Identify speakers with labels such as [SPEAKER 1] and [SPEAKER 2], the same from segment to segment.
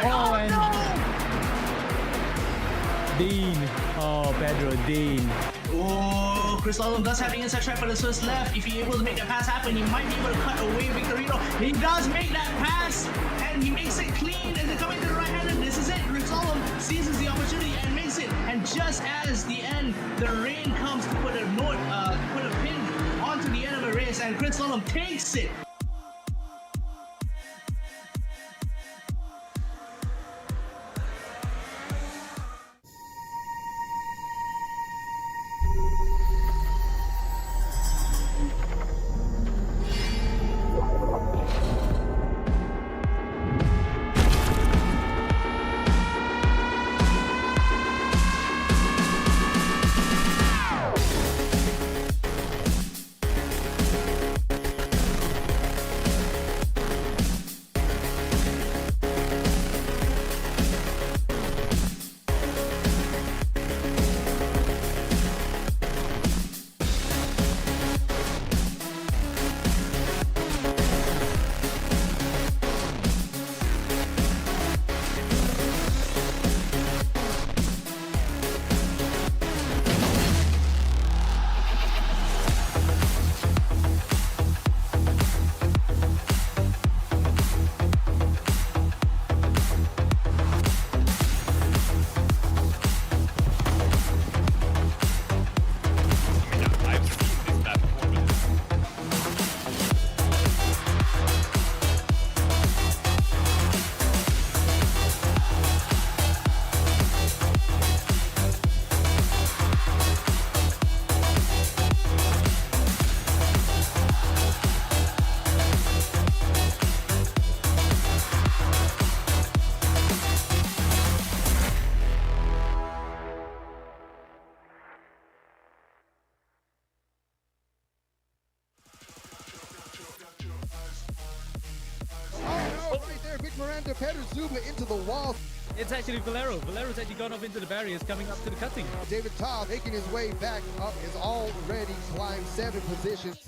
[SPEAKER 1] Oh, and Dean. Oh, Pedro, Dean.
[SPEAKER 2] Oh, Chris Lawler does have the inside track for the Swiss left. If he's able to make that pass happen, he might be able to cut away Victorino. He does make that pass, and he makes it clean, and then coming to the right hand, and this is it. Chris Lawler seizes the opportunity and makes it. And just as the end, the rain comes to put a pin onto the end of the race, and Chris Lawler takes it.
[SPEAKER 3] Pedro Zuba into the wall.
[SPEAKER 1] It's actually Valero. Valero's actually gone off into the barriers, coming up to the cutting.
[SPEAKER 3] David Todd making his way back up, has already climbed 7 positions.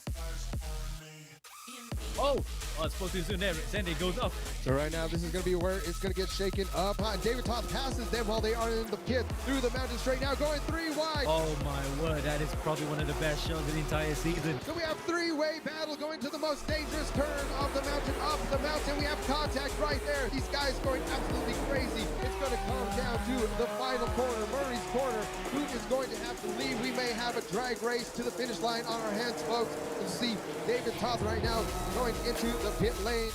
[SPEAKER 1] Oh, it's supposed to be soon there. Sandy goes up.
[SPEAKER 3] So right now, this is going to be where it's going to get shaken up. David Todd passes them while they are in the pit through the mountain straight now, going 3 wide.
[SPEAKER 1] Oh my word, that is probably one of the best shows of the entire season.
[SPEAKER 3] So we have 3-way battle going to the most dangerous turn of the mountain. Up the mountain, we have contact right there. These guys going absolutely crazy. It's going to come down to the final corner, Murray's corner. Who is going to have to lead? We may have a drag race to the finish line on our hands, folks. You see David Todd right now going into the pit lane.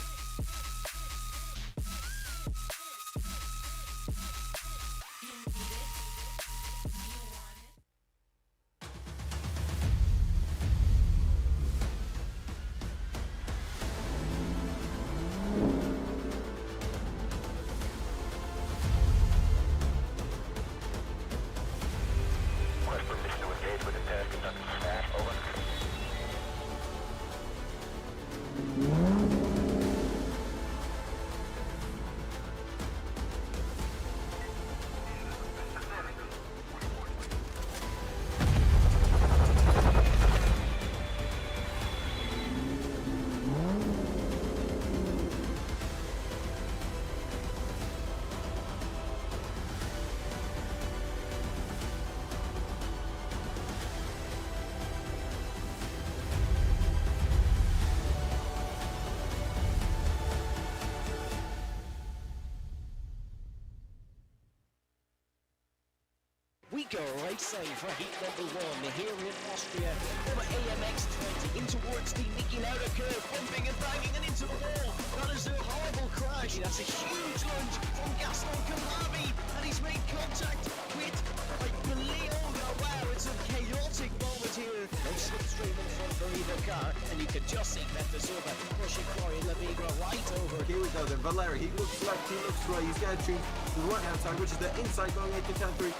[SPEAKER 4] We go racing for heat number 1 here in Austria. Over AMX 20 in towards the Niki Lauda curve, bumping and banging and into the wall. That is a horrible crash. That's a huge lunge from Gaston Calabi, and he's made contact with, I believe, oh wow, it's a chaotic moment here. No slipstream in front for either car, and you can just see Metazova pushing Florian Labigra right over.
[SPEAKER 5] Here we go then, Valero, he looks left, he looks right, he's going to the right hand side, which is the inside going 8 to 10-3.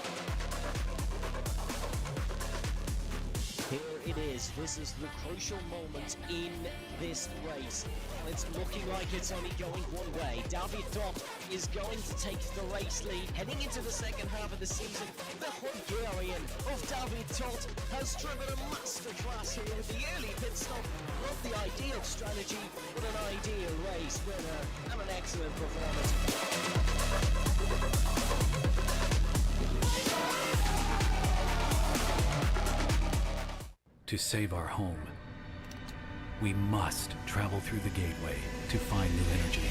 [SPEAKER 4] Here it is. This is the crucial moment in this race. It's looking like it's only going one way. David Todt is going to take the race lead. Heading into the second half of the season, the Hungarian of David Todt has driven a masterclass here with the early pit stop. Not the ideal strategy, but an ideal race winner and an excellent performance.
[SPEAKER 6] to save our home. We must travel through the gateway to find new energy.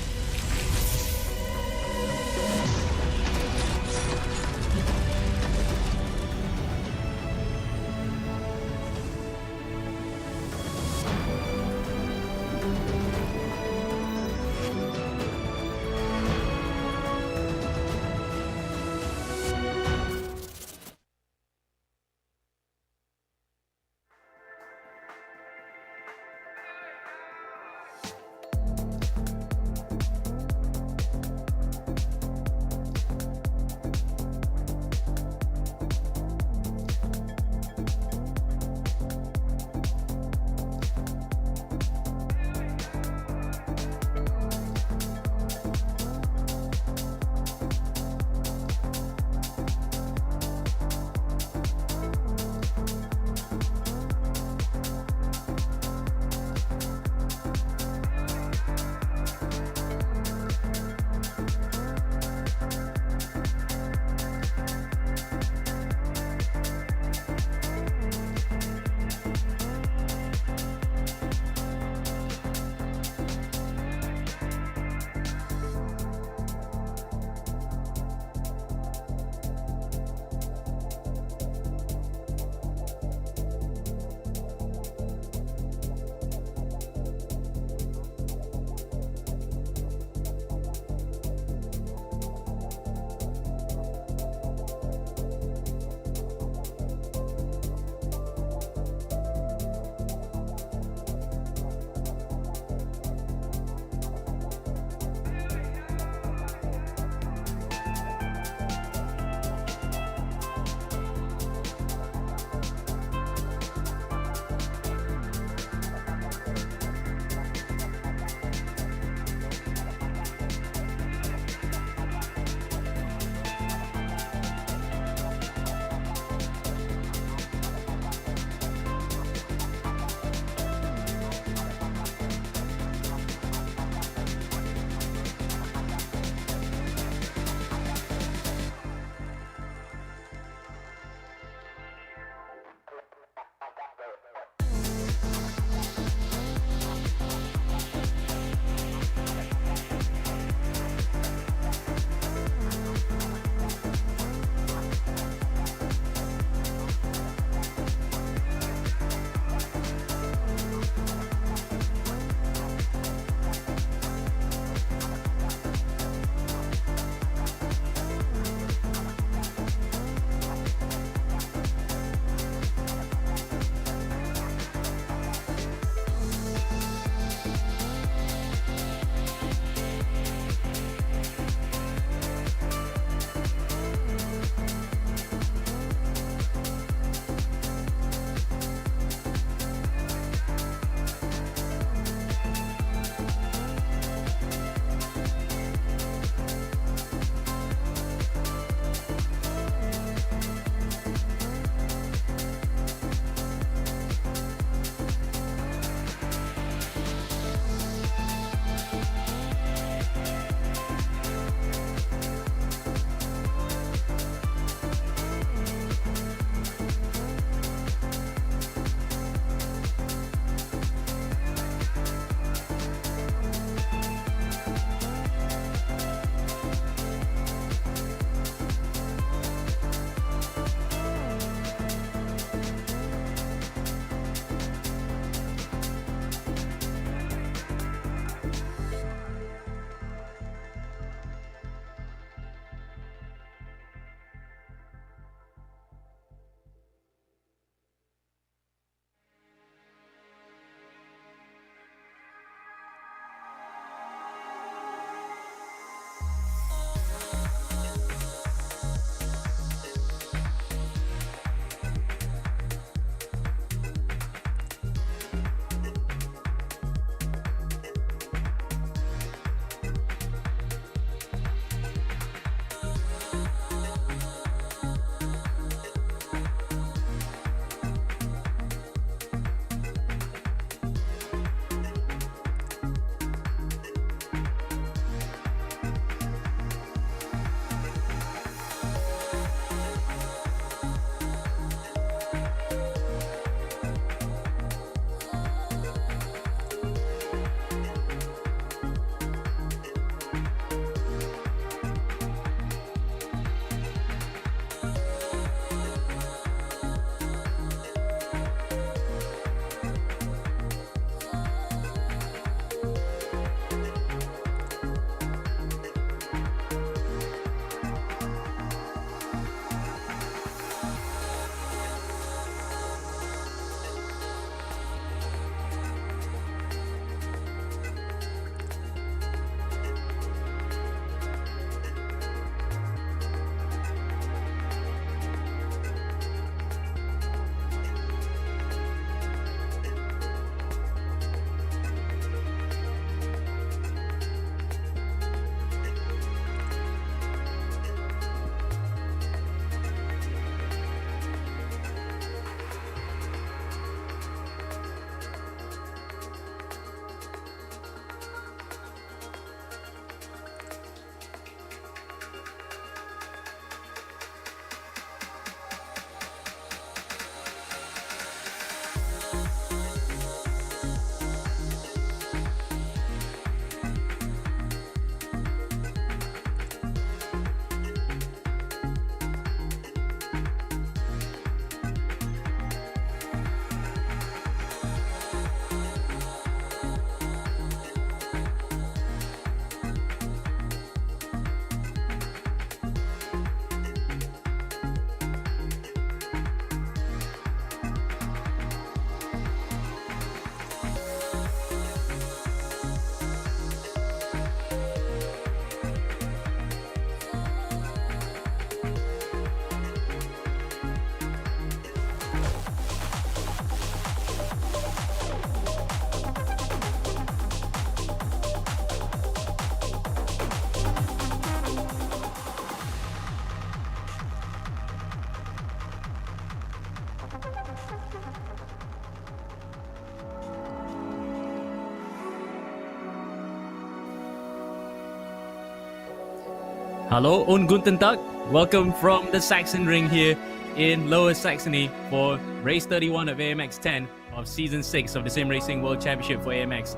[SPEAKER 1] Hallo und guten Tag. Welcome from the Sachsenring here in Lower Saxony for race 31 of AMX 10 of season 6 of the simracing World Championship for AMX.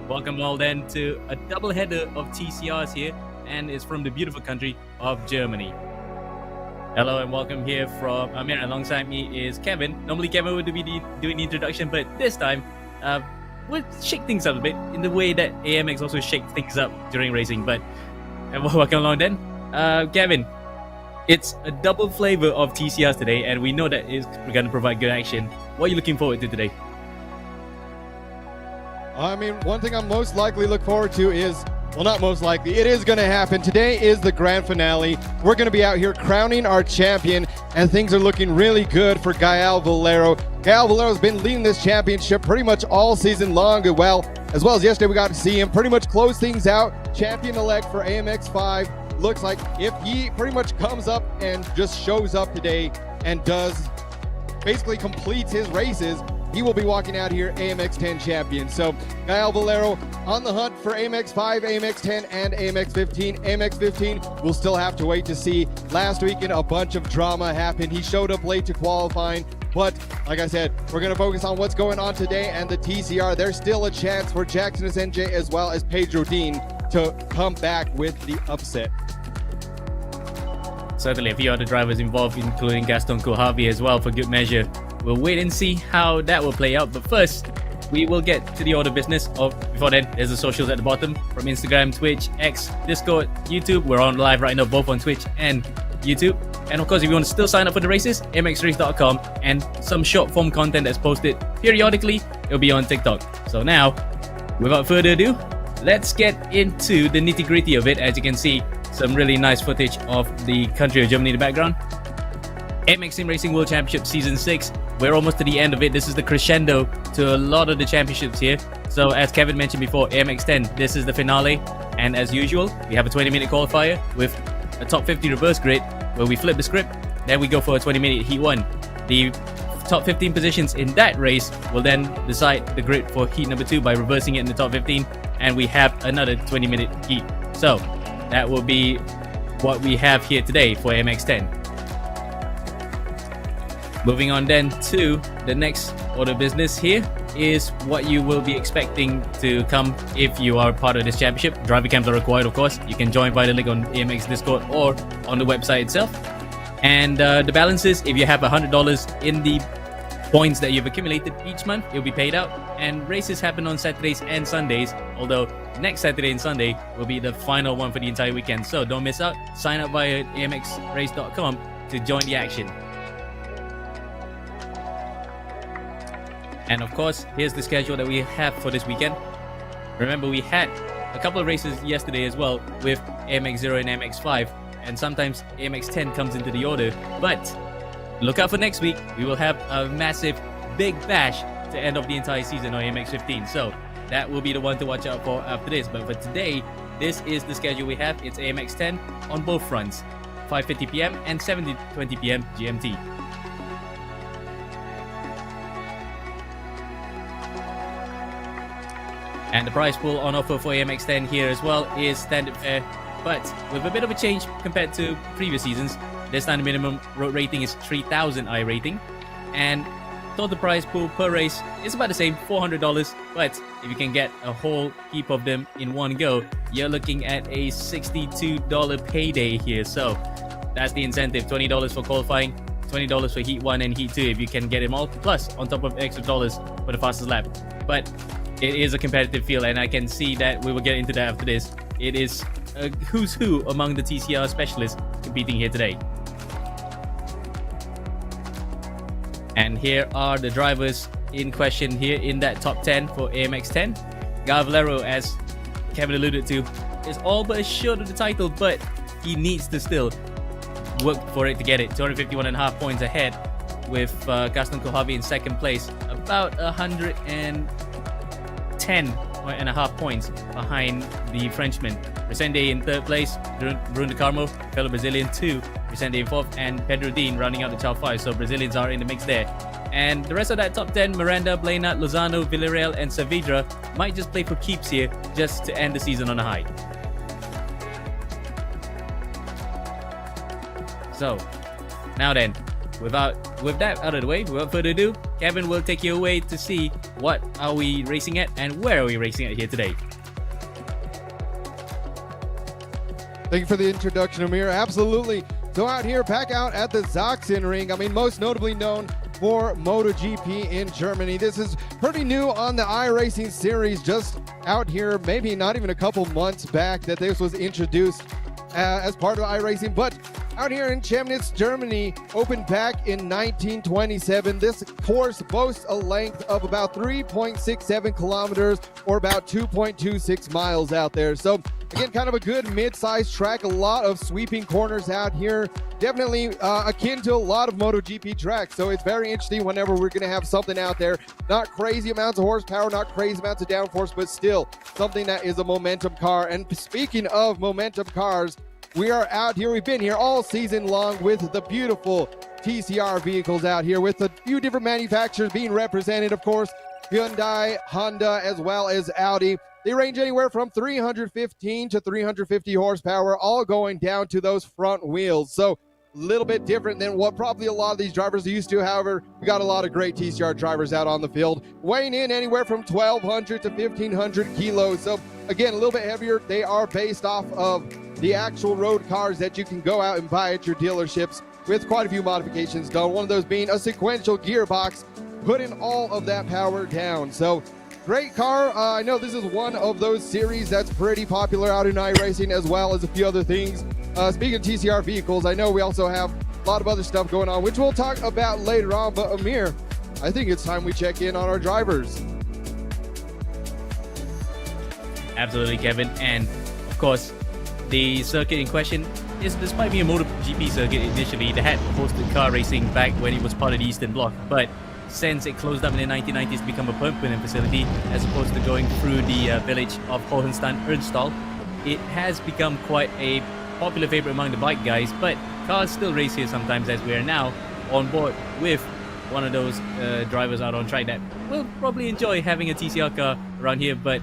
[SPEAKER 1] Welcome all then to a double header of TCRs here, and it's from the beautiful country of Germany. Hello and welcome here from Amir. Alongside me is Kevin. Normally Kevin would be doing the introduction, but this time we'll shake things up a bit in the way that AMX also shakes things up during racing. But welcome along then. Kevin, it's a double flavor of TCRs today, and we know that we're going to provide good action. What are you looking forward to today?
[SPEAKER 3] I mean, one thing I'm most likely look forward to is, well, not most likely, it is going to happen. Today is the grand finale. We're going to be out here crowning our champion, and things are looking really good for Gael Valero. Gael Valero's been leading this championship pretty much all season long, as well as yesterday we got to see him pretty much close things out. Champion-elect for AMX5. Looks like if he pretty much comes up and just shows up today and basically completes his races, he will be walking out here AMX10 champion. So Gael Valero on the hunt for AMX5, AMX10, and AMX15. AMX15 we'll still have to wait to see. Last weekend a bunch of drama happened. He showed up late to qualifying, but like I said, we're going to focus on what's going on today and the TCR. There's still a chance for Jackson SNJ as well as Pedro Dean to come back with the upset.
[SPEAKER 1] Certainly a few other drivers involved, including Gaston Kohavi as well, for good measure. We'll wait and see how that will play out. But first, we will get to the order business. Before then, there's the socials at the bottom from Instagram, Twitch, X, Discord, YouTube. We're on live right now, both on Twitch and YouTube. And of course, if you want to still sign up for the races, amxrace.com, and some short form content that's posted periodically, it'll be on TikTok. So now, without further ado, let's get into the nitty gritty of it. As you can see, some really nice footage of the country of Germany in the background. AMX Sim Racing World Championship Season 6. We're almost to the end of it. This is the crescendo to a lot of the championships here. So as Kevin mentioned before, AMX 10, this is the finale. And as usual, we have a 20-minute qualifier with a top 50 reverse grid where we flip the script. Then we go for a 20-minute Heat 1. The top 15 positions in that race will then decide the grid for Heat number 2 by reversing it in the top 15. And we have another 20-minute Heat. So that will be what we have here today for AMX 10. Moving on then to the next order of business here is what you will be expecting to come if you are part of this championship. Driver cams are required, of course. You can join via the link on AMX Discord or on the website itself. And the balance is, if you have $100 in the points that you've accumulated each month, it'll be paid out. And races happen on Saturdays and Sundays, although next Saturday and Sunday will be the final one for the entire weekend. So don't miss out. Sign up via amxrace.com to join the action. And of course, here's the schedule that we have for this weekend. Remember, we had a couple of races yesterday as well with AMX0 and AMX5, and sometimes AMX10 comes into the order. But look out for next week. We will have a massive big bash to end off the entire season on AMX15. So that will be the one to watch out for after this. But for today, this is the schedule we have. It's AMX10 on both fronts, 5:50 p.m. and 7:20 p.m. GMT. And the prize pool on offer for AMX10 here as well is standard fare, but with a bit of a change compared to previous seasons. This time the minimum rating is 3000 iRating, and total prize pool per race is about the same, $400, but if you can get a whole heap of them in one go, you're looking at a $62 payday here. So that's the incentive, $20 for qualifying, $20 for Heat 1 and Heat 2 if you can get them all, plus on top of extra dollars for the fastest lap. But it is a competitive field, and I can see that we will get into that after this. It is a who's who among the TCR specialists competing here today. And here are the drivers in question here in that top 10 for AMX10. Gael Valero, as Kevin alluded to, is all but assured of the title, but he needs to still work for it to get it. 251.5 points ahead, with Gaston Kohavi in second place, about 110.5 points behind the Frenchman. Resende in third place, Bruno de Carmo, fellow Brazilian, 2. Resende in fourth, and Pedro Dean rounding out the top 5. So Brazilians are in the mix there. And the rest of that top 10, Miranda, Blainat, Lozano, Villarreal, and Saavedra might just play for keeps here, just to end the season on a high. So, now then, with that out of the way, without further ado, Kevin will take you away to see what are we racing at and where are we racing at here today.
[SPEAKER 3] Thank you for the introduction, Amir. Absolutely. So out here, back out at the Sachsenring, I mean, most notably known for MotoGP in Germany. This is pretty new on the iRacing series, just out here, maybe not even a couple months back that this was introduced as part of iRacing, but out here in Chemnitz, Germany, opened back in 1927. This course boasts a length of about 3.67 kilometers or about 2.26 miles out there. So again, kind of a good mid-sized track, a lot of sweeping corners out here. Definitely akin to a lot of MotoGP tracks. So it's very interesting whenever we're going to have something out there. Not crazy amounts of horsepower, not crazy amounts of downforce, but still something that is a momentum car. And speaking of momentum cars, we are out here. We've been here all season long with the beautiful TCR vehicles out here with a few different manufacturers being represented, of course, Hyundai, Honda, as well as Audi. They range anywhere from 315 to 350 horsepower, all going down to those front wheels. So a little bit different than what probably a lot of these drivers are used to. However, we got a lot of great TCR drivers out on the field, weighing in anywhere from 1,200 to 1,500 kilos. So again, a little bit heavier. They are based off of the actual road cars that you can go out and buy at your dealerships, with quite a few modifications done. One of those being a sequential gearbox, putting all of that power down. So great car. I know this is one of those series that's pretty popular out in iRacing, as well as a few other things. Speaking of TCR vehicles, I know we also have a lot of other stuff going on, which we'll talk about later on. But Amir, I think it's time we check in on our drivers.
[SPEAKER 1] Absolutely, Kevin. And of course, the circuit in question is, despite being a MotoGP circuit initially, that had hosted car racing back when it was part of the Eastern Bloc. But since it closed up in the 1990s to become a permanent facility, as opposed to going through the village of Hohenstein-Ernstthal, it has become quite a popular favorite among the bike guys. But cars still race here sometimes, as we are now on board with one of those drivers out on track that will probably enjoy having a TCR car around here, but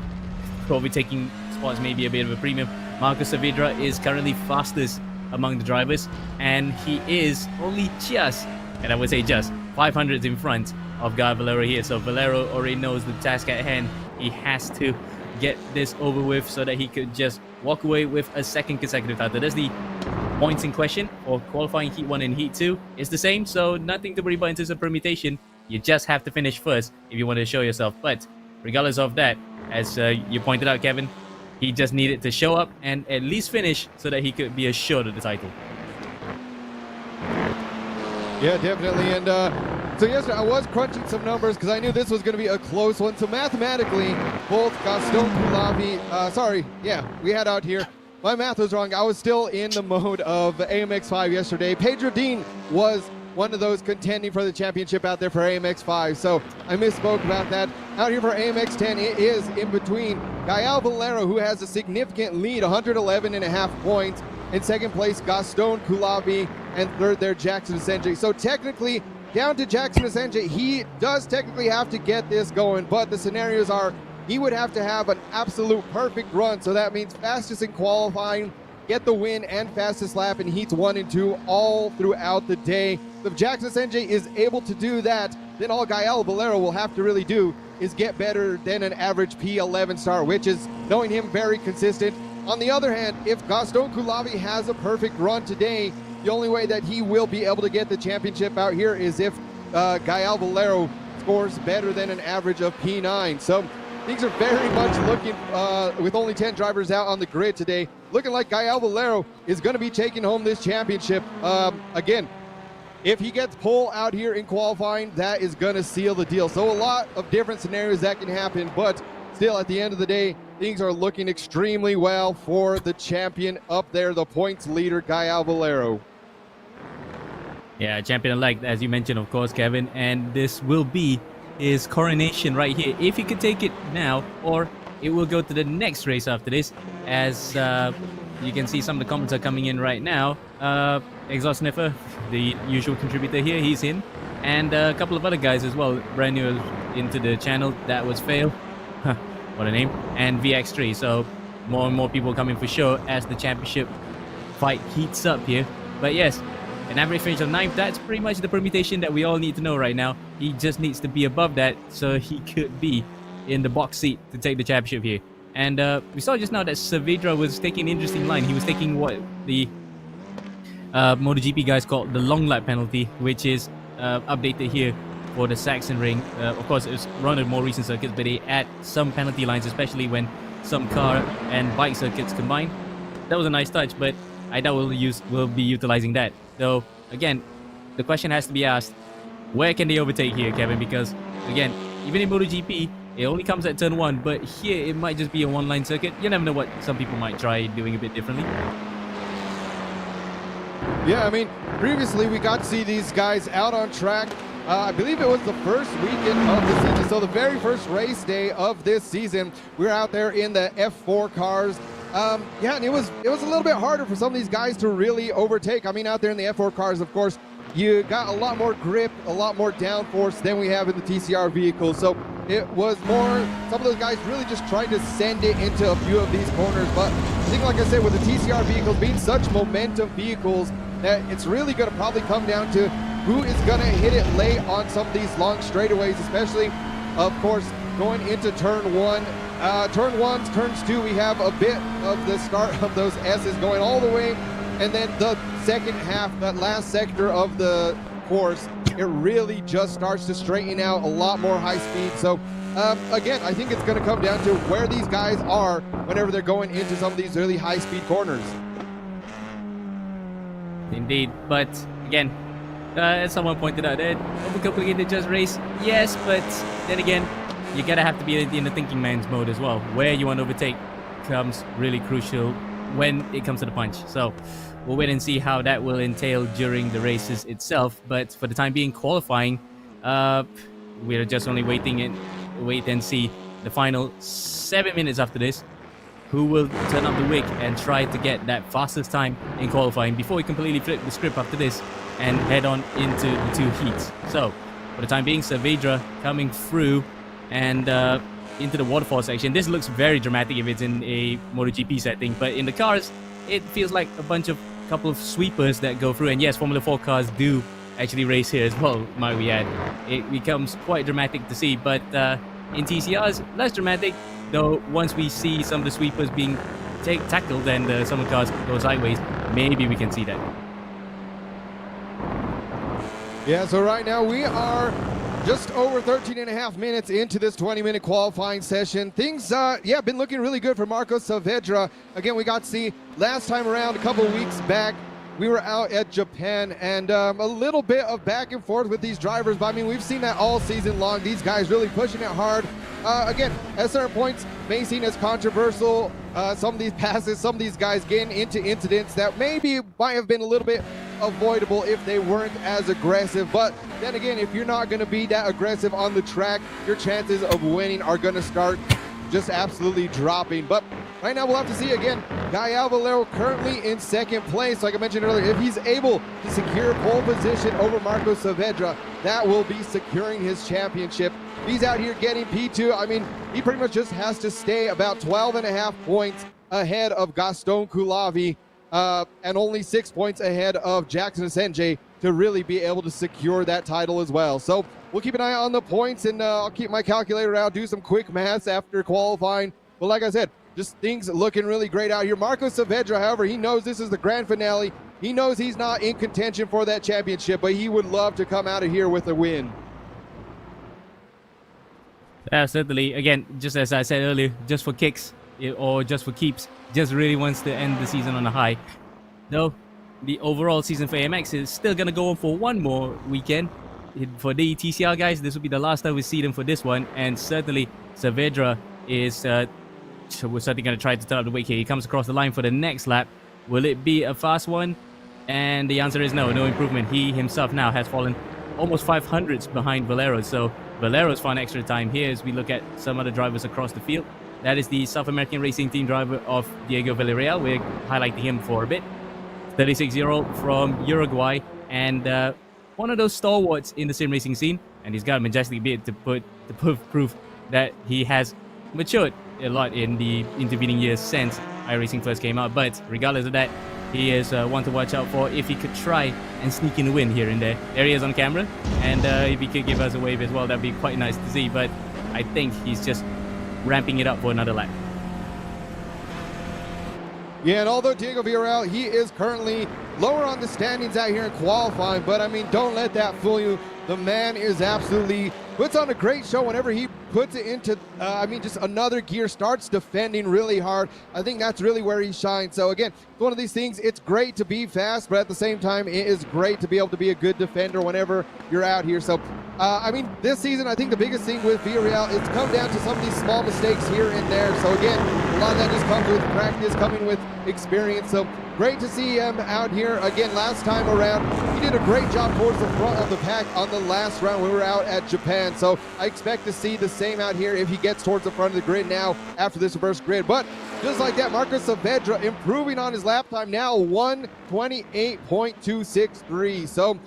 [SPEAKER 1] probably taking spots maybe a bit of a premium. Marcus Saavedra is currently fastest among the drivers, and he is only just, and I would say just, 500s in front of Guy Valero here. So Valero already knows the task at hand. He has to get this over with so that he could just walk away with a second consecutive title. That's the points in question for qualifying Heat 1 and Heat 2. It's the same, so nothing to worry about in terms of permutation. You just have to finish first if you want to show yourself. But regardless of that, as you pointed out, Kevin, he just needed to show up and at least finish so that he could be assured of the title.
[SPEAKER 3] Yeah, definitely. And so yesterday I was crunching some numbers because I knew this was going to be a close one. So mathematically, both Gaston Coulavi, we had out here, my math was wrong. I was still in the mode of AMX5 yesterday. Pedro Dean was one of those contending for the championship out there for AMX5. So I misspoke about that. Out here for AMX10, it is in between Gael Valero, who has a significant lead, 111.5 points. In second place, Gaston Coulavi, and third there, Jackson Asenje. So technically, down to Jackson Asenje, he does technically have to get this going, but the scenarios are he would have to have an absolute perfect run. So that means fastest in qualifying, get the win, and fastest lap in heats 1 and 2 all throughout the day. So if Jackson Asenje is able to do that, then all Gael Valero will have to really do is get better than an average P11 star, which is, knowing him, very consistent. On the other hand, if Gaston Coulavi has a perfect run today, the only way that he will be able to get the championship out here is if Gael Valero scores better than an average of P9. So things are very much looking, with only 10 drivers out on the grid today, looking like Gael Valero is going to be taking home this championship. Again, if he gets pole out here in qualifying, that is going to seal the deal. So a lot of different scenarios that can happen, but still, at the end of the day, things are looking extremely well for the champion up there, the points leader, Gael Valero.
[SPEAKER 1] Yeah, champion-elect, as you mentioned, of course, Kevin, and this will be his coronation right here. If he could take it now, or it will go to the next race after this, as you can see some of the comments are coming in right now. Exhaust Sniffer, the usual contributor here, he's in, and a couple of other guys as well, brand new into the channel. That was Fail, what a name, and VX3. So more and more people coming for sure as the championship fight heats up here. But yes, An average finish of 9th, that's pretty much the permutation that we all need to know right now. He just needs to be above that so he could be in the box seat to take the championship here. And we saw just now that Saavedra was taking an interesting line. He was taking what the MotoGP guys call the long lap penalty, which is updated here for the Sachsenring. Of course, it's run on more recent circuits, but they add some penalty lines, especially when some car and bike circuits combine. That was a nice touch, but I doubt we'll be utilizing that. So again, the question has to be asked: where can they overtake here, Kevin? Because again, even in MotoGP, it only comes at turn 1, but here it might just be a one-line circuit. You never know what some people might try doing a bit differently.
[SPEAKER 3] Yeah, I mean, previously we got to see these guys out on track. I believe it was the first weekend of the season, so the very first race day of this season, we were out there in the F4 cars. Yeah, and it was a little bit harder for some of these guys to really overtake. I mean, out there in the F4 cars, of course, you got a lot more grip, a lot more downforce than we have in the TCR vehicles. So it was more, some of those guys really just trying to send it into a few of these corners. But I think, like I said, with the TCR vehicles being such momentum vehicles, that it's really going to probably come down to who is going to hit it late on some of these long straightaways, especially, of course, going into turn 1. Turn 1, turns 2, we have a bit of the start of those S's going all the way. And then the second half, that last sector of the course, it really just starts to straighten out, a lot more high speed. So again, I think it's going to come down to where these guys are whenever they're going into some of these really high speed corners.
[SPEAKER 1] Indeed, but again, as someone pointed out, overcomplicated just race. Yes, but then again, you gotta have to be in the thinking man's mode as well. Where you want to overtake becomes really crucial when it comes to the punch. So we'll wait and see how that will entail during the races itself. But for the time being, qualifying, we're just only wait and see the final 7 minutes after this. Who will turn up the wick and try to get that fastest time in qualifying before we completely flip the script after this and head on into the 2 heats. So for the time being, Saavedra coming through and into the waterfall section. This looks very dramatic if it's in a MotoGP setting, but in the cars, it feels like a couple of sweepers that go through. And yes, Formula 4 cars do actually race here as well, might we add. It becomes quite dramatic to see, but in TCRs, less dramatic, though once we see some of the sweepers being tackled and some of the cars go sideways, maybe we can see that.
[SPEAKER 3] Yeah, so right now we are just over 13 and a half minutes into this 20-minute qualifying session. Things, been looking really good for Marco Saavedra. Again, we got to see last time around, a couple of weeks back, we were out at Japan, and a little bit of back and forth with these drivers, but I mean, we've seen that all season long. These guys really pushing it hard. Again, at certain points, may seem as controversial. Some of these passes, some of these guys getting into incidents that maybe might have been a little bit avoidable if they weren't as aggressive. But then again, if you're not going to be that aggressive on the track, your chances of winning are going to start just absolutely dropping. But right now we'll have to see again. Gael Valero currently in second place. Like I mentioned earlier, if he's able to secure pole position over Marco Saavedra, that will be securing his championship. He's out here getting P2. I mean, he pretty much just has to stay about 12 and a half points ahead of Gaston Coulavi and only 6 points ahead of Jackson Senjay to really be able to secure that title as well. So we'll keep an eye on the points, and I'll keep my calculator out, do some quick maths after qualifying. But like I said, just things looking really great out here. Marco Saavedra, however, he knows this is the grand finale. He knows he's not in contention for that championship, but he would love to come out of here with a win.
[SPEAKER 1] Certainly. Again, just as I said earlier, just for kicks or just for keeps, just really wants to end the season on a high. Though the overall season for AMX is still going to go on for one more weekend. For the TCR guys, this will be the last time we see them for this one, and certainly Saavedra is we're certainly going to try to turn up the wick here. He comes across the line for the next lap. Will it be a fast one? And the answer is no improvement. He himself now has fallen almost 500s behind Valero, so Valero's found extra time here as we look at some other drivers across the field. That is the South American racing team driver of Diego Villarreal. We're highlighting him for a bit. 36-year-old from Uruguay, and one of those stalwarts in the sim racing scene, and he's got a majestic beard to prove that he has matured a lot in the intervening years since iRacing first came out. But regardless of that, he is one to watch out for if he could try and sneak in a win here and there. There he is on camera, and if he could give us a wave as well, that'd be quite nice to see, but I think he's just ramping it up for another lap.
[SPEAKER 3] Yeah, and although Diego Villarreal, he is currently lower on the standings out here in qualifying, but I mean, don't let that fool you. The man is absolutely puts on a great show whenever he puts it into, just another gear, starts defending really hard. I think that's really where he shines. So again, one of these things, it's great to be fast, but at the same time, it is great to be able to be a good defender whenever you're out here. So, this season, I think the biggest thing with Villarreal, it's come down to some of these small mistakes here and there. So again, a lot of that just comes with practice, coming with experience. So great to see him out here. Again, last time around, he did a great job towards the front of the pack on the last round when we were out at Japan. So I expect to see the same out here if he gets towards the front of the grid now after this reverse grid. But just like that, Marcos Saavedra improving on his lap time now, 1:28.263. So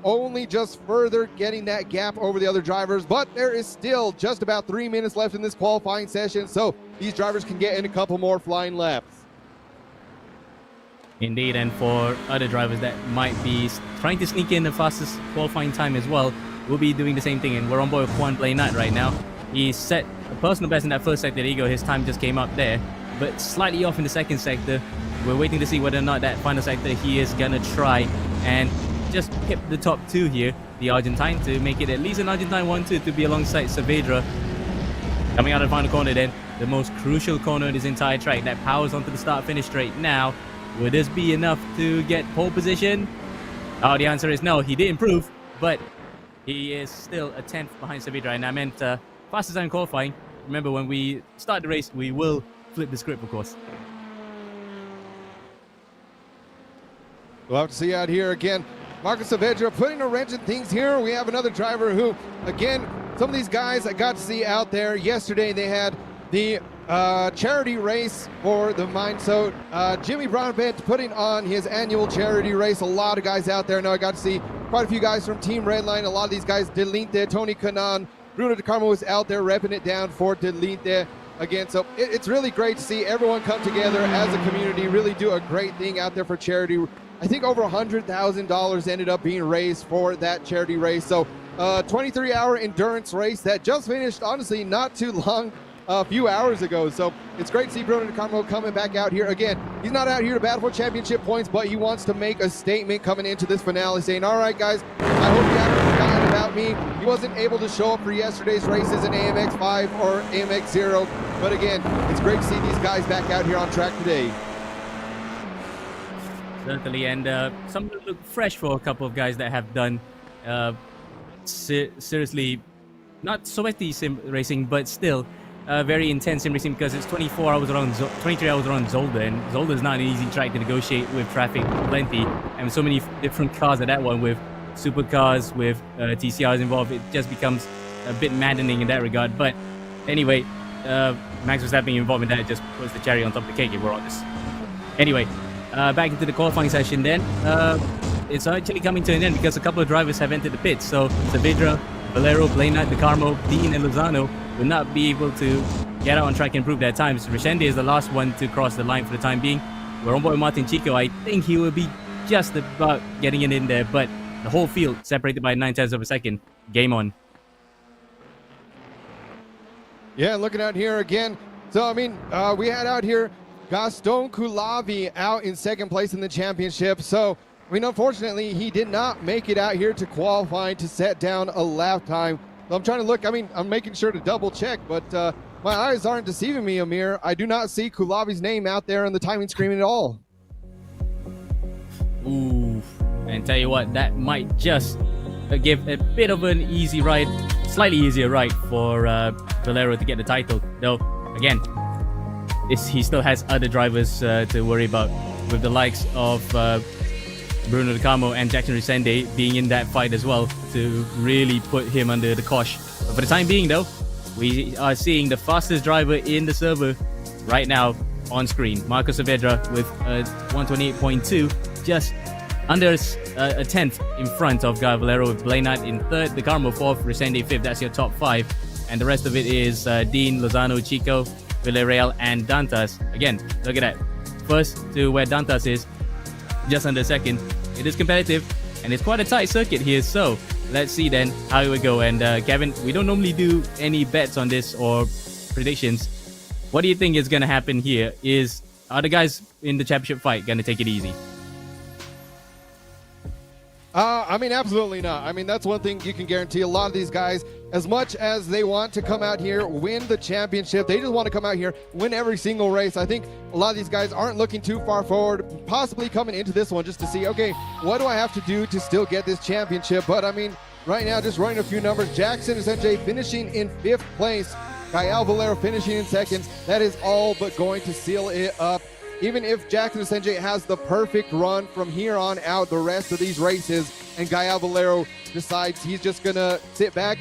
[SPEAKER 3] only just further getting that gap over the other drivers, but there is still just about 3 minutes left in this qualifying session, so these drivers can get in a couple more flying laps.
[SPEAKER 1] Indeed, and for other drivers that might be trying to sneak in the fastest qualifying time as well, we'll be doing the same thing, and we're on board with Juan Blainat right now. He set a personal best in that first sector. There you go, his time just came up there, but slightly off in the second sector. We're waiting to see whether or not that final sector he is gonna try and just hit the top two here, the Argentine, to make it at least an Argentine 1-2 to be alongside Saavedra. Coming out of the final corner then, the most crucial corner of this entire track that powers onto the start-finish straight now. Would this be enough to get pole position? Oh, the answer is no. He did improve, but he is still a 10th behind Saavedra, and I meant fastest time qualifying. Remember, when we start the race, we will flip the script, of course.
[SPEAKER 3] We'll have to see out here again. Marcos Saavedra putting a wrench in things here. We have another driver who, again, some of these guys I got to see out there yesterday. They had the charity race for the mine. So Jimmy Brownbent putting on his annual charity race. A lot of guys out there. Now I got to see quite a few guys from Team Redline. A lot of these guys, Delinte, Tony Canan, Bruno De Carmo was out there repping it down for Delinte again. So it's really great to see everyone come together as a community, really do a great thing out there for charity. I think over $100,000 ended up being raised for that charity race. So 23-hour endurance race that just finished, honestly, not too long, a few hours ago. So it's great to see Bruno De Carmo coming back out here. Again, he's not out here to battle for championship points, but he wants to make a statement coming into this finale, saying, all right, guys, I hope you haven't forgotten about me. He wasn't able to show up for yesterday's races in AMX 5 or AMX 0. But again, it's great to see these guys back out here on track today.
[SPEAKER 1] Certainly, and some look fresh for a couple of guys that have done seriously, not so much the sim racing, but still very intense sim racing, because it's 23 hours around Zolder, and Zolder is not an easy track to negotiate with traffic plenty, and so many different cars at that one, with supercars, with TCRs involved. It just becomes a bit maddening in that regard. But anyway, Max Verstappen involved in that just puts the cherry on top of the cake, if we're honest. Anyway, back into the qualifying session then. It's actually coming to an end because a couple of drivers have entered the pits. So Saavedra, Valero, Blainat, De Carmo, Dean, and Lozano will not be able to get out on track and improve their times. Resende is the last one to cross the line for the time being. We're on board with Martin Chico. I think he will be just about getting it in there, but the whole field separated by 9/10 of a second. Game on.
[SPEAKER 3] Yeah, looking out here again. So, I mean, we had out here Gaston Kulavi out in second place in the championship. So, I mean, unfortunately, he did not make it out here to qualify to set down a lap time. So I'm trying to look. I mean, I'm making sure to double check, but my eyes aren't deceiving me, Amir. I do not see Kulavi's name out there on the timing screen at all.
[SPEAKER 1] Ooh, and tell you what, that might just give a bit of an easy ride, slightly easier ride for Valero to get the title. Though, again, he still has other drivers to worry about, with the likes of Bruno De Carmo and Jackson Resende being in that fight as well to really put him under the cosh. But for the time being, though, we are seeing the fastest driver in the server right now on screen. Marcos Saavedra with 128.2, just under a tenth in front of Guy Valero, with Blainat in third, De Carmo fourth, Resende fifth. That's your top five. And the rest of it is Dean, Lozano, Chico, Villarreal, and Dantas. Again, look at that. First to where Dantas is, just under a second. It is competitive, and it's quite a tight circuit here, so let's see then how it would go. And Kevin, we don't normally do any bets on this or predictions. What do you think is going to happen here? Are the guys in the championship fight going to take it easy?
[SPEAKER 3] I mean, absolutely not. I mean, that's one thing you can guarantee. A lot of these guys, as much as they want to come out here, win the championship, they just want to come out here, win every single race. I think a lot of these guys aren't looking too far forward, possibly coming into this one just to see, okay, what do I have to do to still get this championship? But I mean, right now, just running a few numbers, Jackson SNJ finishing in 5th place, Gael Valero finishing in 2nd. That is all but going to seal it up. Even if Jackson SNJ has the perfect run from here on out the rest of these races, and Gael Valero decides he's just gonna sit back,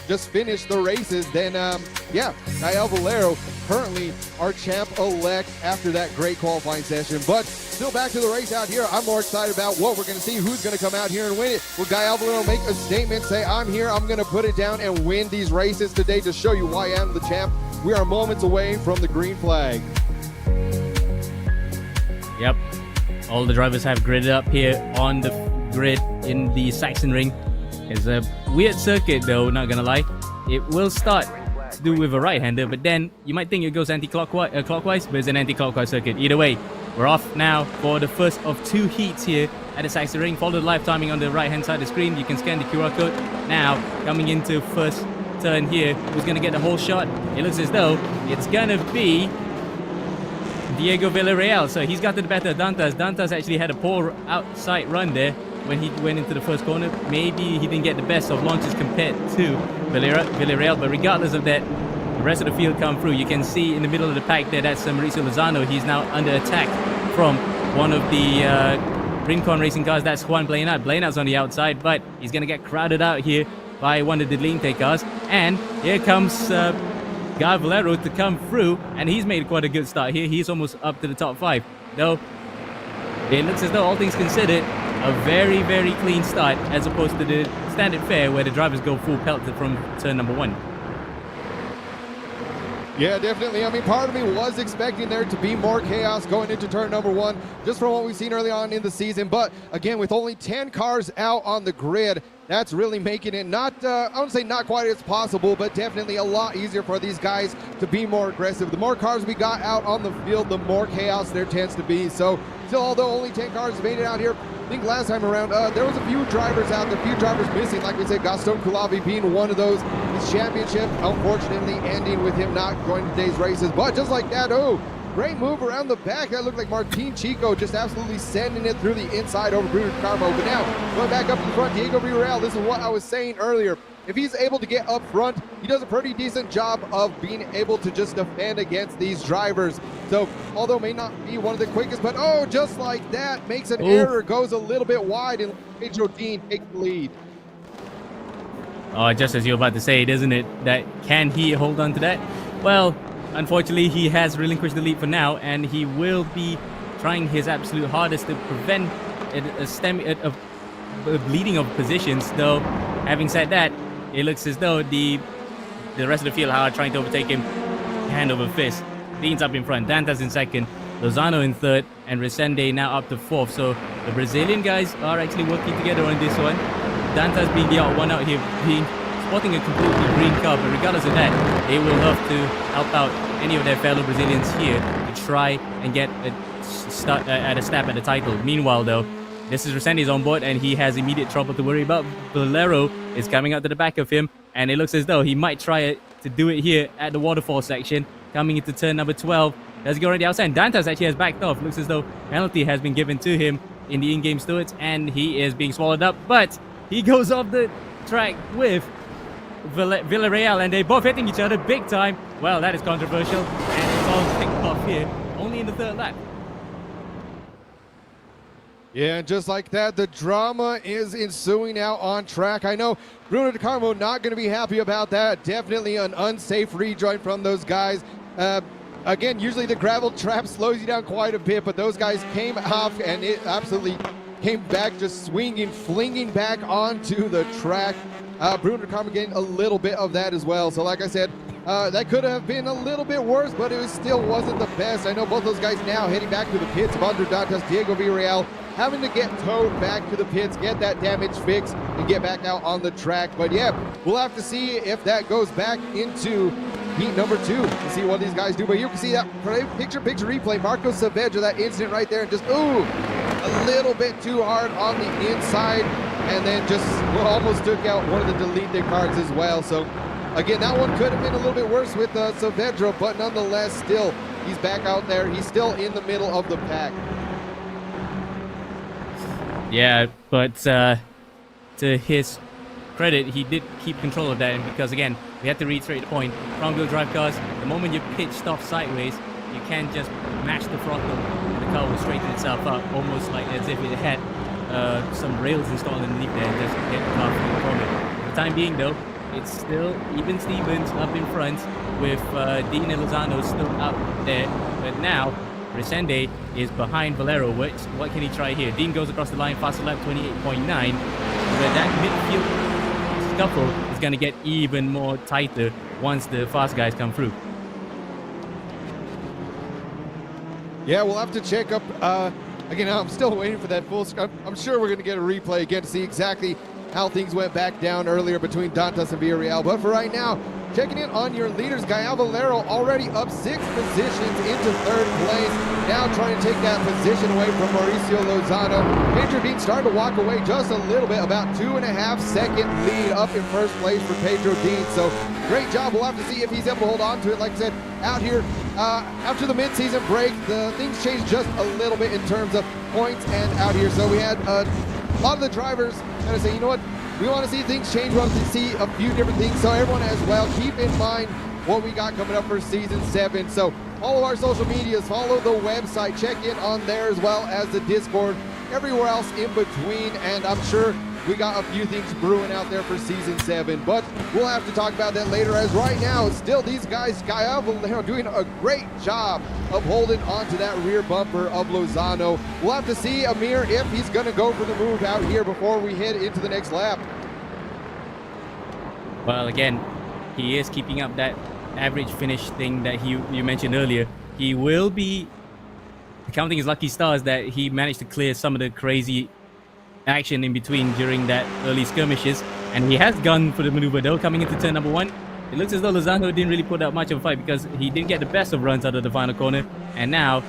[SPEAKER 3] just finish the races, then yeah, Gael Valero currently our champ-elect after that great qualifying session. But still, back to the race out here. I'm more excited about what we're gonna see, who's gonna come out here and win it. Will Gael Valero make a statement, say, I'm here, I'm gonna put it down and win these races today to show you why I am the champ? We are moments away from the green flag.
[SPEAKER 1] Yep, all the drivers have gridded up here on the grid in the Sachsenring. It's a weird circuit though, not gonna lie. It will start to do with a right-hander, but then you might think it goes clockwise, but it's an anti-clockwise circuit. Either way, we're off now for the first of 2 heats here at the Sachsenring. Follow the live timing on the right-hand side of the screen. You can scan the QR code. Now, coming into first turn here, who's gonna get the whole shot? It looks as though it's gonna be Diego Villarreal. So he's got the better of Dantas. Dantas actually had a poor outside run there when he went into the first corner. Maybe he didn't get the best of launches compared to Villarreal, but regardless of that, the rest of the field come through. You can see in the middle of the pack there, that's Mauricio Lozano. He's now under attack from one of the Rincon Racing cars. That's Juan Blainat. Blainat's on the outside, but he's going to get crowded out here by one of the Delinte cars. And here comes Gael Valero to come through, and he's made quite a good start here. He's almost up to the top 5. Though it looks as though, all things considered, a very, very clean start as opposed to the standard fare where the drivers go full pelt from turn number 1.
[SPEAKER 3] Yeah, definitely. I mean, part of me was expecting there to be more chaos going into turn number 1, just from what we've seen early on in the season. But again, with only 10 cars out on the grid, that's really making it not, I wouldn't say not quite as possible, but definitely a lot easier for these guys to be more aggressive. The more cars we got out on the field, the more chaos there tends to be. So still, although only 10 cars made it out here, I think last time around, there was a few drivers out there, a few drivers missing. Like we said, Gaston Kulavi being one of those. His championship, unfortunately, ending with him not going to today's races. But just like that, great move around the back. That looked like Martin Chico just absolutely sending it through the inside over Bruno Carmo. But now, going back up in front, Diego Villarreal, this is what I was saying earlier. If he's able to get up front, he does a pretty decent job of being able to just defend against these drivers. So, although may not be one of the quickest, but just like that, makes an error, goes a little bit wide, and Pedro Dean takes the lead.
[SPEAKER 1] Oh, just as you're about to say it, isn't it? That can he hold on to that? Well, unfortunately, he has relinquished the lead for now, and he will be trying his absolute hardest to prevent a bleeding of positions. Though, having said that, it looks as though the rest of the field are trying to overtake him hand over fist. Dean's up in front, Dantas in second, Lozano in third, and Resende now up to 4th. So the Brazilian guys are actually working together on this one. Dantas being the odd one out here, spotting a completely green car, but regardless of that, they will have to help out any of their fellow Brazilians here to try and get a stab at the title. Meanwhile, though, this is Resendiz on board, and he has immediate trouble to worry about. Valero is coming out to the back of him, and it looks as though he might try to do it here at the waterfall section, coming into turn number 12. Does he go around the outside? Dantas actually has backed off. Looks as though penalty has been given to him in the in-game stewards, and he is being swallowed up, but he goes off the track with Villarreal, and they both hitting each other big time. Well, that is controversial, and it's all kicked off here, only in the 3rd lap.
[SPEAKER 3] Yeah, and just like that, the drama is ensuing out on track. I know Bruno De Carmo not going to be happy about that. Definitely an unsafe rejoin from those guys. Again, usually the gravel trap slows you down quite a bit, but those guys came off, and it absolutely came back, just swinging, flinging back onto the track. Bruno De Carmo getting a little bit of that as well. So like I said, That could have been a little bit worse, but it still wasn't the best. I know both those guys now heading back to the pits. Andre Dantas, Diego Villarreal having to get towed back to the pits, get that damage fixed, and get back out on the track. But yeah, we'll have to see if that goes back into heat number 2 to see what these guys do. But you can see that picture replay. Marco Saavedra, that incident right there, and just a little bit too hard on the inside, and then just almost took out one of the delete their cards as well. So again, that one could have been a little bit worse with Saavedra, but nonetheless, still, he's back out there. He's still in the middle of the pack.
[SPEAKER 1] Yeah, but to his credit, he did keep control of that, and because again, we have to reiterate the point, front-wheel drive cars, the moment you're pitched off sideways, you can't just mash the throttle and the car will straighten itself up, almost like as if it had some rails installed underneath there and just get the car free from it. For the time being though, it's still even Stevens up in front with Dean and Lozano still up there, but now Resende is behind Valero. What can he try here? Dean goes across the line, faster lap 28.9, but that midfield scuffle is going to get even more tighter once the fast guys come through.
[SPEAKER 3] Yeah, we'll have to check up. Again, I'm still waiting for that full scrum. I'm sure we're going to get a replay again to see exactly how things went back down earlier between Dantas and Villarreal. But for right now, checking in on your leaders, Gael Valero already up 6 positions into 3rd place. Now trying to take that position away from Mauricio Lozano. Pedro Dean starting to walk away just a little bit, about 2.5 second lead up in 1st place for Pedro Dean. So great job. We'll have to see if he's able to hold on to it. Like I said, out here after the mid-season break, things changed just a little bit in terms of points and out here. So we had a lot of the drivers kind of say, you know what, we want to see things change. We want to see a few different things. So everyone as well, keep in mind what we got coming up for season 7. So follow our social medias, follow the website, check in on there as well as the Discord, everywhere else in between. And I'm sure we got a few things brewing out there for season 7, but we'll have to talk about that later, as right now, still these guys, Gael Valero doing a great job of holding onto that rear bumper of Lozano. We'll have to see, Amir, if he's going to go for the move out here before we head into the next lap.
[SPEAKER 1] Well, again, he is keeping up that average finish thing that you mentioned earlier. He will be counting his lucky stars that he managed to clear some of the crazy action in between during that early skirmishes, and he has gone for the maneuver though coming into turn number 1. It looks as though Lozano didn't really put up much of a fight because he didn't get the best of runs out of the final corner, and now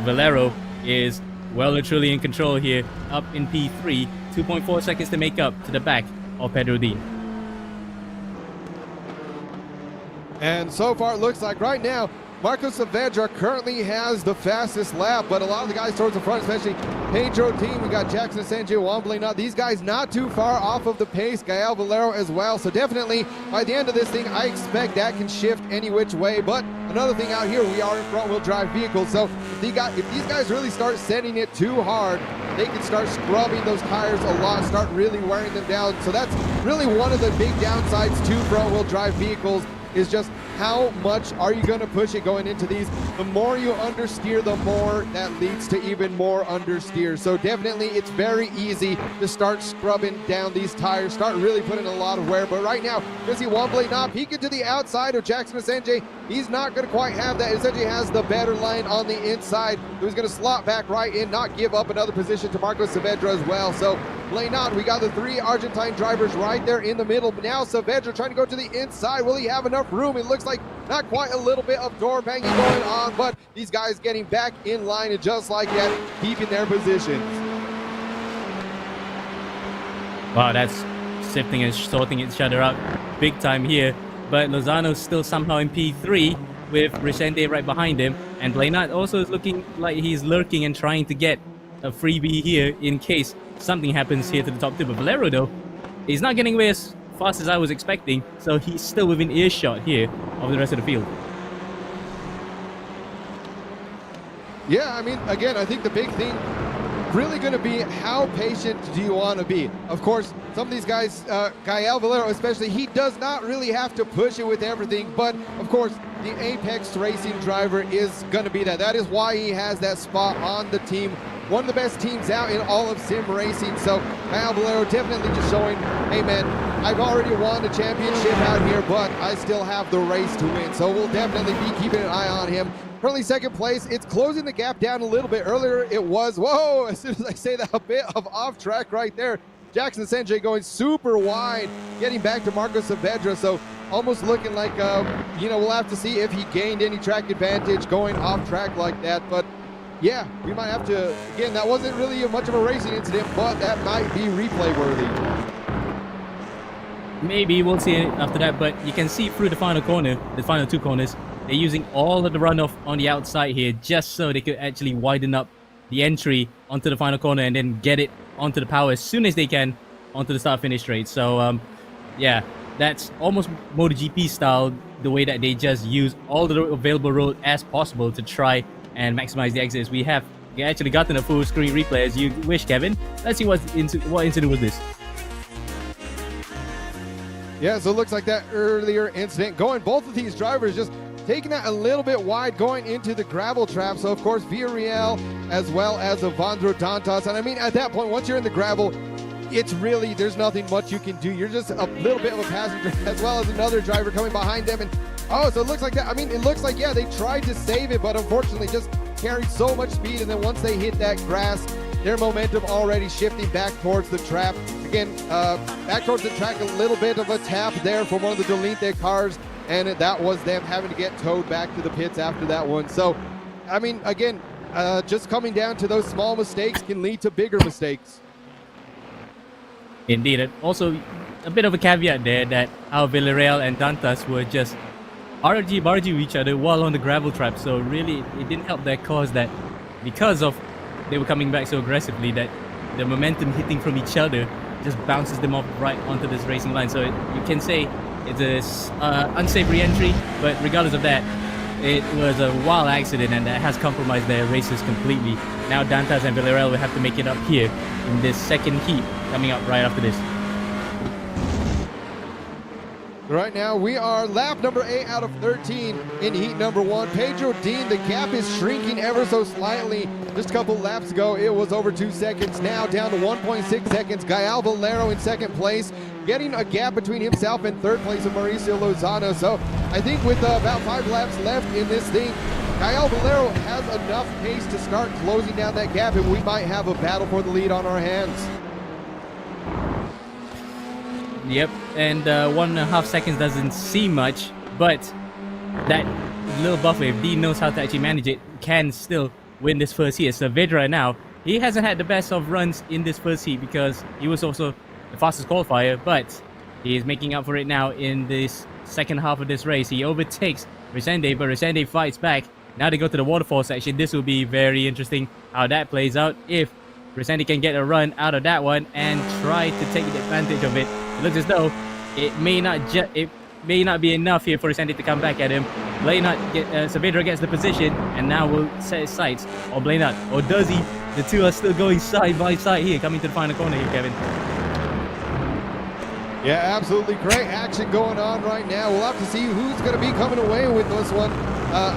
[SPEAKER 1] Valero is well and truly in control here, up in P3, 2.4 seconds to make up to the back of Pedro Dean.
[SPEAKER 3] And so far it looks like right now Marco Saavedra currently has the fastest lap, but a lot of the guys towards the front, especially Pedro Dean, we got Jackson Sanjay, Wambley, not these guys not too far off of the pace, Gael Valero as well. So definitely by the end of this thing, I expect that can shift any which way. But another thing out here, we are in front wheel drive vehicles, so if these guys really start setting it too hard, they can start scrubbing those tires a lot, start really wearing them down. So that's really one of the big downsides to front wheel drive vehicles, is just how much are you going to push it going into these. The more you understeer, the more that leads to even more understeer. So definitely it's very easy to start scrubbing down these tires, start really putting a lot of wear. But right now, Chrissy Wambley not peeking to the outside of Jackson Sanjay. He's not going to quite have that. Sanjay has the better line on the inside. He's going to slot back right in, not give up another position to Marco Saavedra as well. So Blainot, we got the 3 Argentine drivers right there in the middle. But now Saavedra trying to go to the inside. Will he have enough room? It looks like not quite, a little bit of door banging going on, but these guys getting back in line, and just like that, keeping their positions.
[SPEAKER 1] Wow, that's sifting and sorting each other out big time here. But Lozano's still somehow in P3 with Resende right behind him, and Blainot also is looking like he's lurking and trying to get a freebie here in case something happens here to the top 2. But Valero though, he's not getting away as fast as I was expecting, so he's still within earshot here of the rest of the field.
[SPEAKER 3] Yeah, I mean, again, I think the big thing really going to be how patient do you want to be. Of course, some of these guys, Gael Valero especially, he does not really have to push it with everything, but of course, the Apex Racing driver is going to be that. That is why he has that spot on the team one of the best teams out in all of sim racing. So Kyle Valero definitely just showing, hey man, I've already won a championship out here, but I still have the race to win. So we'll definitely be keeping an eye on him. Currently second place. It's closing the gap down a little bit. Earlier it was, whoa, as soon as I say that, a bit of off track right there. Jackson Sanjay going super wide, getting back to Marco Saavedra. So almost looking like, you know, we'll have to see if he gained any track advantage going off track like that. But yeah, we might have to, again, that wasn't really much of a racing incident, but that might be replay worthy.
[SPEAKER 1] Maybe we'll see it after that, but you can see through the final corner, the final two corners, they're using all of the runoff on the outside here just so they could actually widen up the entry onto the final corner and then get it onto the power as soon as they can onto the start-finish straight. So yeah, that's almost MotoGP style, the way that they just use all the available road as possible to try and maximize the exits. We actually gotten a full screen replay as you wish, Kevin. Let's see what incident was this.
[SPEAKER 3] Yeah, so it looks like that earlier incident going, both of these drivers just taking that a little bit wide going into the gravel trap. So of course Villarreal as well as Evandro Dantas, and I mean at that point once you're in the gravel, it's really, there's nothing much you can do. You're just a little bit of a passenger as well as another driver coming behind them. And oh, so it looks like that, I mean it looks like, yeah, they tried to save it, but unfortunately just carried so much speed, and then once they hit that grass, their momentum already shifting back towards the trap. Again, back towards the track, a little bit of a tap there from one of the Dolinte cars, and that was them having to get towed back to the pits after that one. So, I mean, again, just coming down to those small mistakes can lead to bigger mistakes.
[SPEAKER 1] Indeed, and also a bit of a caveat there that how Villarreal and Dantas were just argy-bargy each other while on the gravel trap. So really, it didn't help their cause that because of they were coming back so aggressively that the momentum hitting from each other just bounces them off right onto this racing line. So you can say it's a unsafe re-entry, but regardless of that, it was a wild accident and that has compromised their races completely. Now Dantas and Villarreal will have to make it up here in this second heat coming up right after this.
[SPEAKER 3] Right now, we are lap number 8 out of 13 in heat number 1. Pedro Dean, the gap is shrinking ever so slightly. Just a couple laps ago, it was over 2 seconds. Now down to 1.6 seconds. Gael Valero in second place, getting a gap between himself and third place of Mauricio Lozano. So I think with about 5 laps left in this thing, Gael Valero has enough pace to start closing down that gap, and we might have a battle for the lead on our hands.
[SPEAKER 1] Yep, and 1.5 seconds doesn't seem much, but that little buffer, if Dean knows how to actually manage it, can still win this first heat. Saavedra now, he hasn't had the best of runs in this first heat because he was also the fastest qualifier, but he is making up for it now in this second half of this race. He overtakes Resende, but Resende fights back. Now they go to the waterfall section. This will be very interesting how that plays out. If Resende can get a run out of that one and try to take advantage of it, it looks as though it may not be enough here for Resende to come back at him. Saavedra gets the position and now will set his sights on Blainat. Or does he? The two are still going side by side here, coming to the final corner here, Kevin.
[SPEAKER 3] Yeah, absolutely great action going on right now. We'll have to see who's going to be coming away with this one.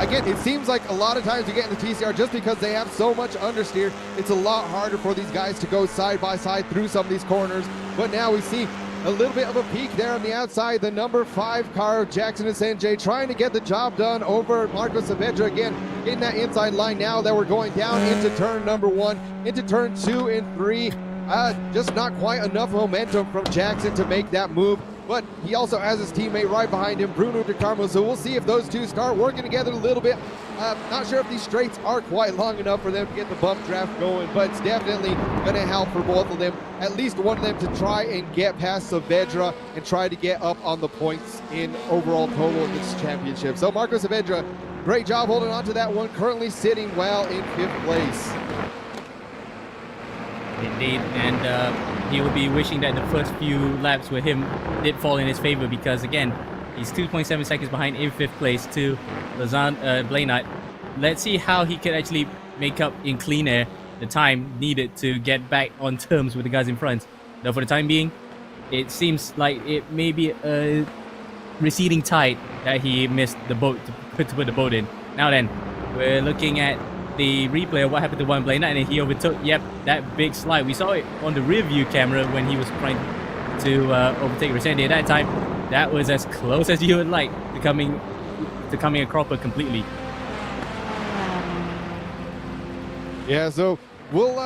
[SPEAKER 3] Again, it seems like a lot of times you get in the TCR, just because they have so much understeer, it's a lot harder for these guys to go side by side through some of these corners. But now we see a little bit of a peak there on the outside. The number 5 car, Jackson Sanjay, trying to get the job done over Marco Saavedra again in that inside line now that we're going down into turn number 1, into turn 2 and 3. Just not quite enough momentum from Jackson to make that move, but he also has his teammate right behind him, Bruno De Carmo, so we'll see if those two start working together a little bit. Not sure if these straights are quite long enough for them to get the bump draft going, but it's definitely going to help for both of them, at least one of them, to try and get past Saavedra and try to get up on the points in overall total of this championship. So Marco Saavedra, great job holding on to that one, currently sitting well in 5th place.
[SPEAKER 1] Indeed, and he will be wishing that the first few laps with him did fall in his favor because, again, he's 2.7 seconds behind in 5th place to Blainat. Let's see how he can actually make up in clean air the time needed to get back on terms with the guys in front. Though for the time being, it seems like it may be a receding tide that he missed the boat to put the boat in. Now then, we're looking at the replay of what happened to One Blade Knight, and he overtook, yep, that big slide. We saw it on the rear view camera when he was trying to overtake Resendi. At that time, that was as close as you would like to coming a cropper completely.
[SPEAKER 3] Yeah, so we'll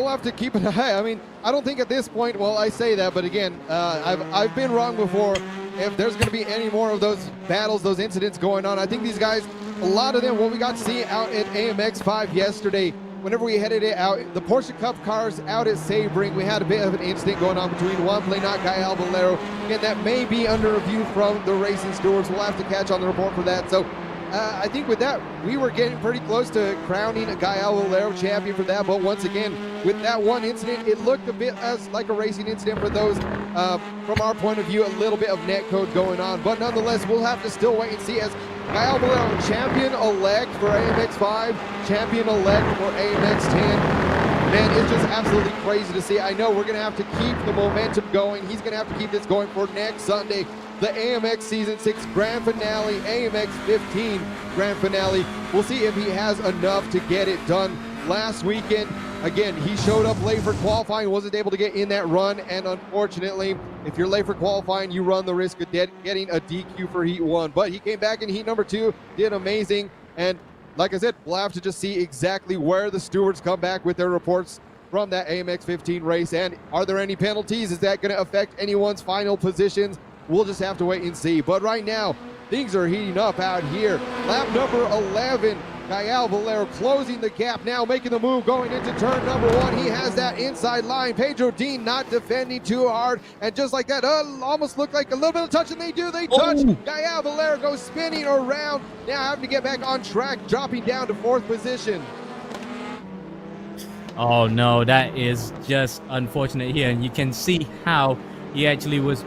[SPEAKER 3] have to keep an eye. I mean, I don't think at this point, well, I say that, but again, I've been wrong before. If there's going to be any more of those battles, those incidents going on, I think these guys, a lot of them, what we got to see out at AMX 5 yesterday, whenever we headed it out, the Porsche Cup cars out at Sebring, we had a bit of an incident going on between Juan Blenat, Gael Valero. Again, that may be under review from the racing stewards. We'll have to catch on the report for that. So I think with that, we were getting pretty close to crowning a Gael Valero champion for that. But once again, with that one incident, it looked a bit as like a racing incident for those, from our point of view, a little bit of netcode going on. But nonetheless, we'll have to still wait and see as Gael Valero, champion-elect for AMX 5, champion-elect for AMX 10. Man, it's just absolutely crazy to see. I know we're going to have to keep the momentum going. He's going to have to keep this going for next Sunday, the AMX Season 6 Grand Finale, AMX 15 Grand Finale. We'll see if he has enough to get it done. Last weekend, again, he showed up late for qualifying, wasn't able to get in that run, and unfortunately, if you're late for qualifying, you run the risk of getting a DQ for Heat 1. But he came back in Heat number 2, did amazing, and like I said, we'll have to just see exactly where the stewards come back with their reports from that AMX 15 race, and are there any penalties? Is that going to affect anyone's final positions? We'll just have to wait and see. But right now, things are heating up out here. Lap number 11, Gael Valero closing the gap now, making the move, going into turn number 1. He has that inside line. Pedro Dean not defending too hard. And just like that, almost looked like a little bit of touch, and they touch. Oh. Gael Valero goes spinning around, now having to get back on track, dropping down to 4th position.
[SPEAKER 1] Oh no, that is just unfortunate here. And you can see how he actually was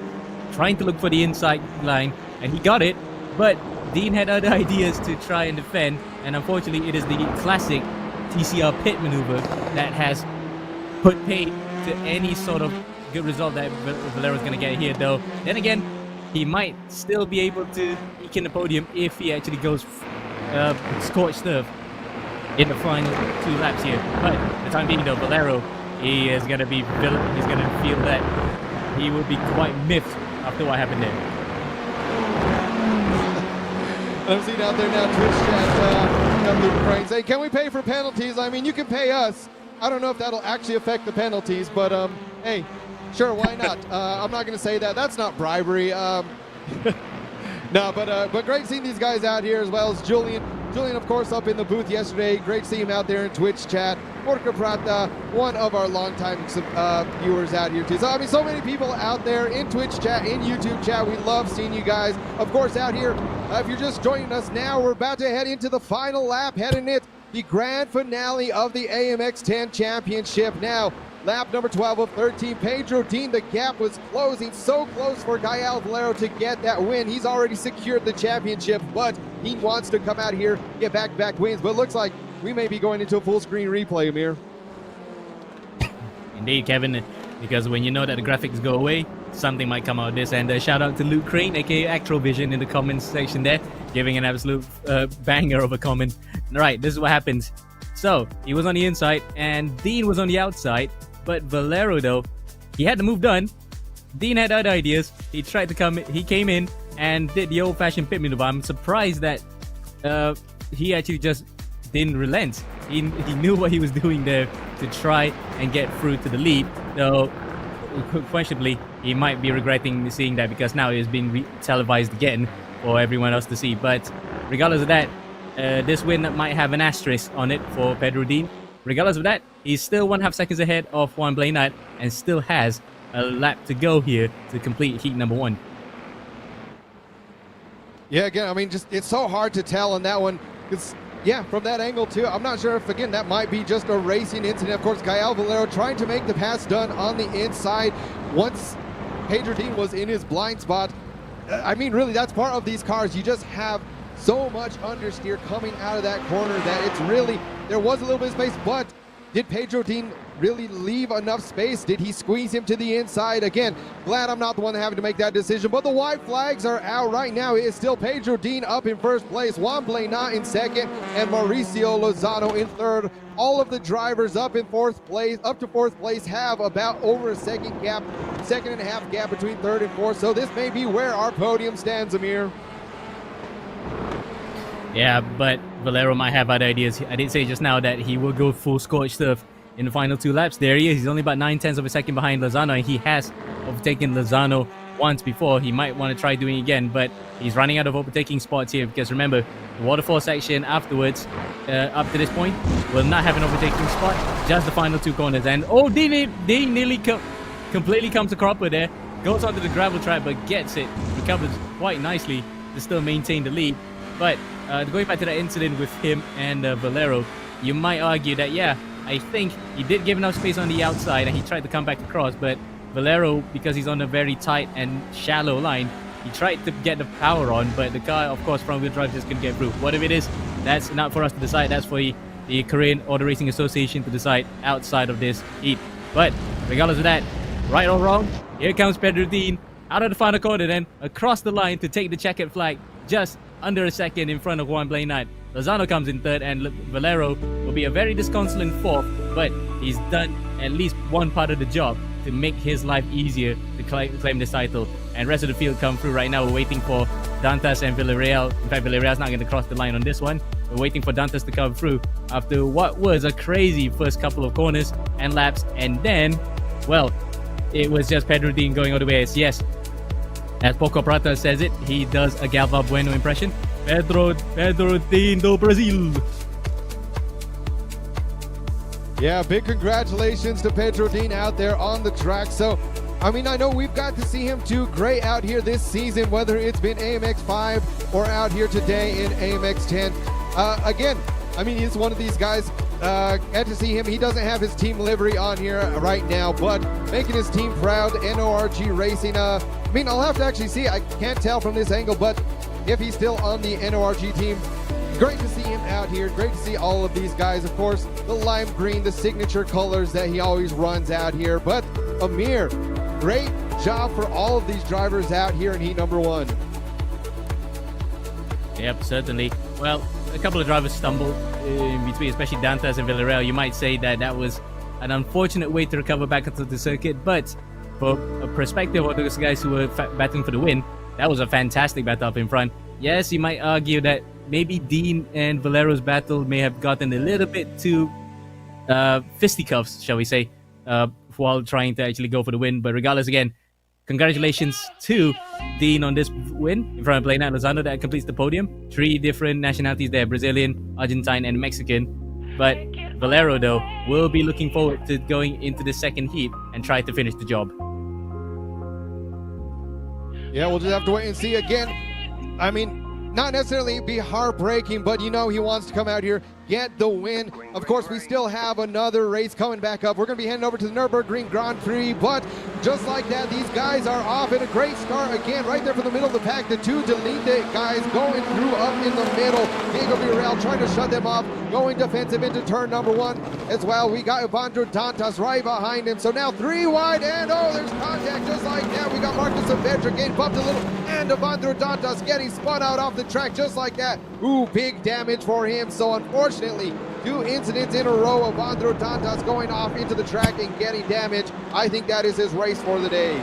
[SPEAKER 1] trying to look for the inside line, and he got it, but Dean had other ideas to try and defend, and unfortunately it is the classic TCR pit maneuver that has put paid to any sort of good result that Valero's going to get here. Though then again, he might still be able to eke in the podium if he actually goes scorched earth in the final 2 laps here. But for the time being though, Valero, he's going to feel that he will be quite miffed after what happened there.
[SPEAKER 3] I'm seeing out there now Twitch chat, Luke Crane saying, can we pay for penalties? I mean, you can pay us. I don't know if that'll actually affect the penalties, but hey, sure, why not? I'm not going to say that. That's not bribery. No, but great seeing these guys out here, as well as Julian. Julian, of course, up in the booth yesterday. Great seeing him out there in Twitch chat. Porca Prata, one of our longtime viewers out here too. So I mean, so many people out there in Twitch chat, in YouTube chat. We love seeing you guys. Of course, out here, if you're just joining us now, we're about to head into the final lap, heading it the grand finale of the AMX 10 Championship. Now, lap number 12 of 13, Pedro Dean, the gap was closing, so close for Gael Valero to get that win. He's already secured the championship, but he wants to come out here, get back-to-back wins. But it looks like we may be going into a full-screen replay, Amir.
[SPEAKER 1] Indeed, Kevin, because when you know that the graphics go away, something might come out of this. And shout out to Luke Crane, aka Actrovision, in the comments section there, giving an absolute banger of a comment. Right, this is what happens. So, he was on the inside, and Dean was on the outside. But Valero, though, he had the move done. Dean had other ideas. He tried to he came in and did the old-fashioned pit maneuver. I'm surprised that he actually just didn't relent. He knew what he was doing there to try and get through to the lead. Though, questionably, he might be regretting seeing that, because now it's been televised again for everyone else to see. But regardless of that, this win might have an asterisk on it for Pedro Dean. Regardless of that, he's still 1.5 seconds ahead of Juan Blenat and still has a lap to go here to complete heat number 1.
[SPEAKER 3] Yeah, again, I mean, just it's so hard to tell on that one. Because, yeah, from that angle, too, I'm not sure if, again, that might be just a racing incident. Of course, Gael Valero trying to make the pass done on the inside once Pedro Dean was in his blind spot. I mean, really, that's part of these cars. You just have so much understeer coming out of that corner that it's really, there was a little bit of space, but Did Pedro Dean really leave enough space? Did he squeeze him to the inside? Again, glad I'm not the one having to make that decision, but the white flags are out right now. It is still Pedro Dean up in first place, Juan Blena in second, and Mauricio Lozano in third. All of the drivers up to fourth place have about over a second and a half gap between third and fourth. So this may be where our podium stands, Amir.
[SPEAKER 1] Yeah, but Valero might have other ideas. I did say just now that he will go full scorched earth in the final 2 laps. There he is. He's only about 9/10 of a second behind Lozano, and he has overtaken Lozano once before. He might want to try doing it again, but he's running out of overtaking spots here because remember, the waterfall section afterwards, up to this point, will not have an overtaking spot, just the final 2 corners. And oh, Dean nearly completely comes to cropper there, goes onto the gravel track, but gets it, recovers quite nicely to still maintain the lead. But going back to that incident with him and Valero, you might argue that, yeah, I think he did give enough space on the outside and he tried to come back across, but Valero, because he's on a very tight and shallow line, he tried to get the power on, but the car, of course, front wheel drive just couldn't get through. Whatever it is, that's not for us to decide. That's for the Korean Auto Racing Association to decide outside of this heat. But regardless of that, right or wrong, here comes Pedro Dean out of the final corner, then across the line to take the checkered flag, just under a second in front of Juan Blena. Lozano comes in third, and Valero will be a very disconsolate fourth, but he's done at least one part of the job to make his life easier to claim this title. And rest of the field come through right now. We're waiting for Dantas and Villarreal. In fact, Villarreal's not going to cross the line on this one. We're waiting for Dantas to come through after what was a crazy first couple of corners and laps, and then, well, it was just Pedro Dean going all the way. Yes, as Poco Prata says it, he does a Galva Bueno impression. Pedro Dean do Brazil.
[SPEAKER 3] Yeah, big congratulations to Pedro Dean out there on the track. So, I mean, I know we've got to see him do great out here this season, whether it's been AMX 5 or out here today in AMX 10. Again, I mean, he's one of these guys. Get to see him. He doesn't have his team livery on here right now, but making his team proud. NORG Racing. I mean, I'll have to actually see. I can't tell from this angle, but if he's still on the NORG team, great to see him out here. Great to see all of these guys. Of course, the lime green, the signature colors that he always runs out here. But Amir, great job for all of these drivers out here in heat number 1.
[SPEAKER 1] Yep, certainly. Well, a couple of drivers stumbled in between, especially Dantas and Villarreal. You might say that that was an unfortunate way to recover back into the circuit, but for a perspective of those guys who were battling for the win, that was a fantastic battle up in front. Yes, you might argue that maybe Dean and Valero's battle may have gotten a little bit too fisticuffs, shall we say, while trying to actually go for the win. But regardless, again, congratulations to Dean on this win in front of Blena and Lozano. That completes the podium. 3 different nationalities there, Brazilian, Argentine, and Mexican. But Valero, though, will be looking forward to going into the second heat and try to finish the job.
[SPEAKER 3] Yeah, we'll just have to wait and see again. I mean, not necessarily be heartbreaking, but you know he wants to come out here, get the win. Of course, we still have another race coming back up. We're going to be heading over to the Nürburgring Grand-Prix, but just like that, these guys are off in a great start again, right there from the middle of the pack. The 2 Delete guys going through up in the middle. Diego Villarreal trying to shut them off, going defensive into turn number 1 as well. We got Evandro Dantas right behind him. So now 3 wide, and oh, there's contact just like that. We got Marcus Saavedra getting bumped a little, and Evandro Dantas getting spun out off the track just like that. Ooh, big damage for him. So unfortunately, 2 incidents in a row of Evandro Dantas going off into the track and getting damage. I think that is his race for the day.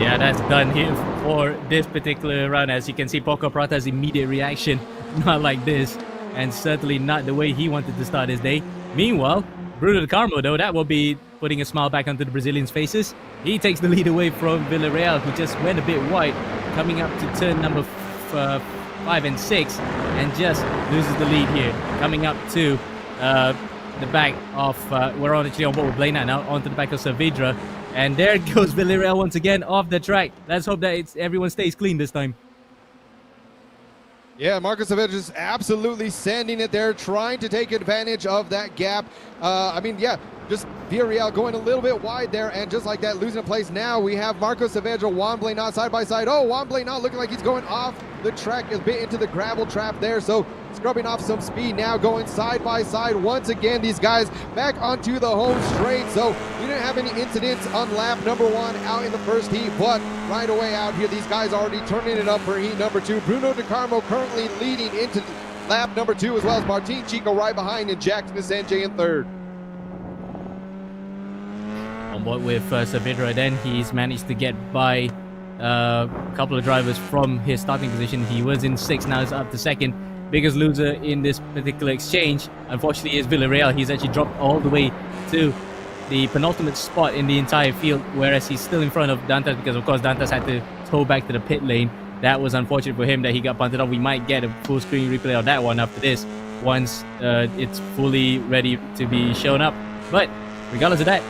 [SPEAKER 1] Yeah, that's done here for this particular round. As you can see, Poco Prata's immediate reaction, not like this, and certainly not the way he wanted to start his day. Meanwhile, Bruno de Carmo, though, that will be putting a smile back onto the Brazilians' faces. He takes the lead away from Villarreal, who just went a bit wide, coming up to turn number 5 and 6, and just loses the lead here, coming up to the back of we're actually on board with Blena now, onto the back of Saavedra, and there goes Villarreal once again off the track. Let's hope that everyone stays clean this time.
[SPEAKER 3] Yeah, Marcus Saavedra is absolutely sending it there, trying to take advantage of that gap. I mean, yeah, Just Villarreal going a little bit wide there, and just like that, losing a place. Now we have Marco Saavedra, Juan Blenat side by side. Oh, Juan Blenat looking like he's going off the track a bit into the gravel trap there, so scrubbing off some speed now, going side by side once again. These guys back onto the home straight, so we didn't have any incidents on lap number 1 out in the first heat, but right away out here, these guys already turning it up for heat number 2. Bruno De Carmo currently leading into lap number 2, as well as Martin Chico right behind, and Jackson Sanjay in third.
[SPEAKER 1] On board with Saavedra, then he's managed to get by a couple of drivers from his starting position. He was in 6th, now he's up to 2nd. Biggest loser in this particular exchange, unfortunately, is Villarreal. He's actually dropped all the way to the penultimate spot in the entire field, whereas he's still in front of Dantas because, of course, Dantas had to tow back to the pit lane. That was unfortunate for him that he got punted off. We might get a full screen replay of that one after this once it's fully ready to be shown up. But regardless of that,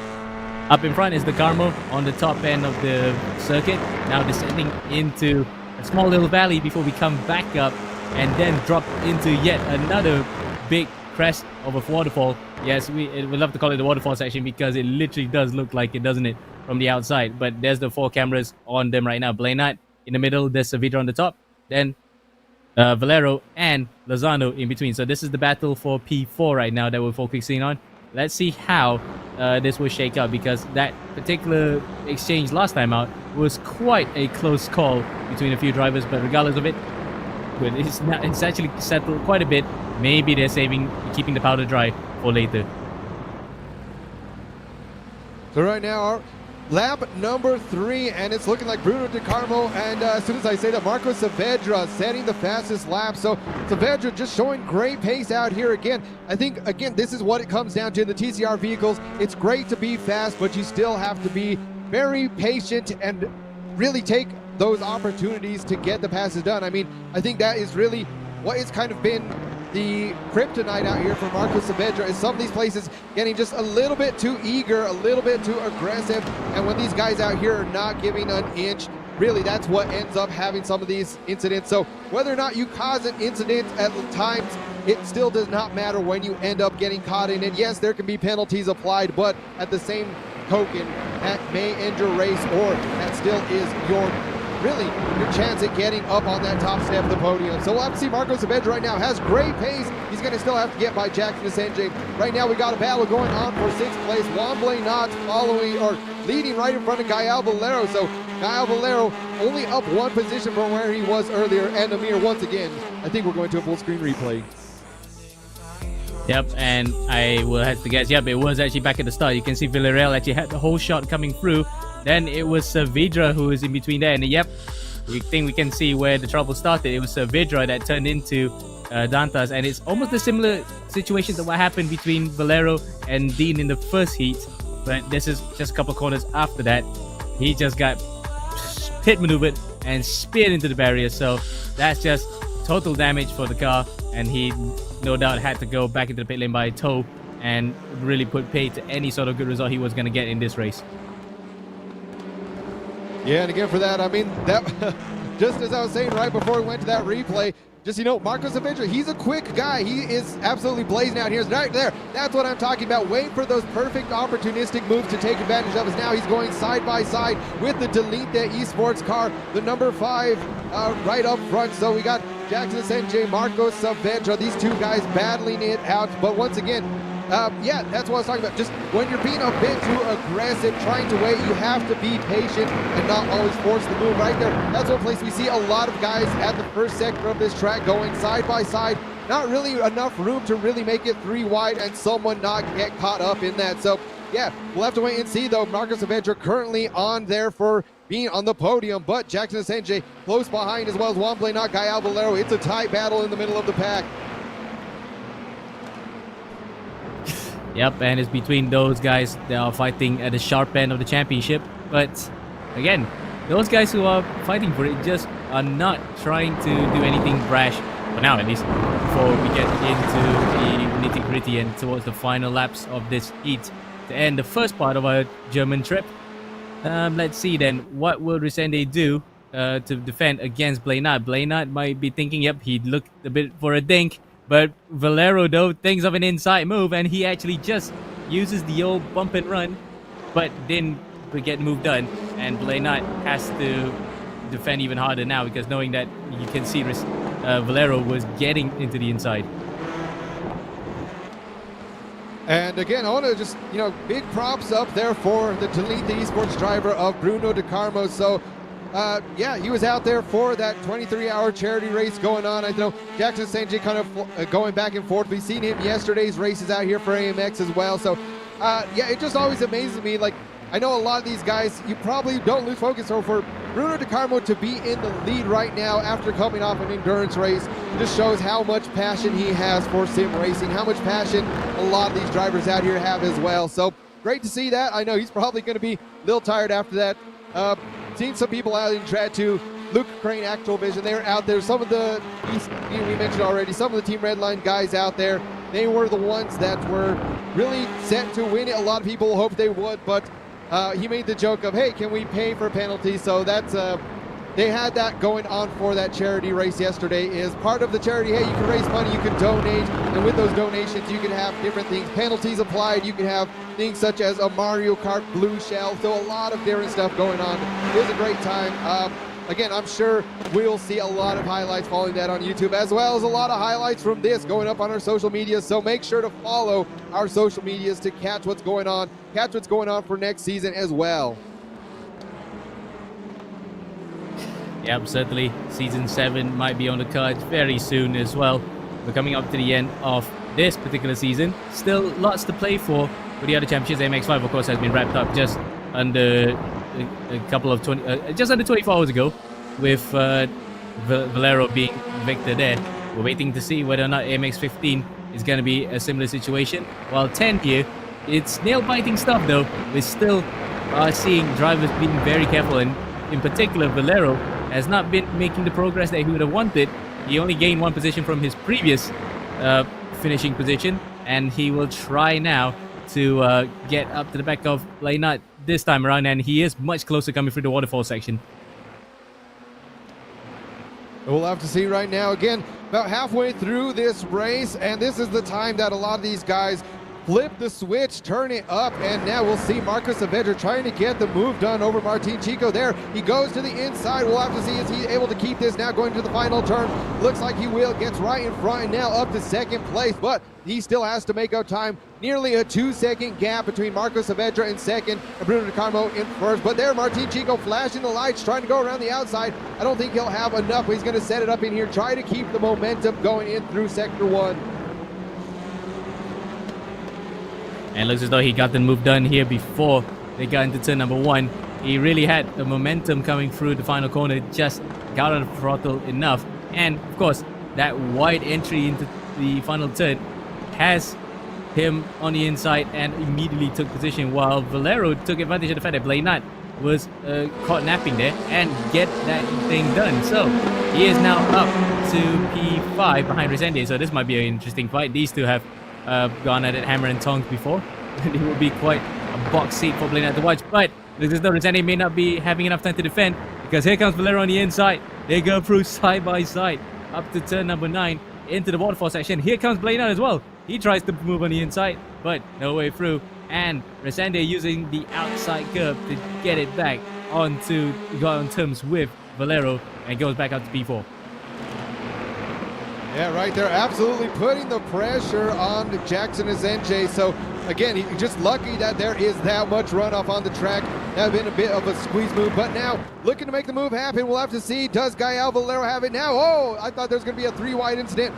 [SPEAKER 1] up in front is the Carmo on the top end of the circuit, now descending into a small little valley before we come back up and then drop into yet another big crest of a waterfall. Yes, we love to call it the waterfall section because it literally does look like it, doesn't it, from the outside. But there's the 4 cameras on them right now. Blenat in the middle, there's Saavedra on the top, then Valero and Lozano in between. So this is the battle for P4 right now that we're focusing on. Let's see how this will shake out, because that particular exchange last time out was quite a close call between a few drivers. But regardless of it, it's actually settled quite a bit. Maybe they're keeping the powder dry for later.
[SPEAKER 3] So right now, our lap number 3, and it's looking like Bruno De Carmo, and as soon as I say that, Marco Saavedra setting the fastest lap. So Saavedra just showing great pace out here again. I think, again, this is what it comes down to in the TCR vehicles. It's great to be fast, but you still have to be very patient and really take those opportunities to get the passes done. I mean, I think that is really what it's kind of been the kryptonite out here for Marco Saavedra, is some of these places getting just a little bit too eager, a little bit too aggressive, and when these guys out here are not giving an inch, really that's what ends up having some of these incidents. So whether or not you cause an incident at times, it still does not matter when you end up getting caught in it. Yes, there can be penalties applied, but at the same token, that may end your race, or that still is your chance at getting up on that top step of the podium. So we'll have to see. Marco Saavedra right now has great pace. He's going to still have to get by Jackson Sanjay. Right now we got a battle going on for 6th place. Juan Blenat following, or leading right in front of Gael Valero. So Gael Valero only up 1 position from where he was earlier. And Amir, once again, I think we're going to a full screen replay.
[SPEAKER 1] Yep, and I will have to guess, yep, it was actually back at the start. You can see Villarreal actually had the whole shot coming through. Then it was Saavedra who was in between there, and yep, we think we can see where the trouble started. It was Saavedra that turned into Dantas, and it's almost a similar situation to what happened between Valero and Dean in the first heat, but this is just a couple corners after that. He just got pit maneuvered and speared into the barrier, so that's just total damage for the car, and he no doubt had to go back into the pit lane by tow and really put pay to any sort of good result he was going to get in this race.
[SPEAKER 3] Yeah, and again for that, I mean, that just as I was saying right before we went to that replay, just, you know, Marco Saavedra, he's a quick guy. He is absolutely blazing out here. Right there, that's what I'm talking about. Wait for those perfect opportunistic moves to take advantage of us. Now he's going side by side with the Delete the Esports car, the number 5 right up front. So we got Jackson Sanjay, Marco Saavedra, these 2 guys battling it out. But once again, yeah, that's what I was talking about. Just when you're being a bit too aggressive, trying to wait, you have to be patient and not always force the move right there. That's one place we see a lot of guys at the first sector of this track going side by side. Not really enough room to really make it 3 wide and someone not get caught up in that. So, yeah, we'll have to wait and see, though. Marco Saavedra currently on there for being on the podium, but Jackson Sanjay close behind, as well as Juan Blenat, Gael Valero. It's a tight battle in the middle of the pack.
[SPEAKER 1] Yep, and it's between those guys that are fighting at the sharp end of the championship. But again, those guys who are fighting for it just are not trying to do anything brash, for now at least, before we get into the nitty-gritty and towards the final laps of this heat to end the first part of our German trip. Let's see then, what will Resende do to defend against Blenat? Blenat might be thinking, yep, he'd look a bit for a dink. But Valero, though, thinks of an inside move, and he actually just uses the old bump and run, but didn't get moved done. And Blenat has to defend even harder now because knowing that you can see Valero was getting into the inside.
[SPEAKER 3] And again, I want to just, big props up there for the Delete the Esports driver of Bruno De Carmo. So, yeah, he was out there for that 23-hour charity race going on. I know Jackson Sanjay kind of going back and forth. We've seen him yesterday's races out here for AMX as well. So, yeah, it just always amazes me. Like, I know a lot of these guys, you probably don't lose focus. So for Bruno De Carmo to be in the lead right now after coming off an endurance race just shows how much passion he has for sim racing, how much passion a lot of these drivers out here have as well. So great to see that. I know he's probably going to be a little tired after that. Seen some people out in Trad too. Luke Crane, Actual Vision, they're out there. Some of the, we mentioned already, some of the Team Redline guys out there, they were the ones that were really set to win it. A lot of people hoped they would, but he made the joke of, hey, can we pay for penalties? So that's, they had that going on for that charity race yesterday. Is part of the charity, hey, you can raise money, you can donate, and with those donations, you can have different things, penalties applied, you can have things such as a Mario Kart blue shell, so a lot of different stuff going on. It was a great time. Again, I'm sure we'll see a lot of highlights following that on YouTube, as well as a lot of highlights from this going up on our social media. So make sure to follow our social medias to catch what's going on for next season as well.
[SPEAKER 1] Yep, certainly Season 7 might be on the cards very soon as well. We're coming up to the end of this particular season. Still lots to play for the other championships. AMX5, of course, has been wrapped up just under a couple of just under 24 hours ago, with Valero being victor there. We're waiting to see whether or not AMX15 is going to be a similar situation. While 10 here, it's nail-biting stuff though. We still are seeing drivers being very careful, and in particular Valero has not been making the progress that he would have wanted. He only gained one position from his previous finishing position, and he will try now to get up to the back of Leinart this time around, and he is much closer coming through the waterfall section.
[SPEAKER 3] We'll have to see right now. Again, about halfway through this race, and this is the time that a lot of these guys flip the switch, turn it up, and now we'll see Marcos Saavedra trying to get the move done over Martin Chico there. He goes to the inside. We'll have to see, is he able to keep this now going to the final turn? Looks like he will. Gets right in front and now up to second place, but he still has to make up time. Nearly a 2-second gap between Marcos Saavedra in second and Bruno De Carmo in first. But there, Martin Chico flashing the lights, trying to go around the outside. I don't think he'll have enough, but he's going to set it up in here, try to keep the momentum going in through Sector 1.
[SPEAKER 1] And it looks as though he got the move done here before they got into turn number 1. He really had the momentum coming through the final corner, just got on the throttle enough. And of course, that wide entry into the final turn has him on the inside and immediately took position, while Valero took advantage of the fact that Leinart was caught napping there and get that thing done. So he is now up to P5 behind Resende. So this might be an interesting fight. These two have gone at it hammer and tongs before, and it will be quite a box seat for Leinart to watch. But looks as though Resende may not be having enough time to defend, because here comes Valero on the inside. They go through side by side up to turn number 9 into the waterfall section. Here comes Leinart as well. He tries to move on the inside, but no way through. And Resende using the outside curve to get it back onto, got on terms with Valero, and goes back up to P4.
[SPEAKER 3] Yeah, right there, absolutely putting the pressure on Jackson Azenje. So again, he's just lucky that there is that much runoff on the track. That been a bit of a squeeze move, but now looking to make the move happen. We'll have to see, does Gael Valero have it now? Oh, I thought there was going to be a 3-wide incident.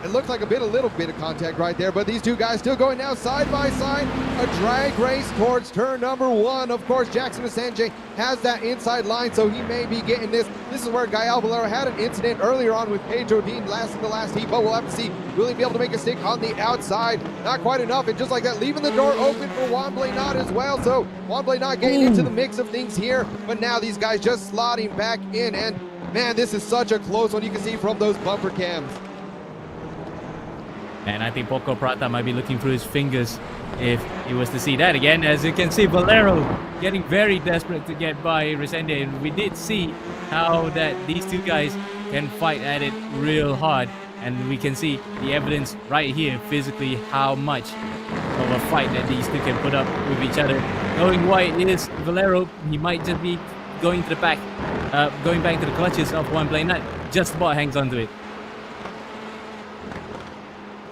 [SPEAKER 3] It looks like a little bit of contact right there, but these two guys still going now side by side. A drag race towards turn number 1. Of course, Jackson Azenje has that inside line, so he may be getting this. This is where Gael Valero had an incident earlier on with Pedro Dean last in the last heat, but we'll have to see, will he be able to make a stick on the outside? Not quite enough, and just like that, leaving the door open for Juan Blenat as well. So Juan Blenat getting into the mix of things here, but now these guys just slotting back in, and man, this is such a close one. You can see from those bumper cams.
[SPEAKER 1] And I think Poco Prata might be looking through his fingers if he was to see that again. As you can see, Valero getting very desperate to get by Resende. And we did see how that these two guys can fight at it real hard. And we can see the evidence right here physically how much of a fight that these two can put up with each other. Going wide is Valero. He might just be going to the back, going back to the clutches of One Play Nut. Just about hangs onto it.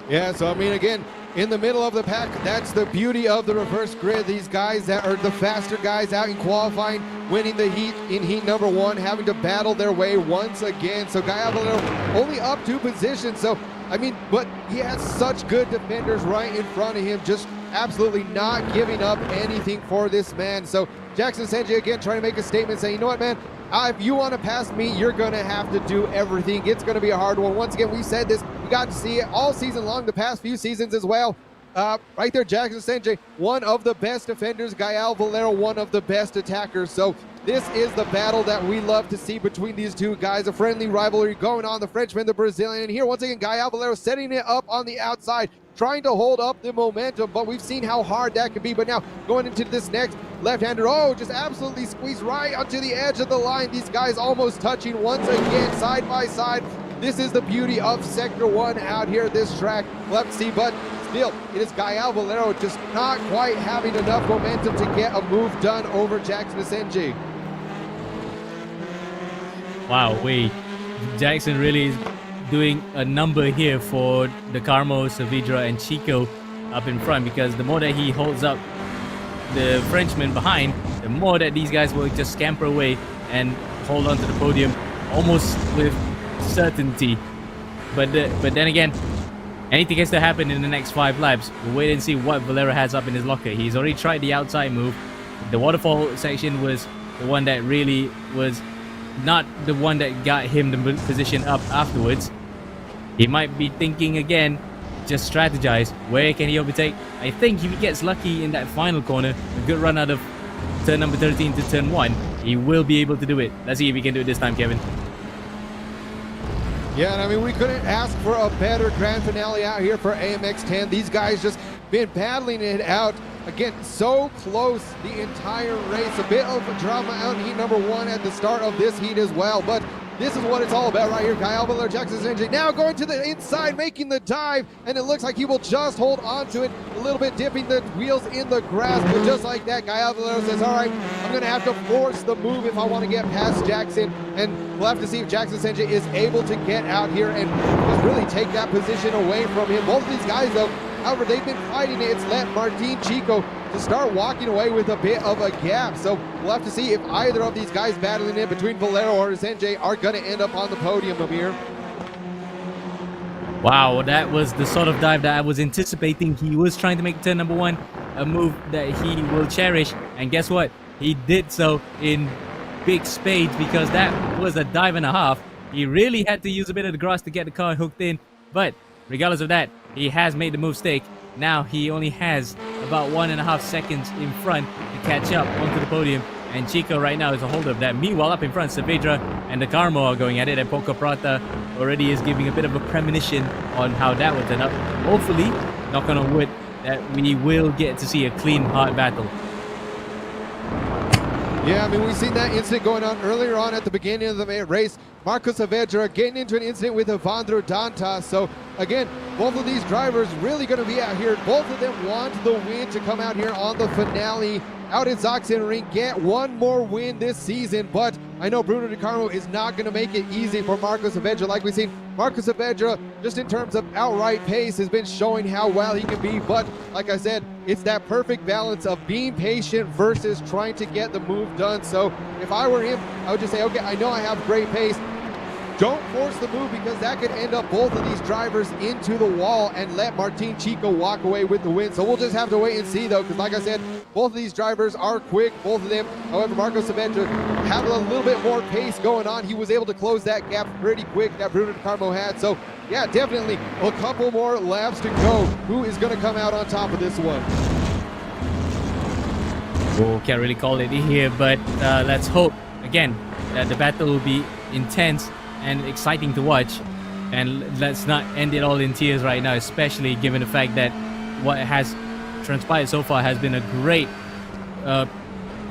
[SPEAKER 3] Yeah, so I mean, again, in the middle of the pack, that's the beauty of the reverse grid. These guys that are the faster guys out in qualifying, winning the heat in heat number 1, having to battle their way once again. So Guy Valero only up 2 positions. So, I mean, but he has such good defenders right in front of him, just absolutely not giving up anything for this man. So Jackson Senji again trying to make a statement saying, you know what, man, if you want to pass me, you're going to have to do everything. It's going to be a hard one. Once again, we said this. We got to see it all season long, the past few seasons as well. Right there, Jackson Senji, one of the best defenders. Gael Valero, one of the best attackers. So this is the battle that we love to see between these two guys. A friendly rivalry going on, the Frenchman, the Brazilian. And here, once again, Gael Valero setting it up on the outside, trying to hold up the momentum, but we've seen how hard that can be. But now going into this next left-hander, oh, just absolutely squeezed right onto the edge of the line. These guys almost touching once again, side by side. This is the beauty of Sector 1 out here at this track. We'll have to see, but still, it is Gael Valero just not quite having enough momentum to get a move done over Jackson Senji.
[SPEAKER 1] Wow, wait. Jackson really is doing a number here for the Carmo, Saavedra, and Chico up in front, because the more that he holds up the Frenchman behind, the more that these guys will just scamper away and hold on to the podium almost with certainty. But then again, anything has to happen in the next 5 laps. We'll wait and see what Valero has up in his locker. He's already tried the outside move. The waterfall section was the one that really was not the one that got him the position up afterwards. He might be thinking again, just strategize. Where can he overtake? I think if he gets lucky in that final corner, a good run out of turn number 13 to turn 1, he will be able to do it. Let's see if he can do it this time, Kevin.
[SPEAKER 3] Yeah, and I mean, we couldn't ask for a better grand finale out here for AMX 10. These guys just been battling it out. Again, so close the entire race. A bit of drama out in heat number 1 at the start of this heat as well, but this is what it's all about right here. Gael Valero, Jackson Senji now going to the inside, making the dive, and it looks like he will just hold on to it a little bit, dipping the wheels in the grass. But just like that, Gael Valero says, all right, I'm going to have to force the move if I want to get past Jackson, and we'll have to see if Jackson Senji is able to get out here and just really take that position away from him. Both of these guys, though, however, they've been fighting it. It's let Martin Chico to start walking away with a bit of a gap. So we'll have to see if either of these guys battling it between Valero or Senji are going to end up on the podium, Amir.
[SPEAKER 1] Wow, that was the sort of dive that I was anticipating. He was trying to make turn number 1 a move that he will cherish. And guess what? He did so in big spades, because that was a dive and a half. He really had to use a bit of the grass to get the car hooked in. But regardless of that, he has made the move stake. Now he only has about 1.5 seconds in front to catch up onto the podium. And Chico right now is a holder of that. Meanwhile, up in front, Saavedra and the Carmo are going at it. And Poco Prata already is giving a bit of a premonition on how that will turn up. Hopefully, knock on wood, that we will get to see a clean, hard battle.
[SPEAKER 3] Yeah, I mean, we've seen that incident going on earlier on at the beginning of the race. Marco Saavedra getting into an incident with Evandro Dantas. So, again, both of these drivers really going to be out here. Both of them want the win to come out here on the finale out in Sachsenring, get one more win this season. But I know Bruno Di Carmo is not going to make it easy for Marco Saavedra. Like we've seen, Marco Saavedra, just in terms of outright pace, has been showing how well he can be. But like I said, it's that perfect balance of being patient versus trying to get the move done. So if I were him, I would just say, okay, I know I have great pace. Don't force the move, because that could end up both of these drivers into the wall and let Martin Chico walk away with the win. So we'll just have to wait and see, though, because like I said, both of these drivers are quick, both of them. However, Marco Saavedra have a little bit more pace going on. He was able to close that gap pretty quick that Bruno Di Carmo had. So yeah, definitely a couple more laps to go. Who is going to come out on top of this one?
[SPEAKER 1] Oh, can't really call it here, but let's hope, again, that the battle will be intense and exciting to watch, and let's not end it all in tears right now, especially given the fact that what has transpired so far has been a great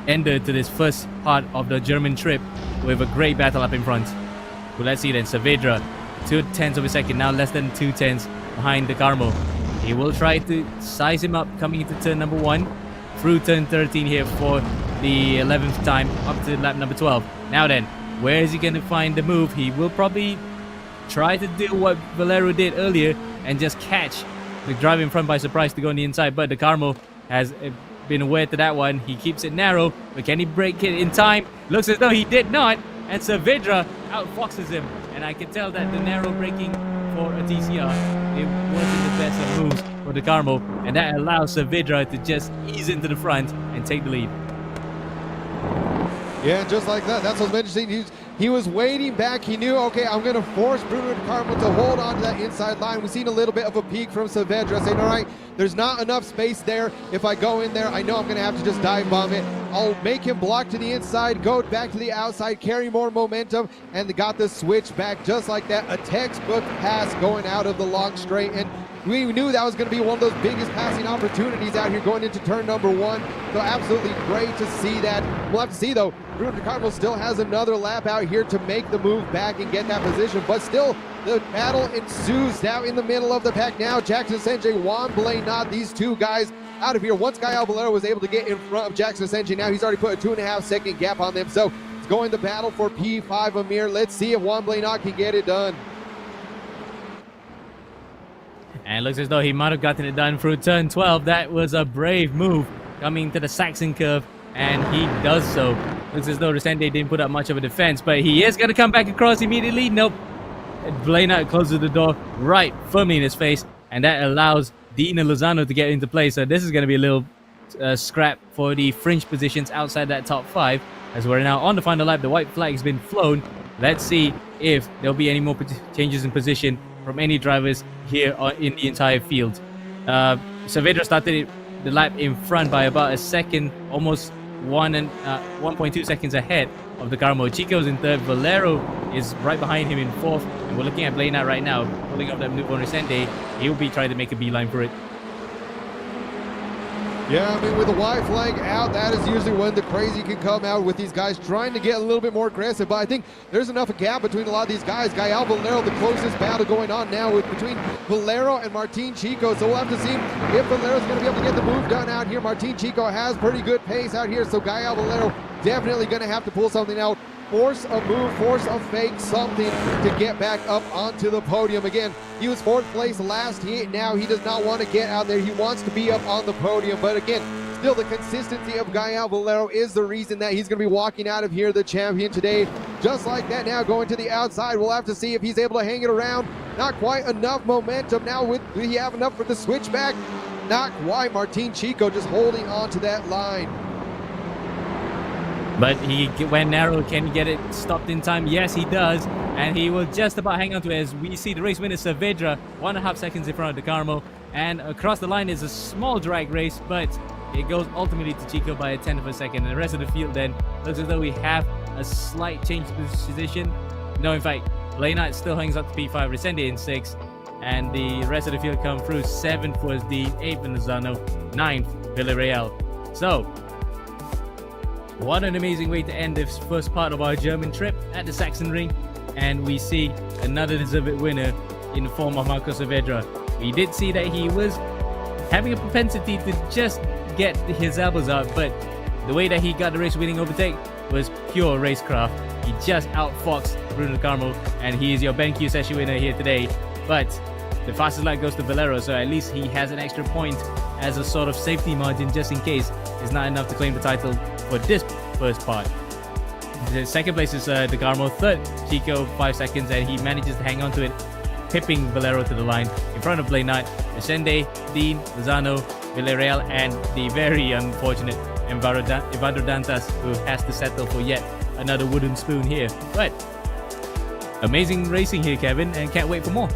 [SPEAKER 1] ender to this first part of the German trip, with a great battle up in front. Well, let's see then. Saavedra, 0.2 of a second, now less than 0.2 behind the Carmo. He will try to size him up coming into turn number 1 through turn 13 here for the 11th time up to lap number 12. Now then, where is he going to find the move? He will probably try to do what Valero did earlier and just catch the driver in front by surprise to go on the inside, but the Carmo has been aware to that one. He keeps it narrow, but can he break it in time? Looks as though he did not, and Saavedra outfoxes him, and I can tell that the narrow braking for a TCR, it wasn't the best of moves for the Carmo, and that allows Saavedra to just ease into the front and take the lead.
[SPEAKER 3] Yeah, just like that. That's what's interesting. He was waiting back. He knew, okay, I'm going to force Bruno de Carmo to hold on to that inside line. We've seen a little bit of a peak from Saavedra saying, all right, there's not enough space there. If I go in there, I know I'm going to have to just dive bomb it. I'll make him block to the inside, go back to the outside, carry more momentum, and got the switch back just like that. A textbook pass going out of the long straight. And we knew that was going to be one of those biggest passing opportunities out here going into turn number 1. So absolutely great to see that. We'll have to see, though. Bruno de Carmo still has another lap out here to make the move back and get that position, but still the battle ensues down in the middle of the pack now. Jackson Senjay, Juan Blenat, these two guys out of here. Once Gael Valero was able to get in front of Jackson Senjay, now he's already put a 2.5 second gap on them. So it's going to battle for P5 Amir. Let's see if Juan Blenat can get it done.
[SPEAKER 1] And it looks as though he might have gotten it done through turn 12. That was a brave move coming to the Saxon curve, and he does so. Looks as though Resende didn't put up much of a defense, but he is going to come back across immediately. Nope. Blenat closes the door right firmly in his face, and that allows Dina Lozano to get into play. So this is going to be a little scrap for the fringe positions outside that top 5, as we're now on the final lap. The white flag has been flown. Let's see if there'll be any more changes in position from any drivers here in the entire field. Saavedra started the lap in front by about a second, almost 1.2 seconds ahead of the Carmo. Chico's in third. Valero is right behind him in fourth. And we're looking at Blenat right now, pulling up that move on Resende. He'll be trying to make a beeline for it.
[SPEAKER 3] Yeah, I mean, with the white flag out, that is usually when the crazy can come out with these guys trying to get a little bit more aggressive. But I think there's enough gap between a lot of these guys. Gael Valero, the closest battle going on now with between Valero and Martin Chico. So we'll have to see if Valero's going to be able to get the move done out here. Martin Chico has pretty good pace out here. So Gael Valero definitely going to have to pull something out. Force a move, force a fake, something to get back up onto the podium. Again, he was 4th place last heat. Now he does not want to get out there. He wants to be up on the podium. But again, still the consistency of Gael Valero is the reason that he's going to be walking out of here the champion today. Just like that now, going to the outside. We'll have to see if he's able to hang it around. Not quite enough momentum. Now, do he have enough for the switchback? Not quite. Martin Chico just holding on to that line.
[SPEAKER 1] But he went narrow. Can he get it stopped in time? Yes, he does. And he will just about hang on to it as we see the race winner Saavedra 1.5 seconds in front of the Carmo. And across the line is a small drag race, but it goes ultimately to Chico by a 10th of a second. And the rest of the field then looks as though we have a slight change to position. No, in fact, Blenat still hangs up to P5, Resende in 6th. And the rest of the field come through. 7th was the 8th Lozano, 9th Villarreal. So, what an amazing way to end this first part of our German trip at the Sachsenring. And we see another deserved winner in the form of Marco Saavedra. We did see that he was having a propensity to just get his elbows out, but the way that he got the race-winning overtake was pure racecraft. He just outfoxed Bruno Carmo, and he is your BenQ session winner here today. But the fastest lap goes to Valero, so at least he has an extra point as a sort of safety margin just in case it's not enough to claim the title for this first part. The second place is De Carmo, third Chico, 5 seconds, and he manages to hang on to it, pipping Valero to the line in front of Blenat, Resende, Dean, Lozano, Villarreal, and the very unfortunate Evandro Dantas, who has to settle for yet another wooden spoon here. But amazing racing here, Kevin, and can't wait for more.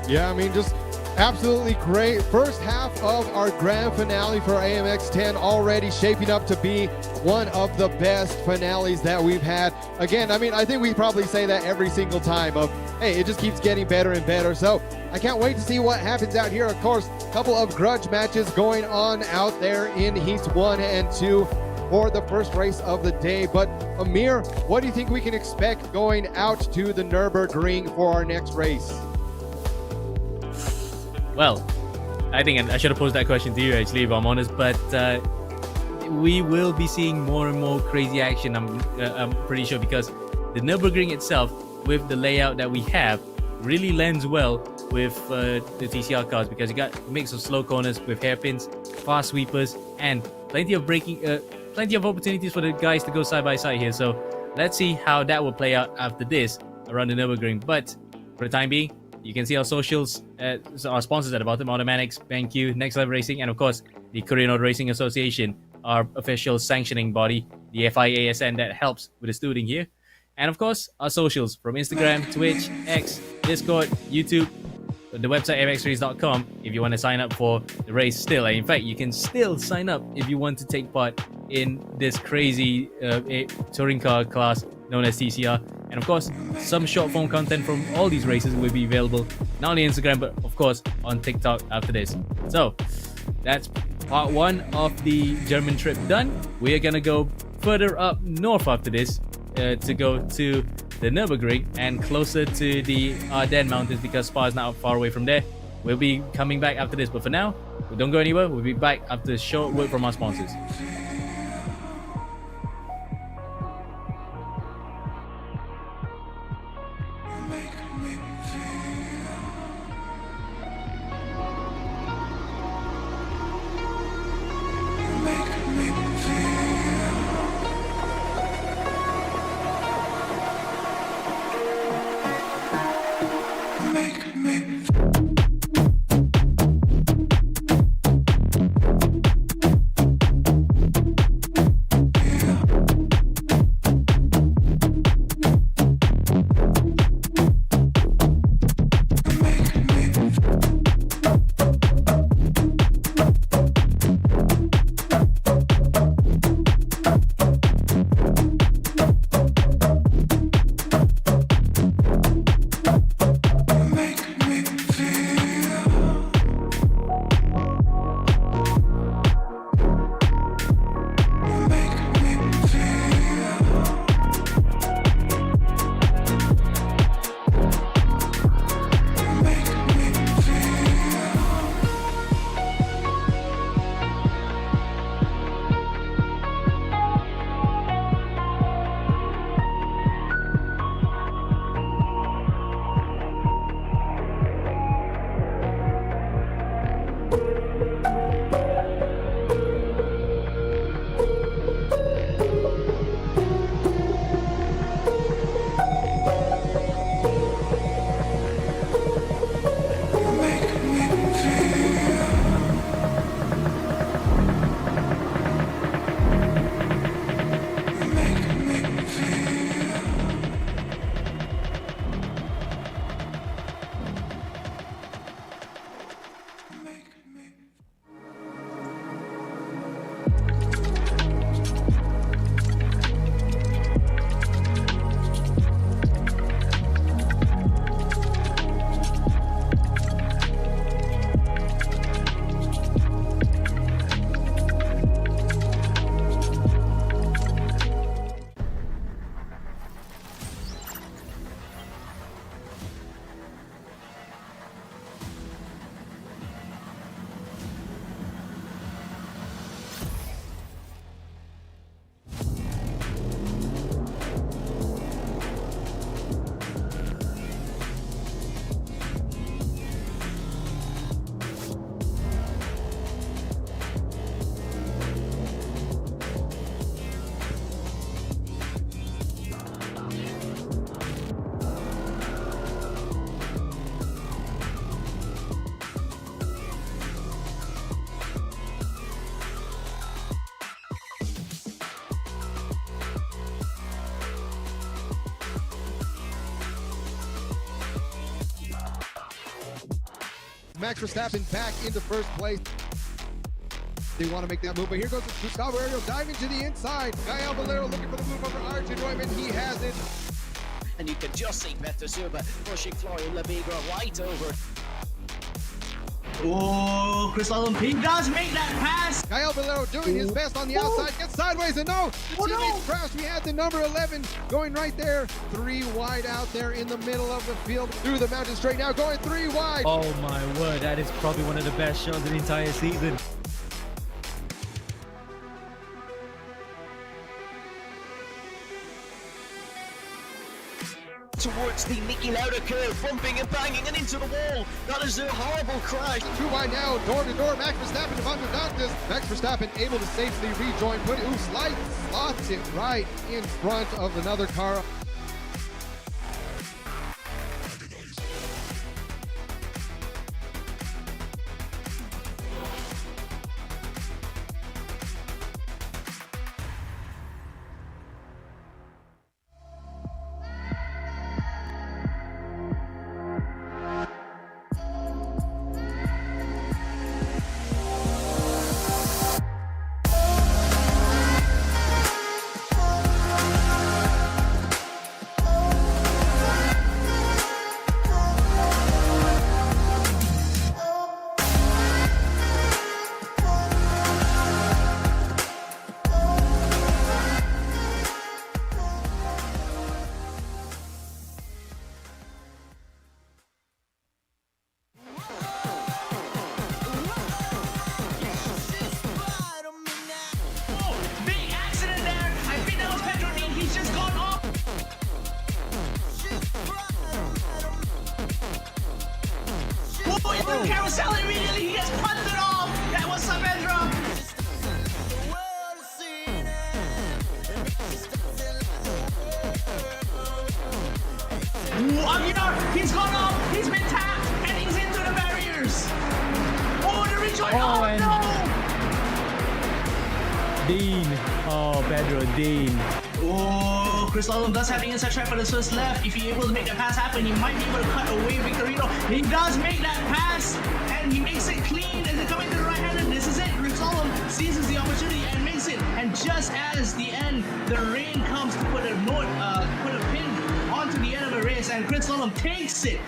[SPEAKER 3] Yeah, I mean, just absolutely great. First half of our grand finale for AMX10 already shaping up to be one of the best finales that we've had. Again, I mean, I think we probably say that every single time of, hey, it just keeps getting better and better. So I can't wait to see what happens out here. Of course, a couple of grudge matches going on out there in Heats 1 and 2 for the first race of the day. But Amir, what do you think we can expect going out to the Nürburgring for our next race?
[SPEAKER 1] Well, I think I should have posed that question to you actually, if I'm honest. But we will be seeing more and more crazy action. I'm pretty sure, because the Nürburgring itself, with the layout that we have, really lends well with the TCR cars, because you got a mix of slow corners with hairpins, fast sweepers, and plenty of opportunities for the guys to go side by side here. So let's see how that will play out after this around the Nürburgring. But for the time being, you can see our socials, our sponsors at the bottom: Automatics, BenQ, Next Level Racing, and of course the Korean Auto Racing Association, our official sanctioning body, the FIASN, that helps with the stewarding here. And of course, our socials from Instagram, Twitch, X, Discord, YouTube, the website amxrace.com if you want to sign up for the race still. And in fact, you can still sign up if you want to take part in this crazy touring car class known as TCR. And of course, some short form content from all these races will be available not only on Instagram, but of course on TikTok after this. So that's part one of the German trip done. We are gonna go further up north after this to go to the Nürburgring and closer to the Ardennes Mountains, because Spa is not far away from there. We'll be coming back after this, but for now, don't go anywhere. We'll be back after a short word from our sponsors.
[SPEAKER 3] Max Verstappen back into first place. They want to make that move, but here goes Gustavo Ariel diving to the inside. Gael Valero looking for the move over Arjen Neumann. He has it.
[SPEAKER 4] And you can just see Peter Zuba pushing Florian Lebigra right over.
[SPEAKER 2] Oh, Chris Lallum, he does make that pass.
[SPEAKER 3] Kyle Valero doing his best on the outside, gets sideways, and no, the teammates crashed. We had the number 11 going right there. 3 wide out there in the middle of the field, through the mountain straight now, going 3 wide.
[SPEAKER 7] Oh my word, that is probably one of the best shows of the entire season.
[SPEAKER 4] Towards the nicking outer curve, bumping and banging and into the wall. That is a horrible crash.
[SPEAKER 3] 2 wide now, door to door. Max Verstappen to Vanderdantis. Max Verstappen able to safely rejoin. Slots it right in front of another car.
[SPEAKER 2] Carousel immediately, he gets punted off. That was Saavedra. Aguilar, he's gone off, he's been tapped, and he's into the barriers. Oh, the rejoin. Oh, no.
[SPEAKER 7] Dean. Oh, Pedro, Dean.
[SPEAKER 2] Oh, Chris Lalum does have the inside track for the Swiss left. If he's able to make that pass happen, he might be able to cut away Victorino. He does make that pass, and he makes it clean as they come into the right hand. And this is it. Chris Lalum seizes the opportunity and makes it. And just as the end, the rain comes to put a pin onto the end of the race, and Chris Lalum takes it.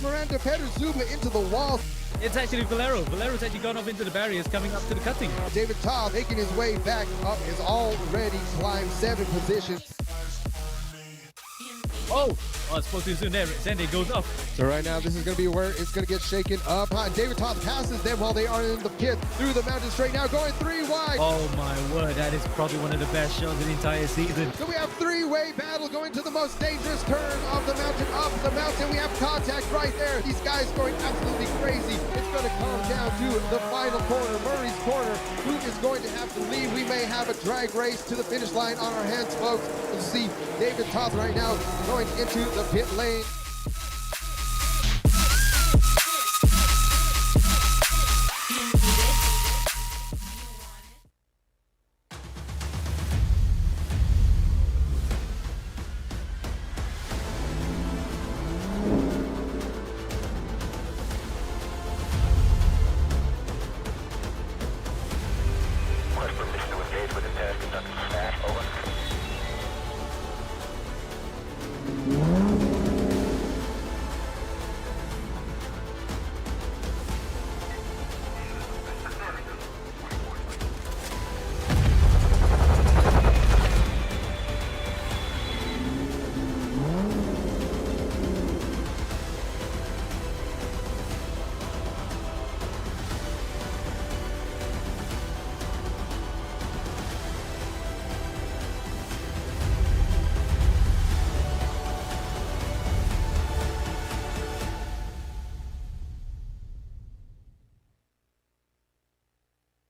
[SPEAKER 3] Miranda Pedro Zuba into the wall.
[SPEAKER 7] It's actually Valero. Valero's actually gone off into the barriers coming up to the cutting.
[SPEAKER 3] David Todd making his way back up, has already climbed 7 positions.
[SPEAKER 7] Oh, I spoke too soon there. Zende goes up.
[SPEAKER 3] So right now, this is going to be where it's going to get shaken up. David Todd passes them while they are in the pit through the mountain straight now, going 3 wide.
[SPEAKER 7] Oh my word, that is probably one of the best shows of the entire season.
[SPEAKER 3] So we have 3-way battle going to the most dangerous turn of the mountain. Up the mountain, we have contact right there. These guys going absolutely crazy. It's going to come down to the final corner, Murray's corner. Who is going to have to lead? We may have a drag race to the finish line on our hands, folks. You see David Todd right now going into the pit lane.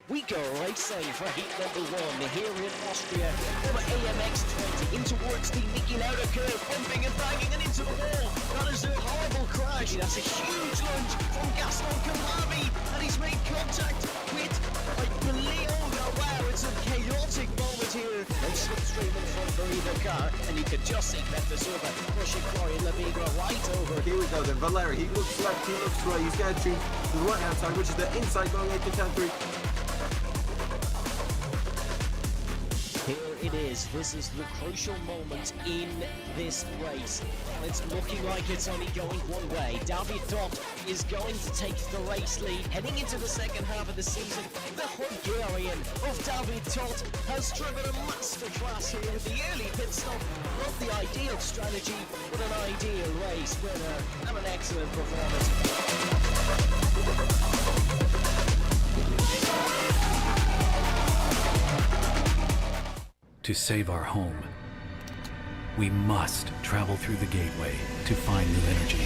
[SPEAKER 4] We go racing for heat number 1 here in Austria. Over AMX10 in towards the Niki Lauda curve, bumping and banging and into the wall. That is a horrible crash. That's a huge lunge from Gaston Cahavi, and he's made contact with, I believe, oh wow, it's a chaotic moment here. And slipstream in front for either car, and you can just see Petrušova pushing Florian Lebigra right over.
[SPEAKER 5] Here we go then, Valeri, he looks left, he looks right, he's got to choose the right hand side, which is the inside going 8 to 10-3.
[SPEAKER 4] Here it is. This is the crucial moment in this race. And it's looking like it's only going one way. David Dott is going to take the race lead. Heading into the second half of the season, the Hungarian of David Dott has driven a masterclass here with the early pit stop. Not the ideal strategy, but an ideal race winner and an excellent performance.
[SPEAKER 6] To save our home, we must travel through the gateway to find new energy.